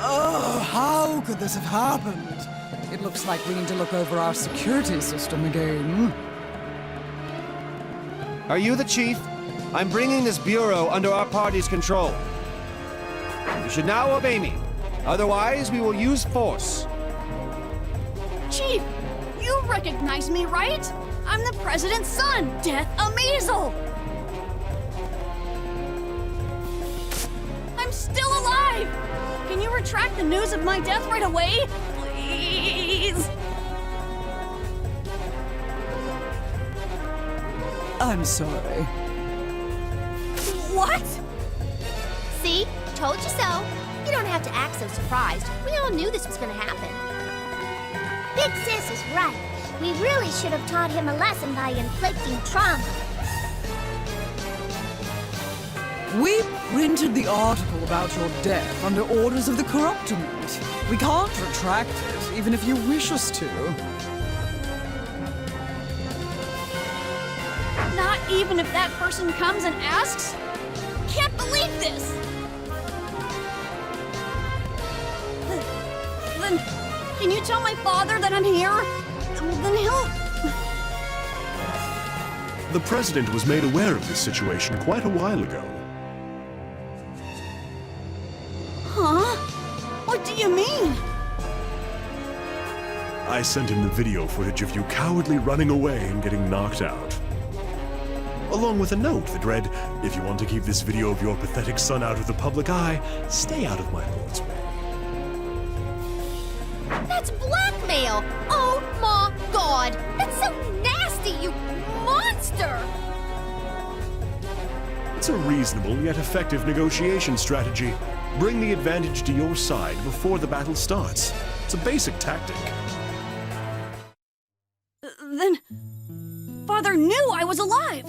Oh, how could this have happened? It looks like we need to look over our security system again. Are you the chief? I'm bringing this bureau under our party's control. You should now obey me. Otherwise, we will use force. Chief, you recognize me, right? I'm the president's son, Death Amizel! I'm still alive! Can you retract the news of my death right away? Please! I'm sorry. What? See? Told you so. You don't have to act so surprised. We all knew this was gonna happen. Big sis is right. We really should have taught him a lesson by inflicting trauma. We printed the article about your death under orders of the Corruptimate. We can't retract it, even if you wish us to. Not even if that person comes and asks? Can't believe this! Then, can you tell my father that I'm here? Then he'll... The President was made aware of this situation quite a while ago. Huh? What do you mean? I sent him the video footage of you cowardly running away and getting knocked out. Along with a note that read, "If you want to keep this video of your pathetic son out of the public eye, stay out of my lord's way." That's blackmail! Oh my god! That's so nasty, you monster! It's a reasonable yet effective negotiation strategy. Bring the advantage to your side before the battle starts. It's a basic tactic. Then Father knew I was alive.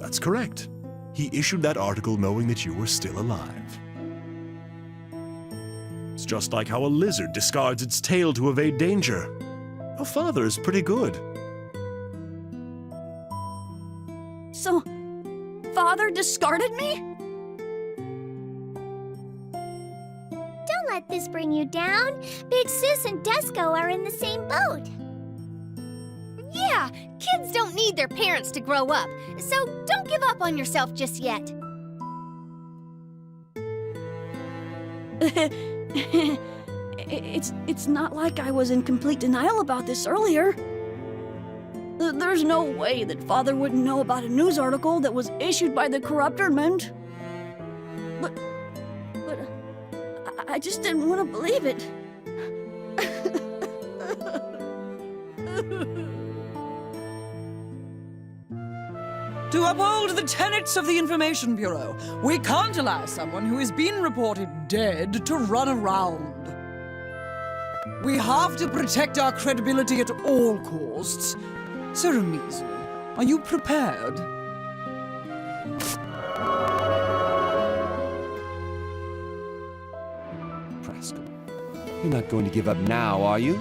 That's correct. He issued that article knowing that you were still alive. It's just like how a lizard discards its tail to evade danger. Your father is pretty good. So, Father discarded me? Don't let this bring you down. Big Sis and Desco are in the same boat. Yeah, kids don't need their parents to grow up, so don't give up on yourself just yet. It's not like I was in complete denial about this earlier. There's no way that Father wouldn't know about a news article that was issued by the Corruptorment. But I just didn't want to believe it. To uphold the tenets of the Information Bureau, we can't allow someone who has been reported dead to run around. We have to protect our credibility at all costs. Sir Amizu, are you prepared? Prasco, you're not going to give up now, are you?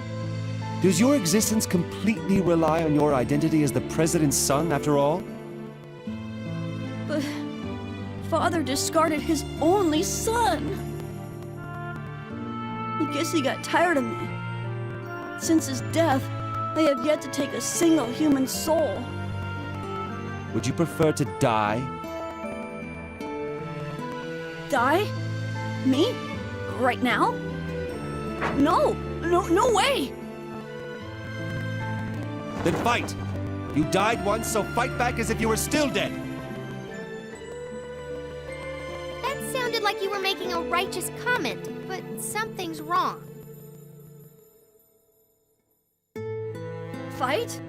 Does your existence completely rely on your identity as the President's son, after all? But Father discarded his only son. I guess he got tired of me. Since his death, I have yet to take a single human soul. Would you prefer to die? Die? Me? Right now? No way! Then fight! You died once, so fight back as if you were still dead! That sounded like you were making a righteous comment, but something's wrong. Fight?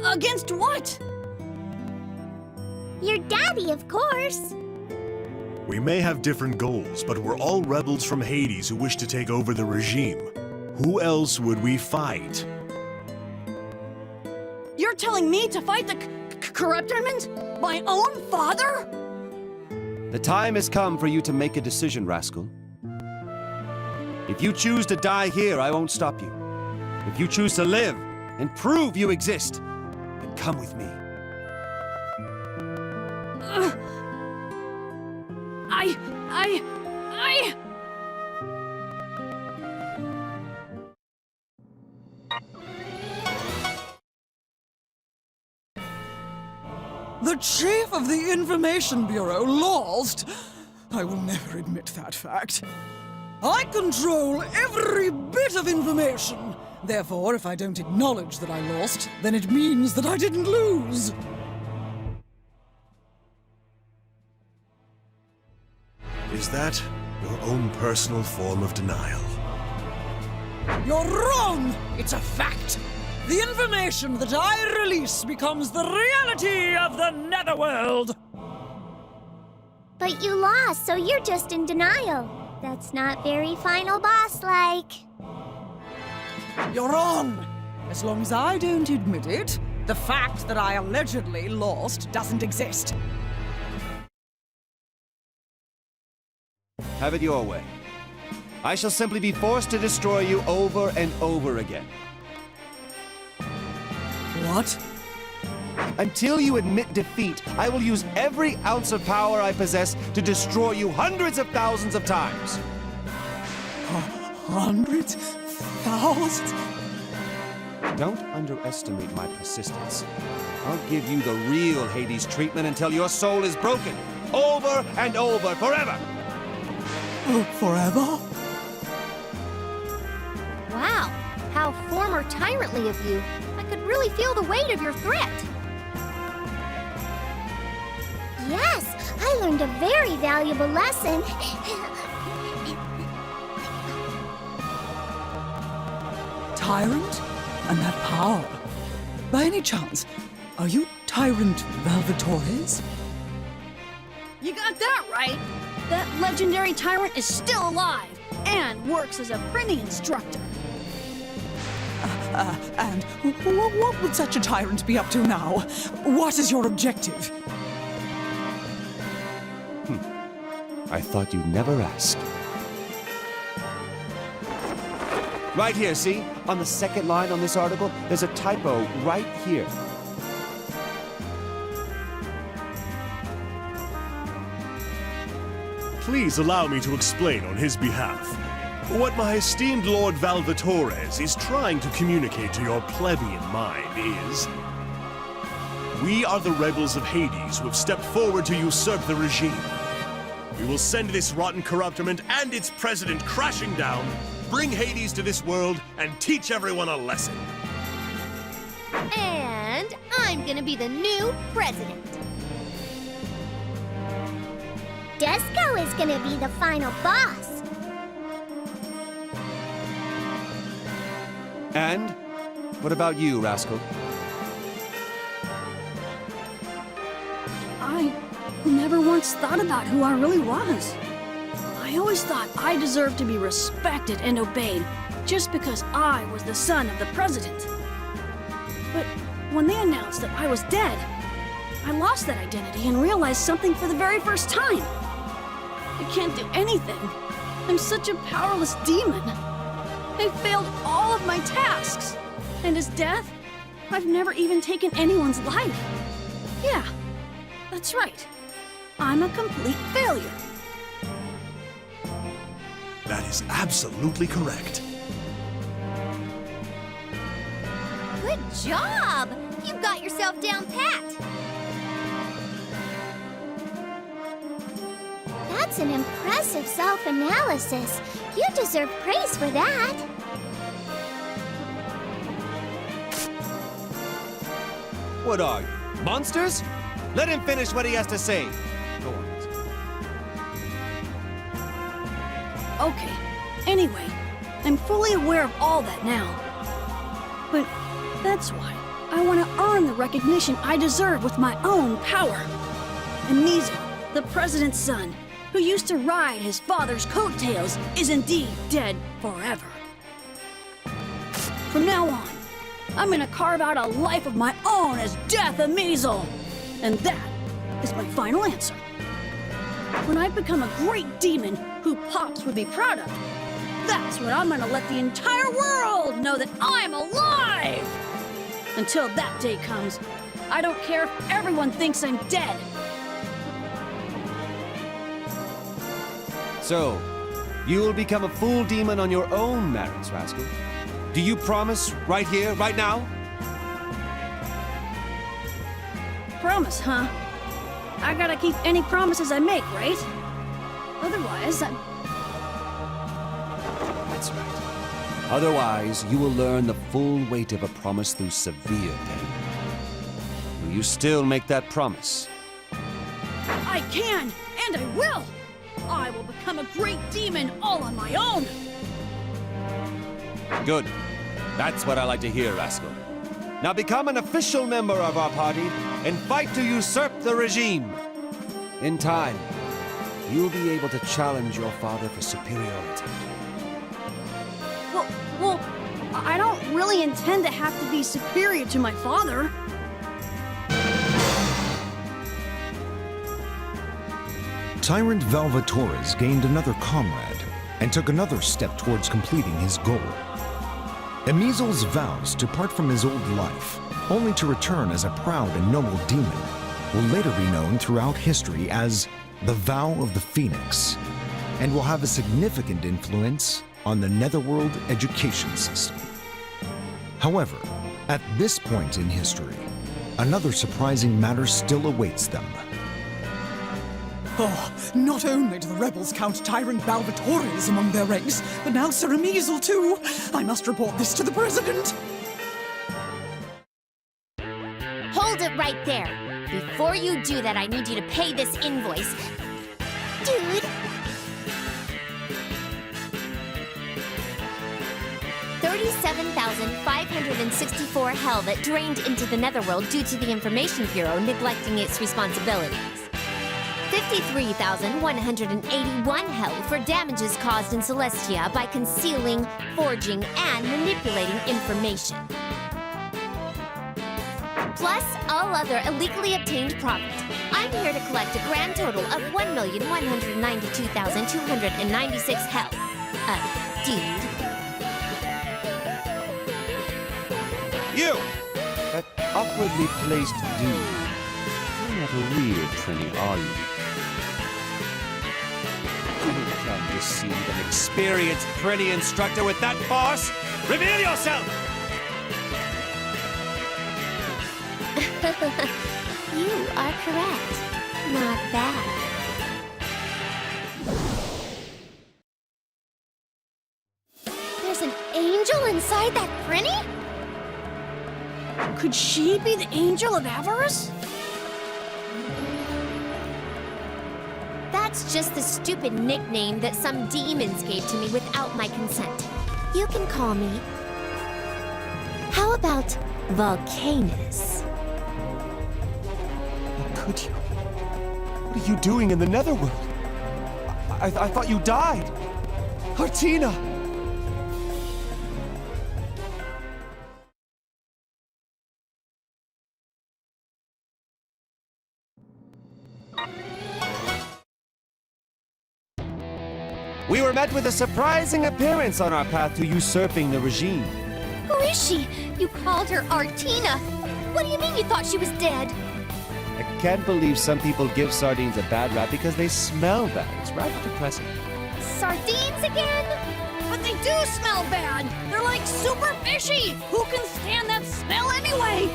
Against what? Your daddy, of course. We may have different goals, but we're all rebels from Hades who wish to take over the regime. Who else would we fight? You're telling me to fight the Corruptorment? My own father? The time has come for you to make a decision, Rascal. If you choose to die here, I won't stop you. If you choose to live and prove you exist, then come with me. The Chief of the Information Bureau lost? I will never admit that fact. I control every bit of information. Therefore, if I don't acknowledge that I lost, then it means that I didn't lose. Is that your own personal form of denial? You're wrong! It's a fact! The information that I release becomes the reality of the Netherworld! But you lost, so you're just in denial. That's not very final boss-like. You're wrong! As long as I don't admit it, the fact that I allegedly lost doesn't exist. Have it your way. I shall simply be forced to destroy you over and over again. What? Until you admit defeat, I will use every ounce of power I possess to destroy you hundreds of thousands of times. Hundreds? Thousands? Don't underestimate my persistence. I'll give you the real Hades treatment until your soul is broken. Over and over, forever! Forever? Wow, how former tyrantly of you. I could really feel the weight of your threat. Yes, I learned a very valuable lesson. Tyrant? And that power? By any chance, are you Tyrant Valvatores? You got that right. That legendary tyrant is still alive and works as a printing instructor. And what would such a tyrant be up to now? What is your objective? I thought you'd never ask. Right here, see? On the second line on this article, there's a typo right here. Please allow me to explain on his behalf. What my esteemed Lord Valvatores is trying to communicate to your plebeian mind is... we are the rebels of Hades who have stepped forward to usurp the regime. We will send this rotten corruptiment and its president crashing down, bring Hades to this world, and teach everyone a lesson. And I'm gonna be the new president. Disco is gonna be the final boss. And? What about you, Rascal? I never once thought about who I really was. I always thought I deserved to be respected and obeyed just because I was the son of the president. But when they announced that I was dead, I lost that identity and realized something for the very first time. I can't do anything. I'm such a powerless demon. I failed all of my tasks. And as death, I've never even taken anyone's life. Yeah, that's right. I'm a complete failure. That is absolutely correct. Good job! You got yourself down pat. That's an impressive self-analysis. You deserve praise for that. What are you, monsters? Let him finish what he has to say. Go on. Okay, anyway, I'm fully aware of all that now. But that's why I want to earn the recognition I deserve with my own power. And Nizo, the president's son, who used to ride his father's coattails, is indeed dead forever. From now on, I'm gonna carve out a life of my own as Death Amizel. And that is my final answer. When I become a great demon who Pops would be proud of, that's when I'm gonna let the entire world know that I'm alive! Until that day comes, I don't care if everyone thinks I'm dead. So, you will become a full demon on your own merits, Rascal. Do you promise right here, right now? Promise, huh? I gotta keep any promises I make, right? Otherwise, I'm... That's right. Otherwise, you will learn the full weight of a promise through severe pain. Will you still make that promise? I can, and I will! I will become a great demon all on my own! Good. That's what I like to hear, Rascal. Now become an official member of our party and fight to usurp the regime. In time, you'll be able to challenge your father for superiority. Well, I don't really intend to have to be superior to my father. Tyrant Valvatores gained another comrade and took another step towards completing his goal. Amizel's vows to part from his old life, only to return as a proud and noble demon, will later be known throughout history as the Vow of the Phoenix, and will have a significant influence on the Netherworld education system. However, At this point in history, another surprising matter still awaits them. Oh, not only do the rebels count Tyrant Balvatores among their ranks, but now Sir Amizel too. I must report this to the President. Hold it right there. Before you do that, I need you to pay this invoice. Dude. $37,564 hell that drained into the Netherworld due to the Information Bureau neglecting its responsibilities. 53,181 hell for damages caused in Celestia by concealing, forging, and manipulating information. Plus all other illegally obtained profit. I'm here to collect a grand total of 1,192,296 hell. Dude. You! That awkwardly placed dude. You're not a real Trini, are you? You can deceive an experienced Trini instructor with that farce? Reveal yourself! You are correct. Not bad. There's an angel inside that Prinny? Could she be the Angel of Avarice? That's just the stupid nickname that some demons gave to me without my consent. You can call me... How about Volcanus? How could you? What are you doing in the Netherworld? I thought you died. Artina! We were met with a surprising appearance on our path to usurping the regime. Who is she? You called her Artina. What do you mean you thought she was dead? I can't believe some people give sardines a bad rap because they smell bad. It's rather depressing. Sardines again? But they do smell bad. They're like super fishy. Who can stand that smell anyway?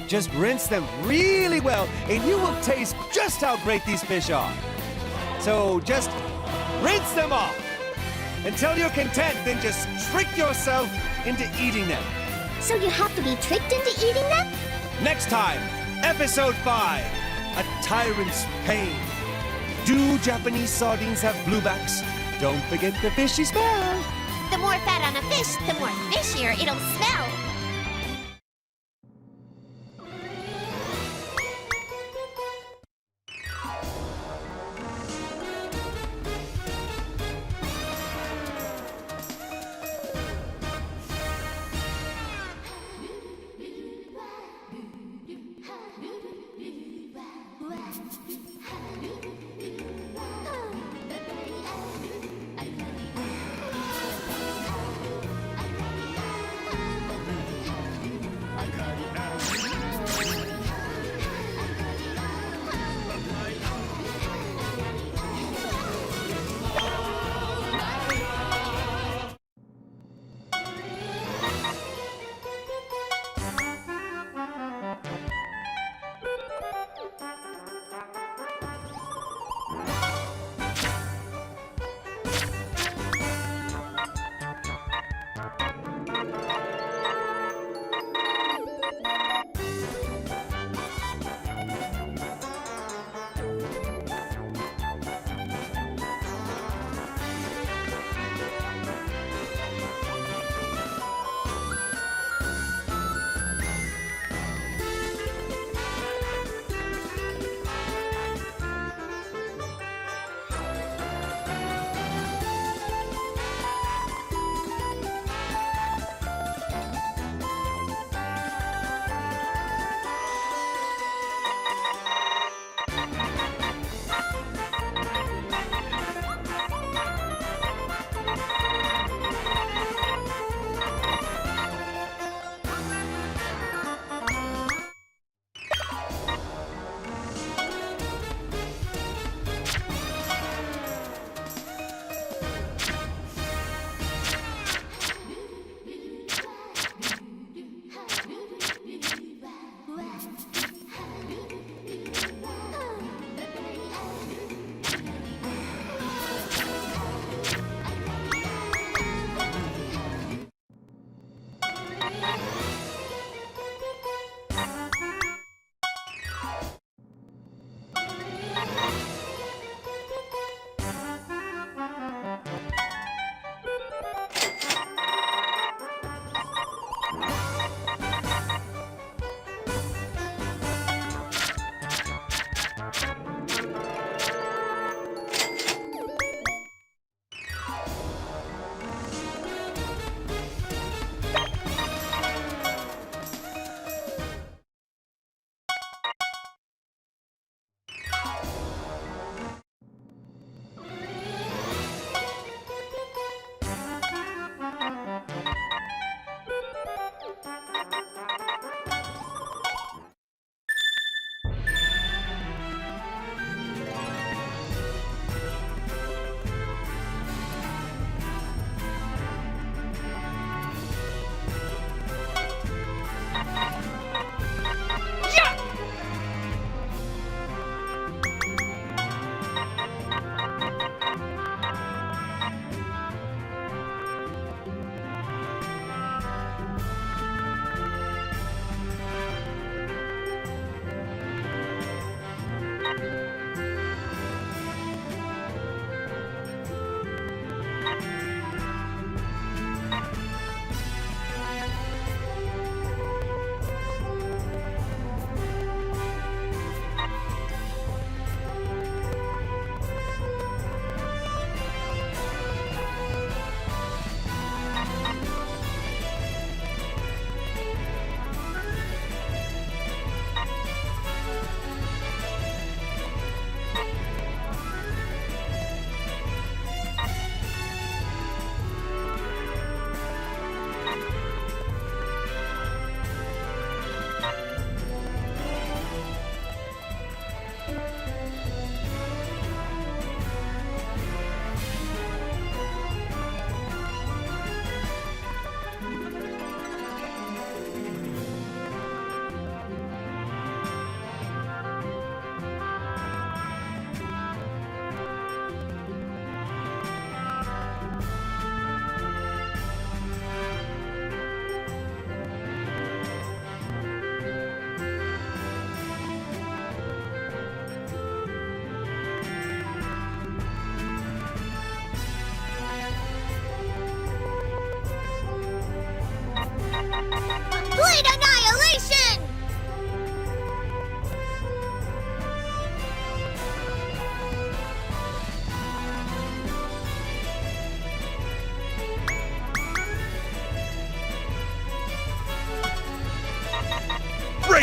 Just rinse them really well, and you will taste just how great these fish are. So just rinse them off. Until you're content, then just trick yourself into eating them. So you have to be tricked into eating them? Next time, Episode 5, A Tyrant's Pain. Do Japanese sardines have bluebacks? Don't forget the fishy smell. The more fat on a fish, the more fishier it'll smell.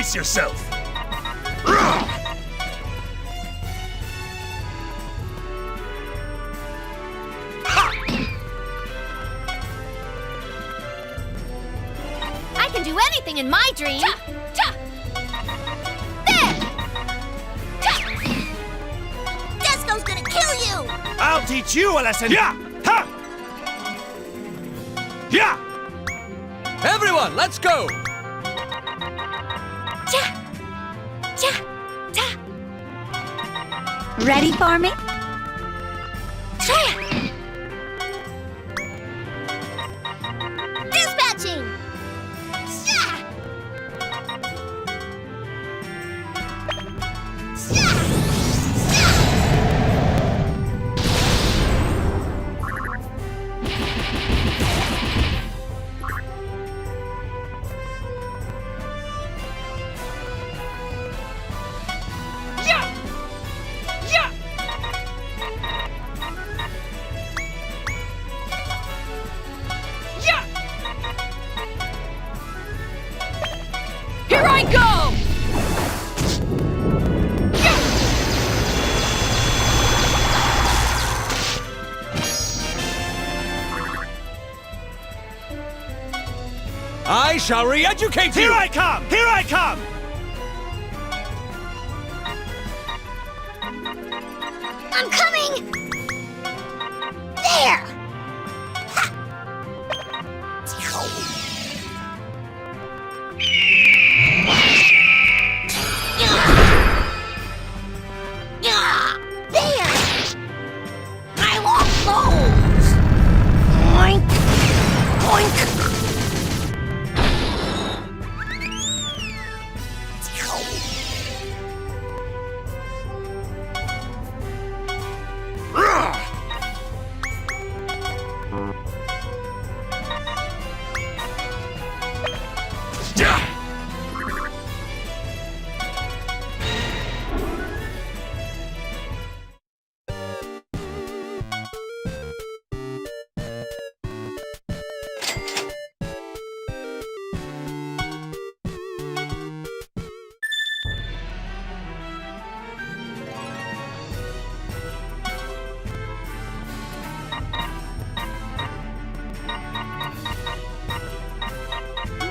Brace yourself! I can do anything in my dream. There! Disco's gonna kill you! I'll teach you a lesson! Yeah! Ha! Yeah! Everyone, let's go! Ready for me? Dispatching! Here I go! I shall re-educate you! Here I come! Here I come! I'm coming! There! There! I want those! Oink! Oink!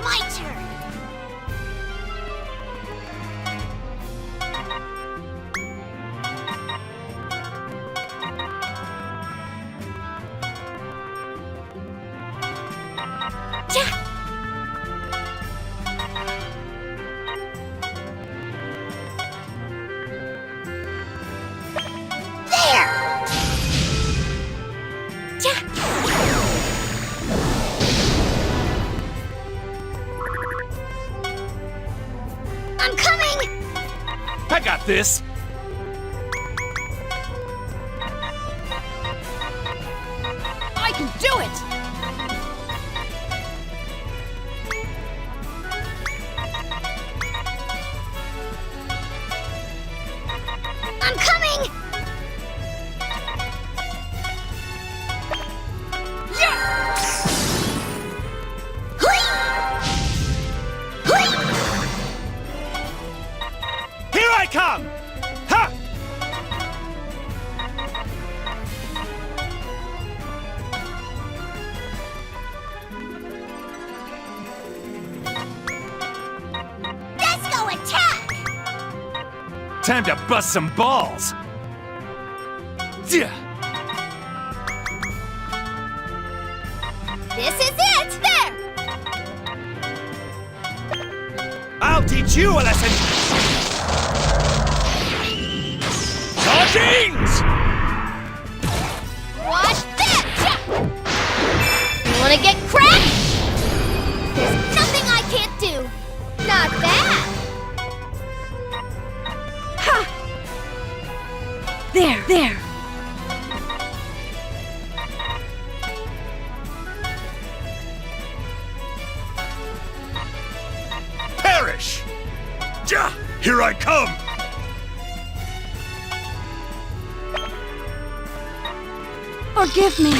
My turn! I'm coming! I got this! I can do it! I'm coming! Here I come! Ha! Disco attack! Time to bust some balls! Yeah. This is it! There! I'll teach you a lesson! Chargings! Watch this! You wanna get cracked? There's nothing I can't do! Not bad! There! Perish! Ja! Here I come! Forgive me!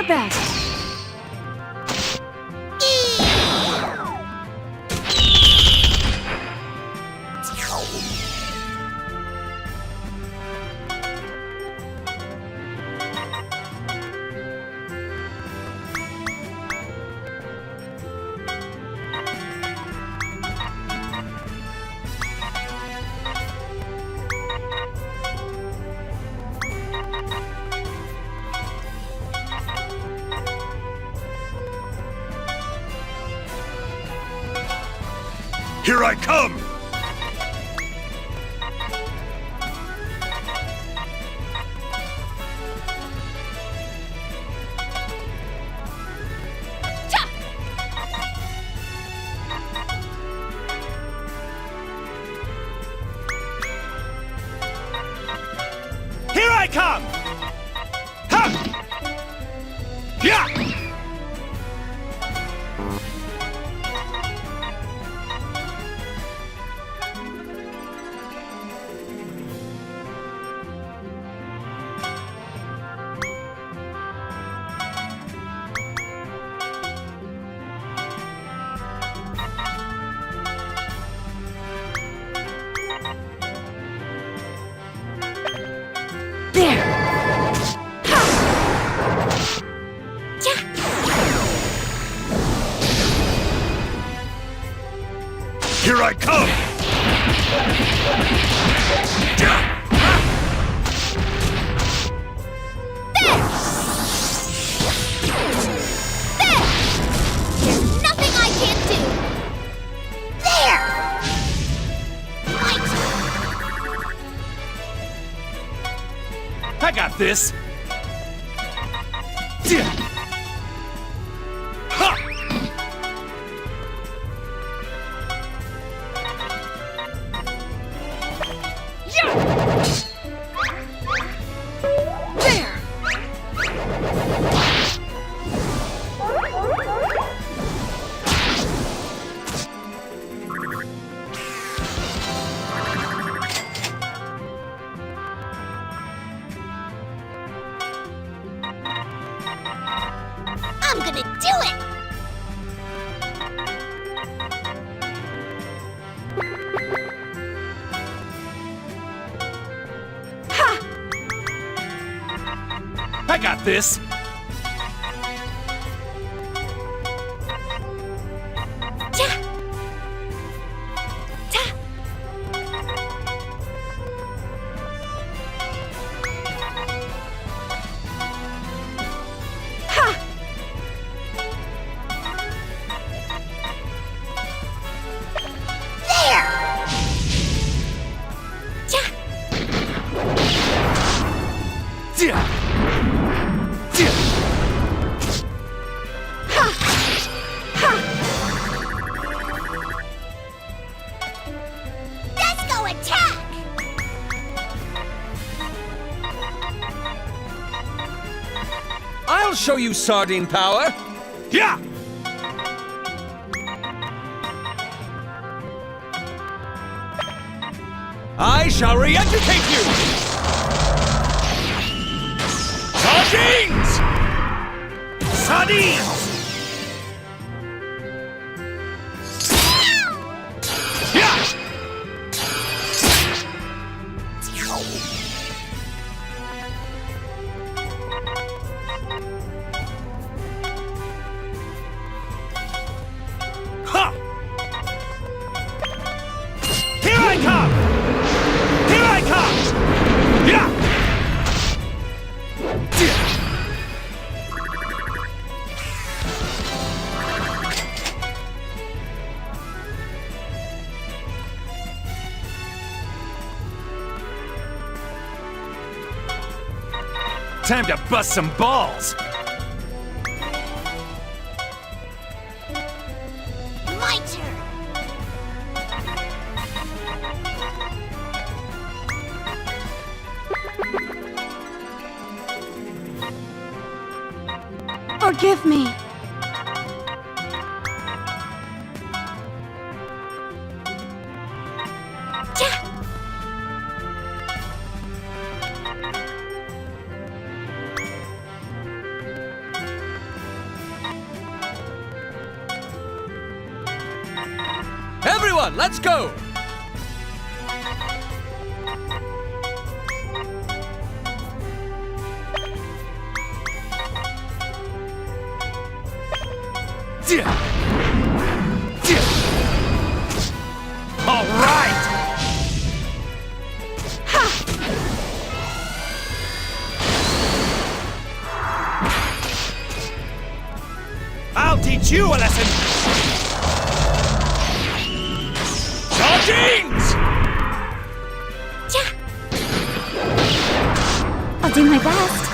best. Here I come! Here I come! Ha! Yeah! Here I come! There's nothing I can't do! There! I got this! Ha! I'm gonna do it! I got this! Let's go attack! I'll show you sardine power. Yeah! I shall re-educate you. Sardines! Sardines! Yeah! Ha! Here I come! Here I come! Yeah! Time to bust some balls! My turn! Forgive me. on, let's go! All right! I'll teach you a lesson! Chargings! I'll do my best.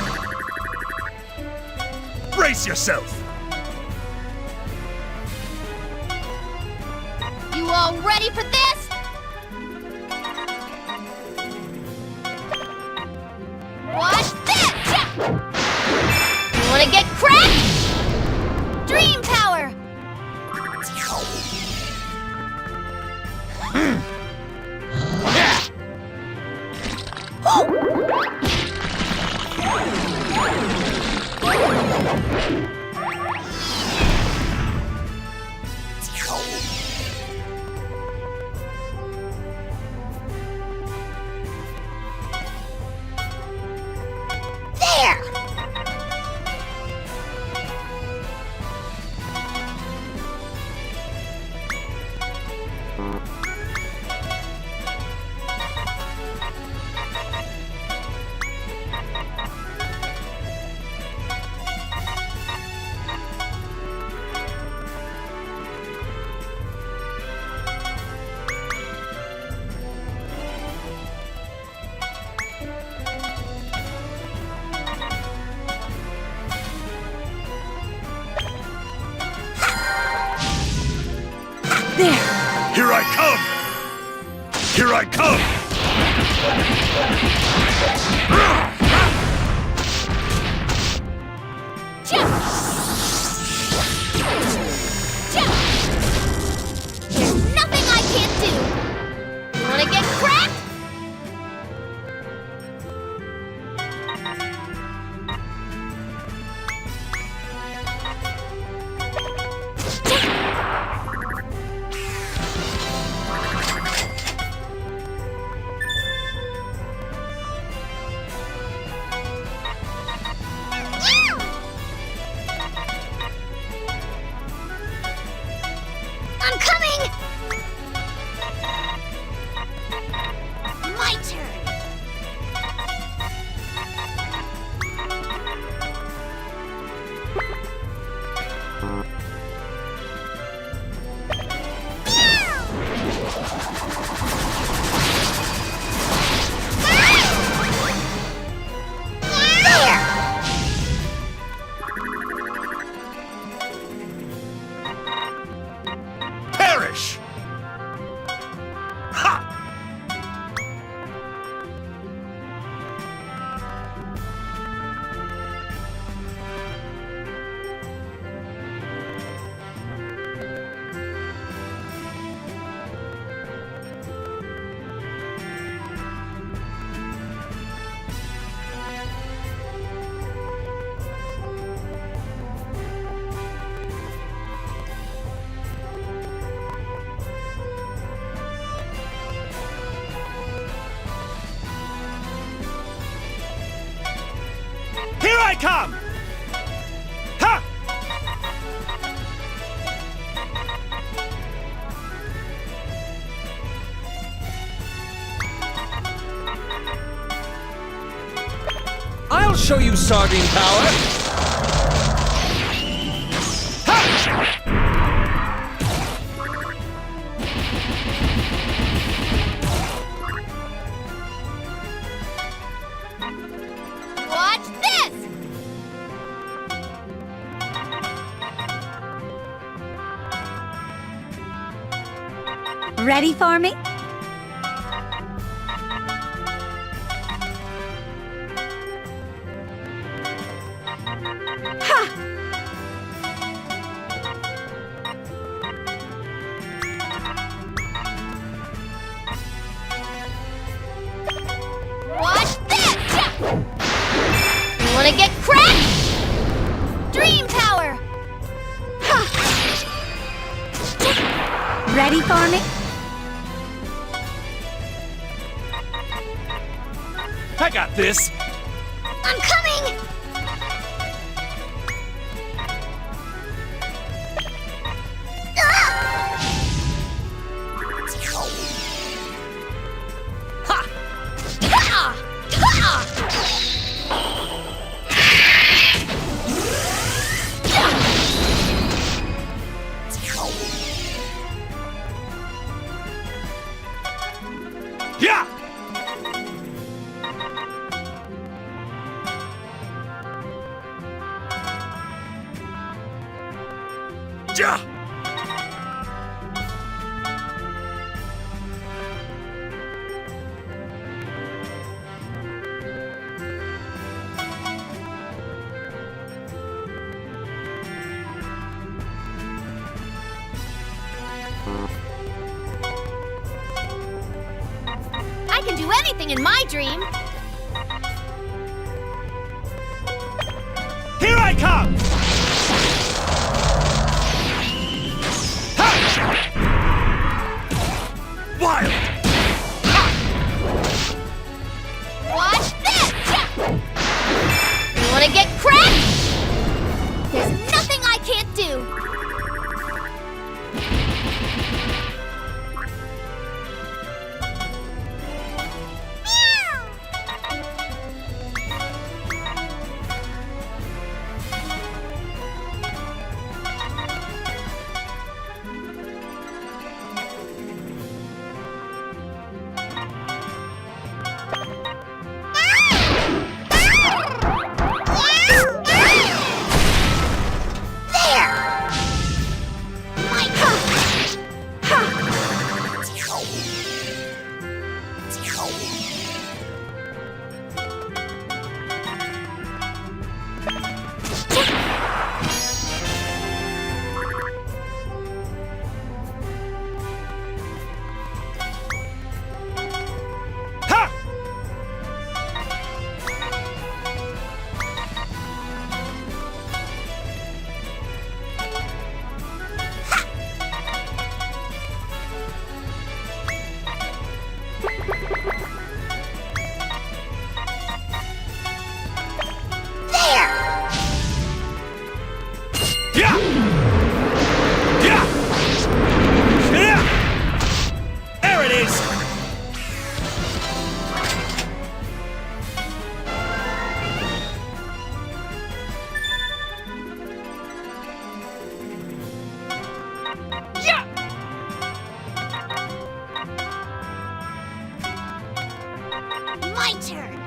Brace yourself! You all ready for this? Watch this! You wanna get cracked? Dream power! There! Here I come! Here I come! There's nothing I can't do! You wanna get cracked? I'm coming! My turn! Perish! Ha! Here I come! Ha! I'll show you sardine power! Watch this! Ready for me? Watch this! You wanna get cracked? Dream power! Ready for me? I got this! I'm coming! Yeah! Yeah! I can do anything in my dream. Here I come! Ha! Wild! Watch this! You wanna get cracked? There's nothing I can't do. There it is! My turn.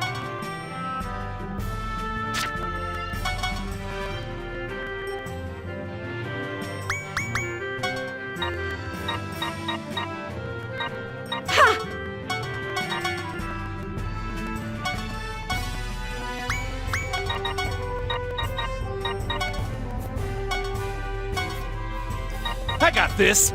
I got this!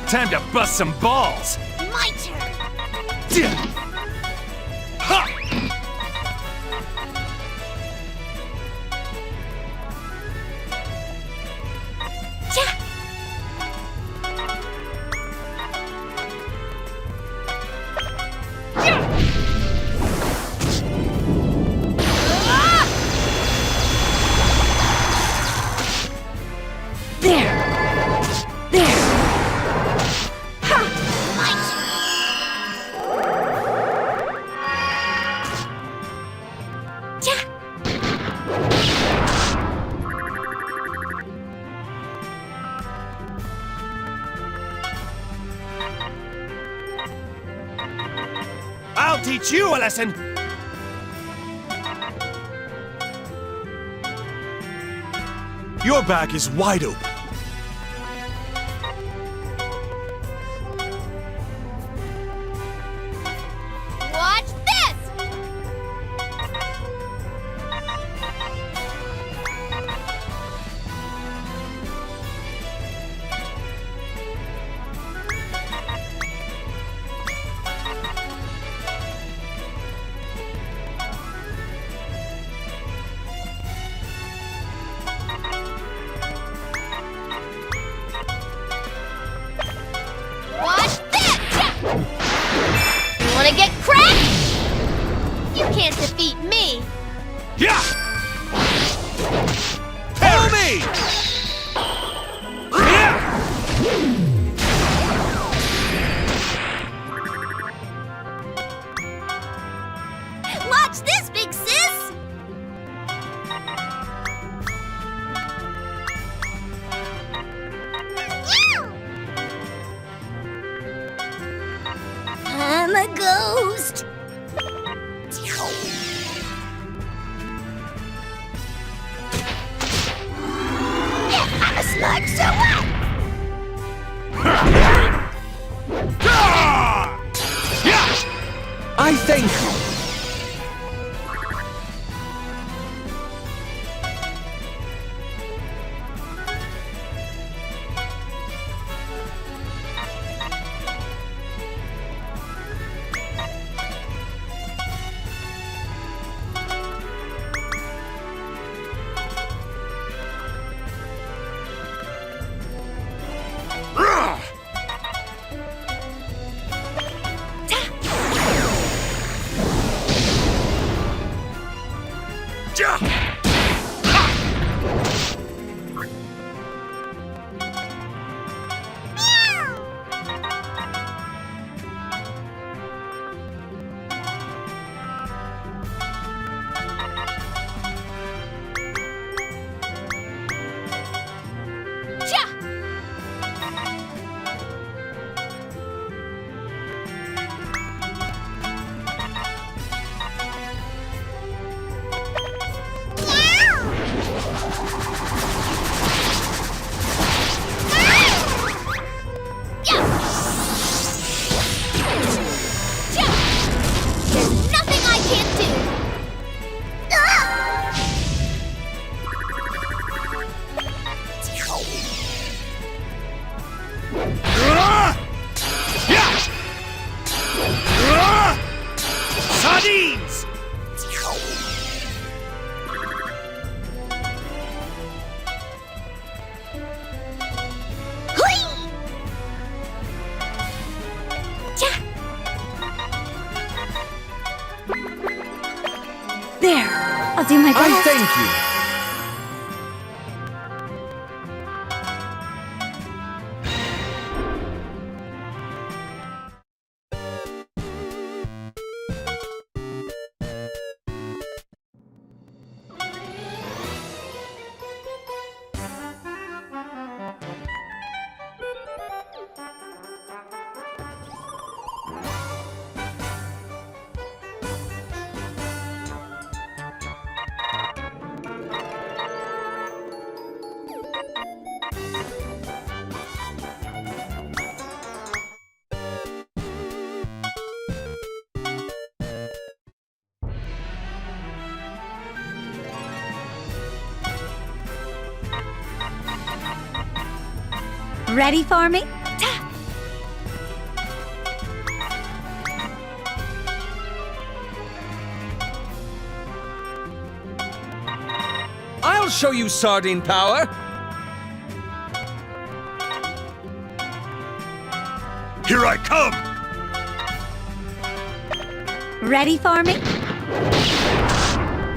Time to bust some balls! My turn. Ha! I'll teach you a lesson! Your back is wide open. Watch this! Wanna get cracked? You can't defeat me! Yeah! Tell me! Watch this, big sis! I'm a ghost! I'm a slug, so what? I thank you. There's nothing I can't do! Sardines! There. I'll do my best. I thank you. Ready for me? I'll show you sardine power. Here I come! Ready for me?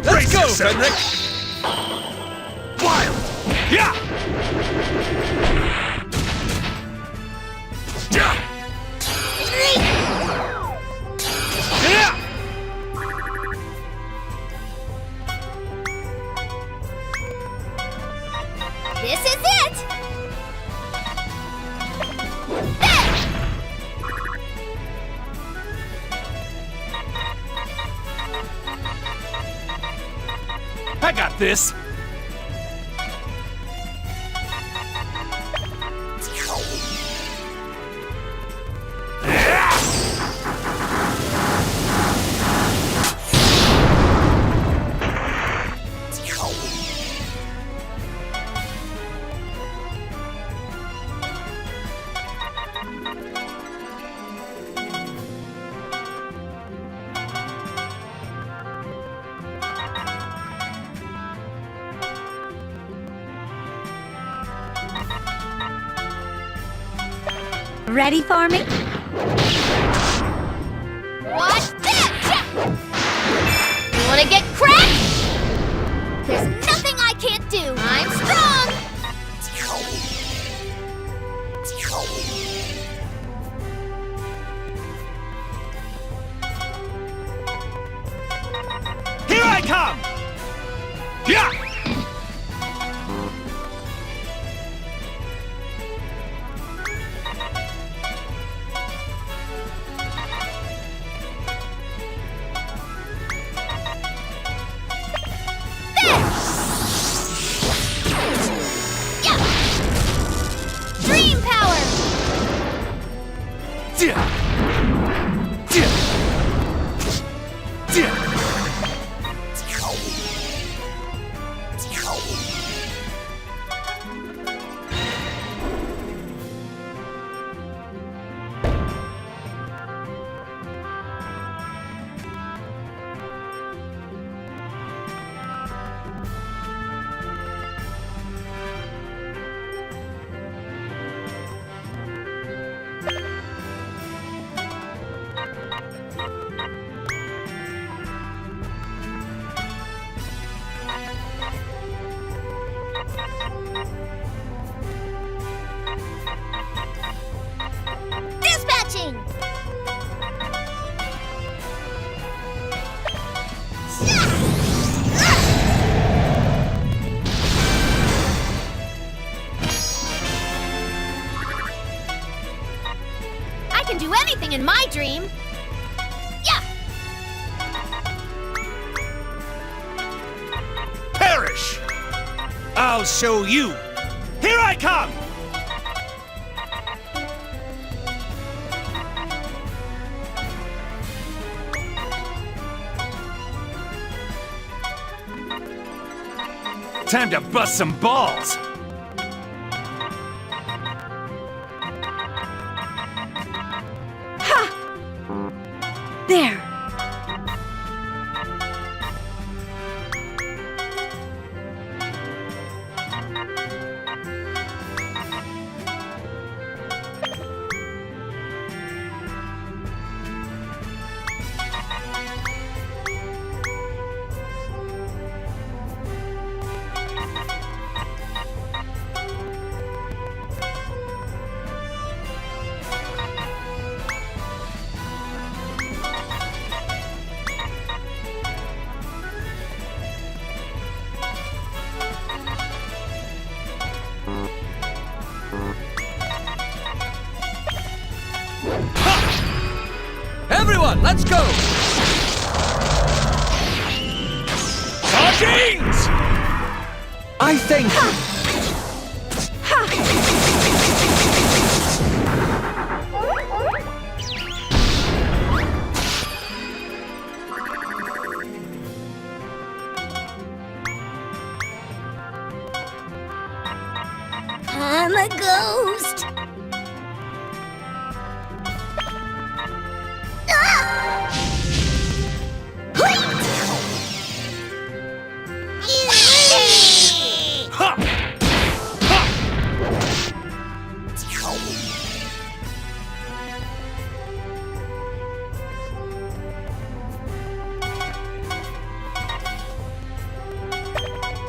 Let's go, Fenric! Wild! Yeah! Yeah! Yeah! This is it! There! I got this! Ready for me? Watch this! You wanna get cracked? There's nothing I can't do. I'm strong! Here I come! Yeah! Dream power! Dispatching! I can do anything in my dream. Yeah! Perish! I'll show you. Here I come! Time to bust some balls! There! Everyone, let's go! Sardines! I thank you. I'm a ghost!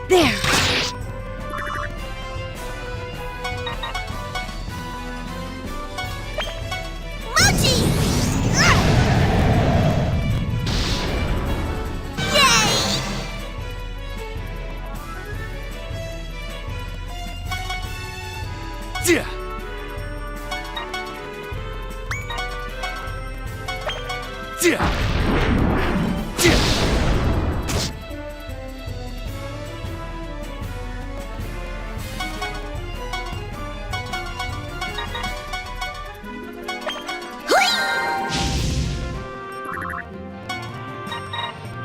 There! Mochi! Yay! Yeah. Yeah. Yeah.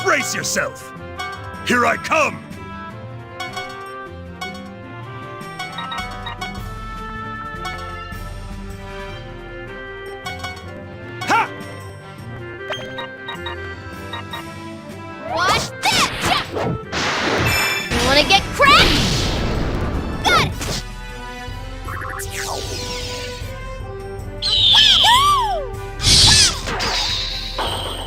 Brace yourself! Here I come! Ha! Watch this! You wanna get cracked? Got it! Woo!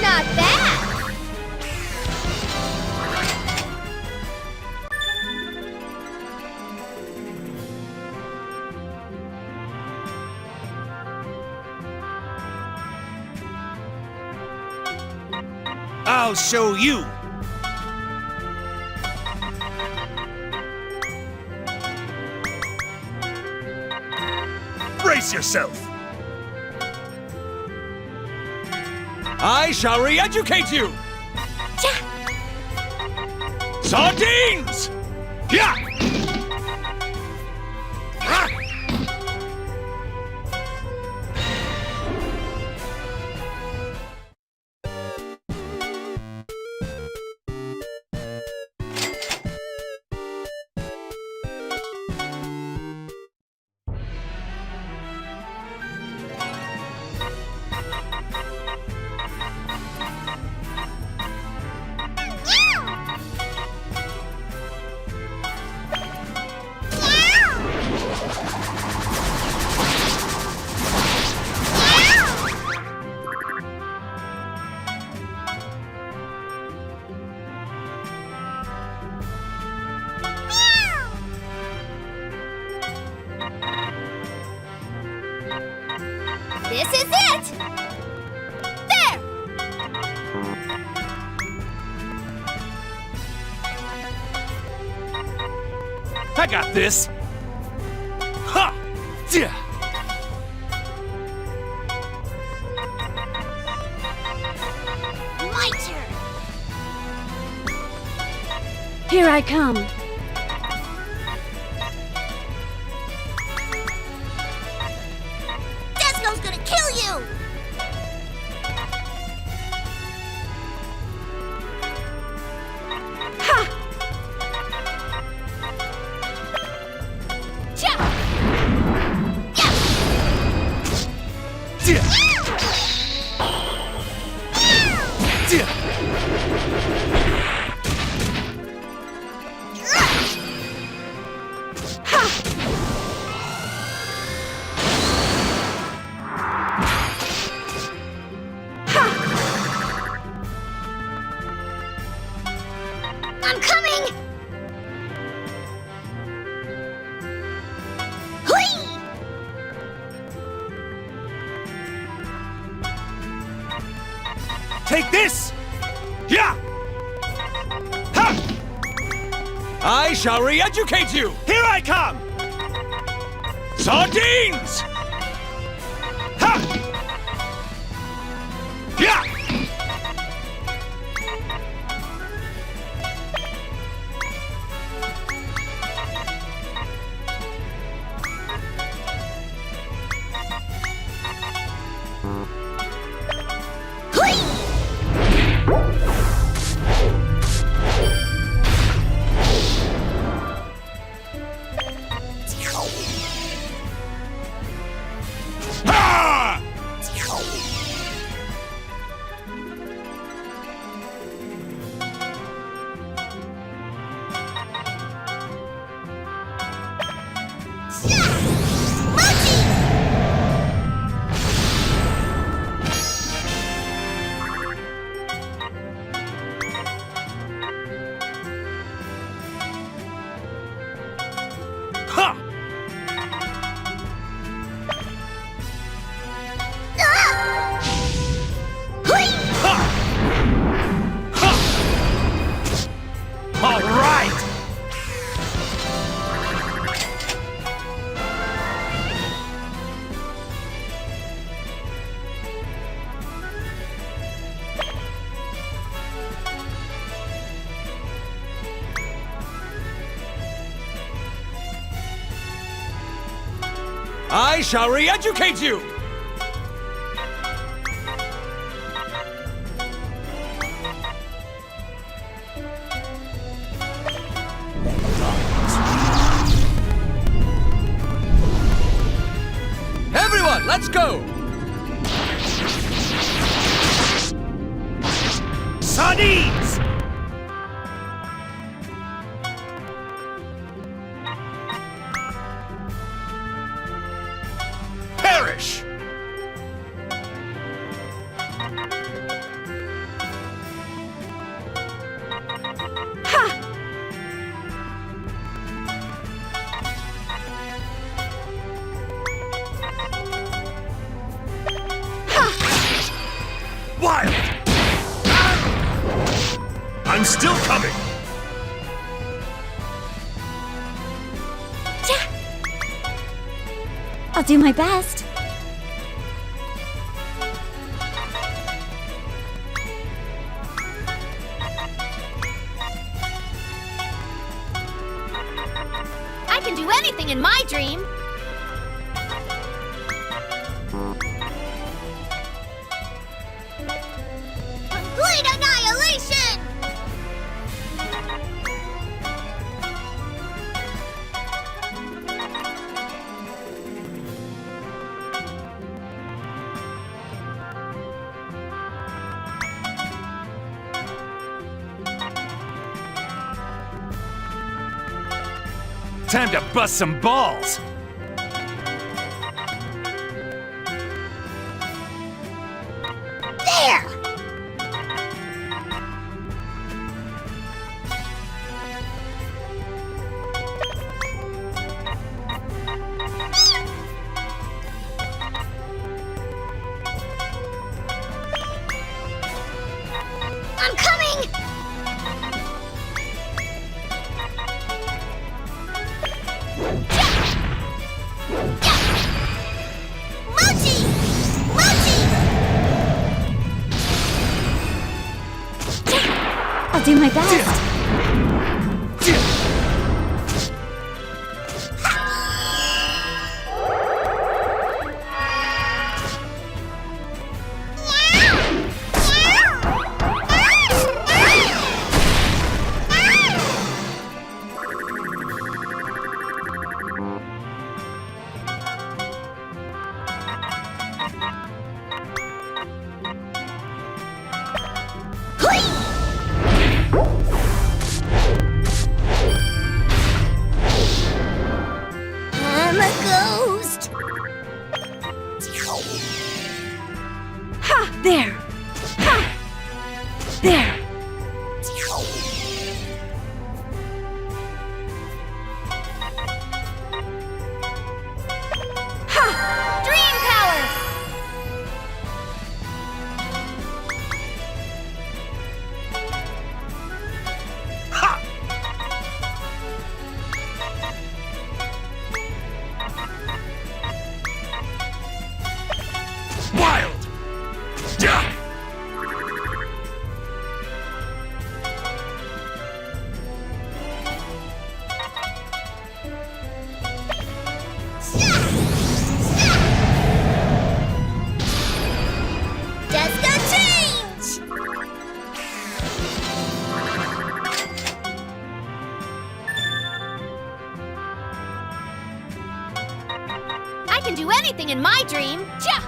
Not bad! I'll show you! Brace yourself! I shall re-educate you! Sardines! Yeah! This is it! There! I got this! Ha! Yeah! My turn! Here I come. Desno's gonna kill you! I'm coming! Hui! Take this! Yeah! Ha! I shall re-educate you! Here I come! Sardines! Ha! Yeah! All right! I shall re-educate you! Everyone, let's go! Sardines! Perish! Wild! I'm still coming! I'll do my best. I can do anything in my dream. Complete annihilation! Time to bust some balls! There! I'm coming! Mochi! Mochi! I'll do my best. I'm a ghost! Ha! There! Ha! There! Ha! Dream power! Wild! Yeah! Just a change! I can do anything in my dream. Ja!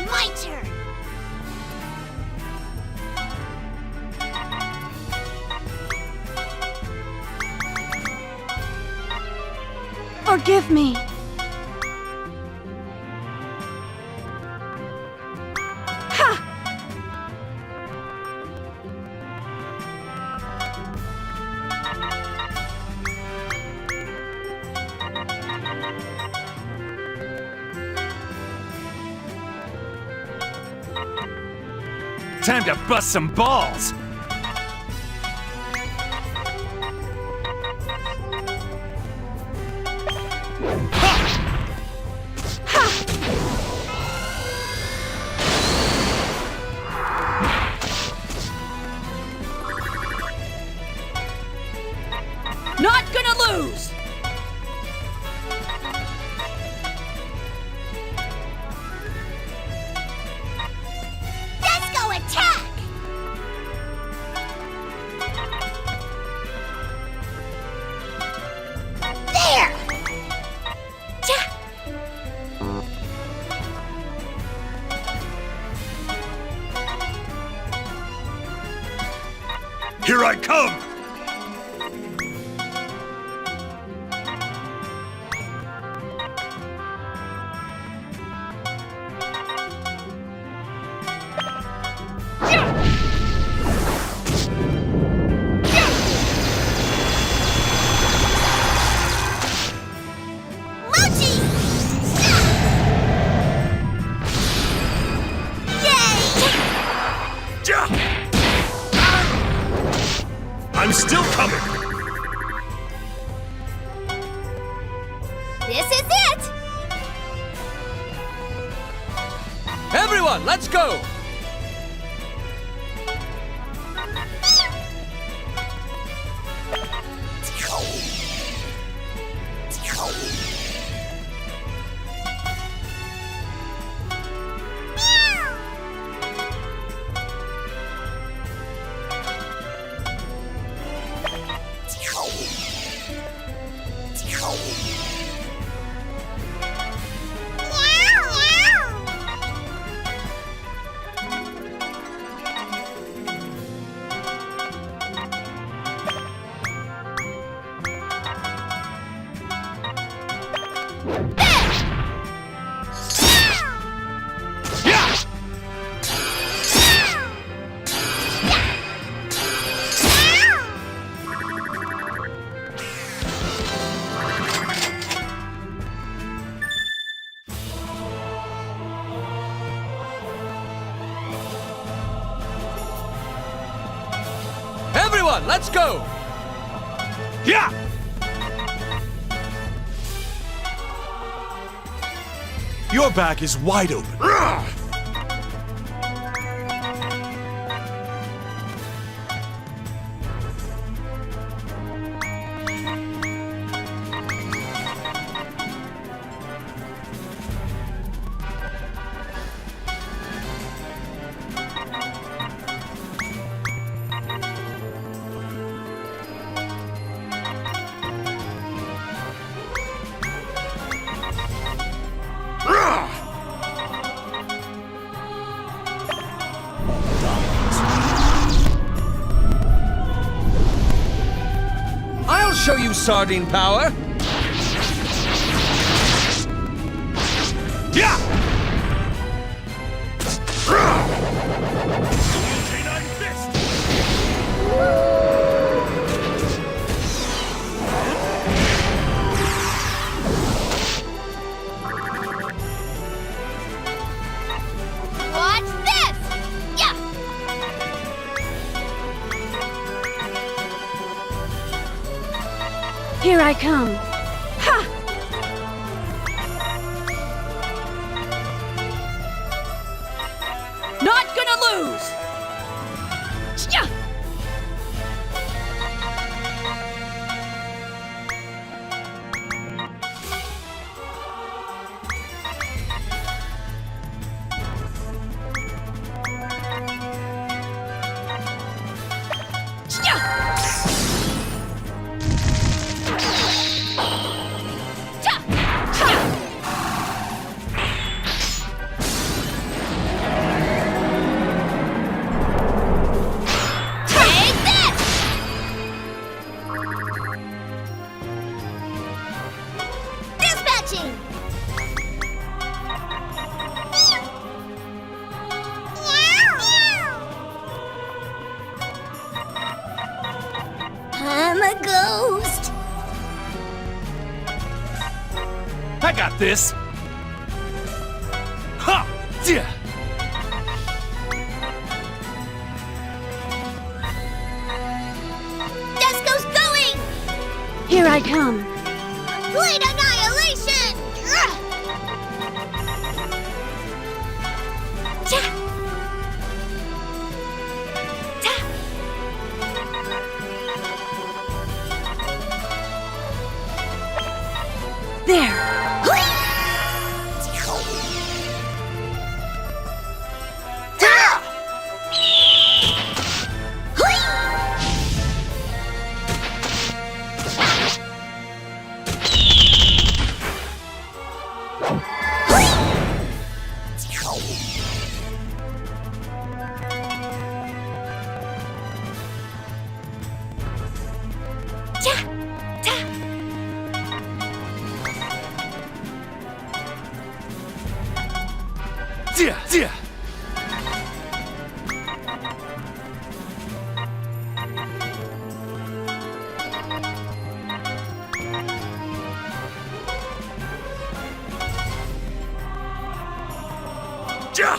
My turn! Forgive me! Ha! Time to bust some balls! Here I come! I'm still coming! This is it! Everyone, let's go! Everyone, let's go! Yeah! Your back is wide open. I'll show you sardine power! Yeah! Watch this! Yeah! Here I come. Ha! Not gonna lose! Yeah! I'm a ghost. I got this. Ha! Yeah. Disco's going! Here I come. Complete annihilation! There! Ja!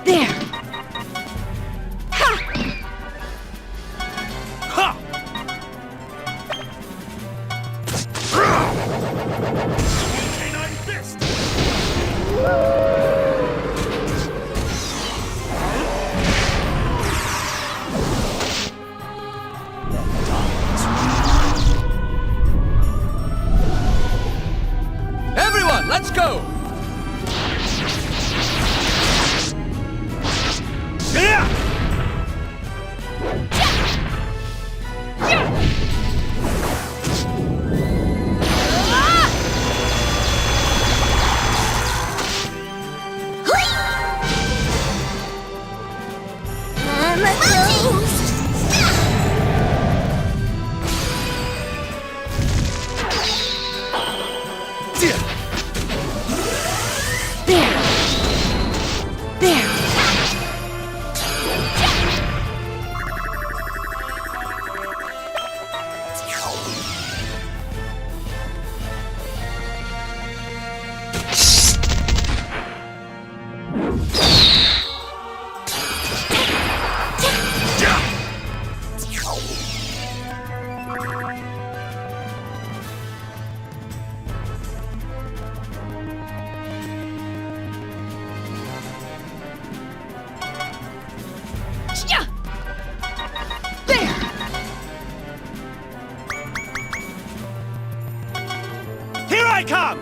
There! Canine fist! Everyone, let's go! Here I come!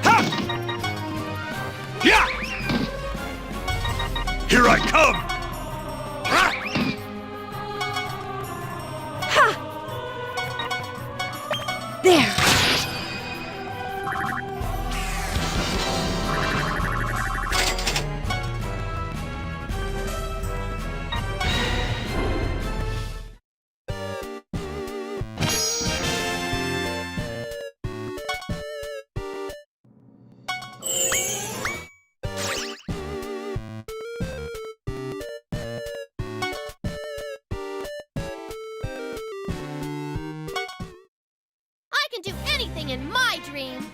Ha! Yeah! Here I come! There! I can do anything in my dream.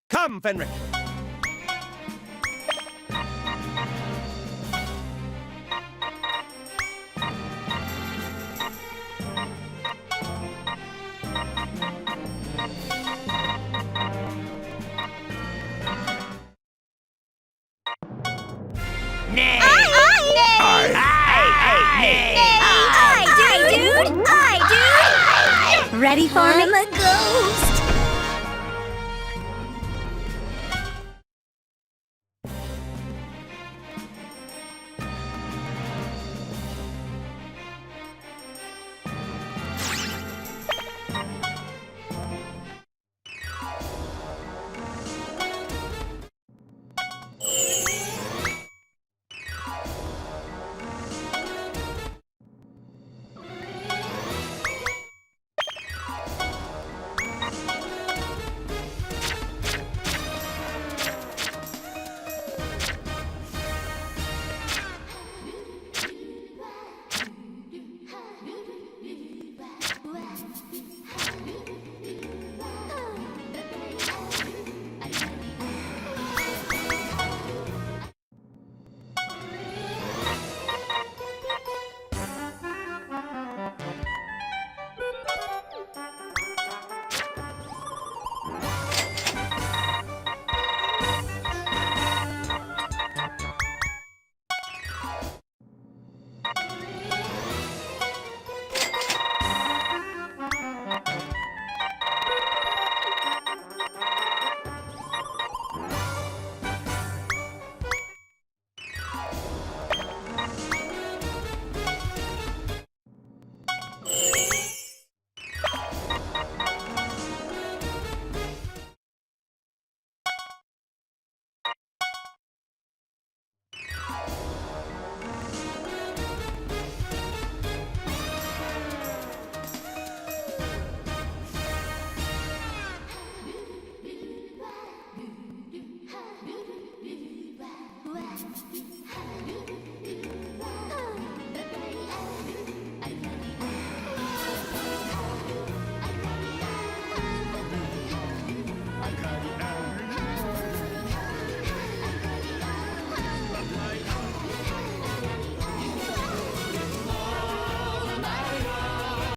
Come, Fenric. Aye, dude! Aye, dude! Ready for me? I'm a ghost!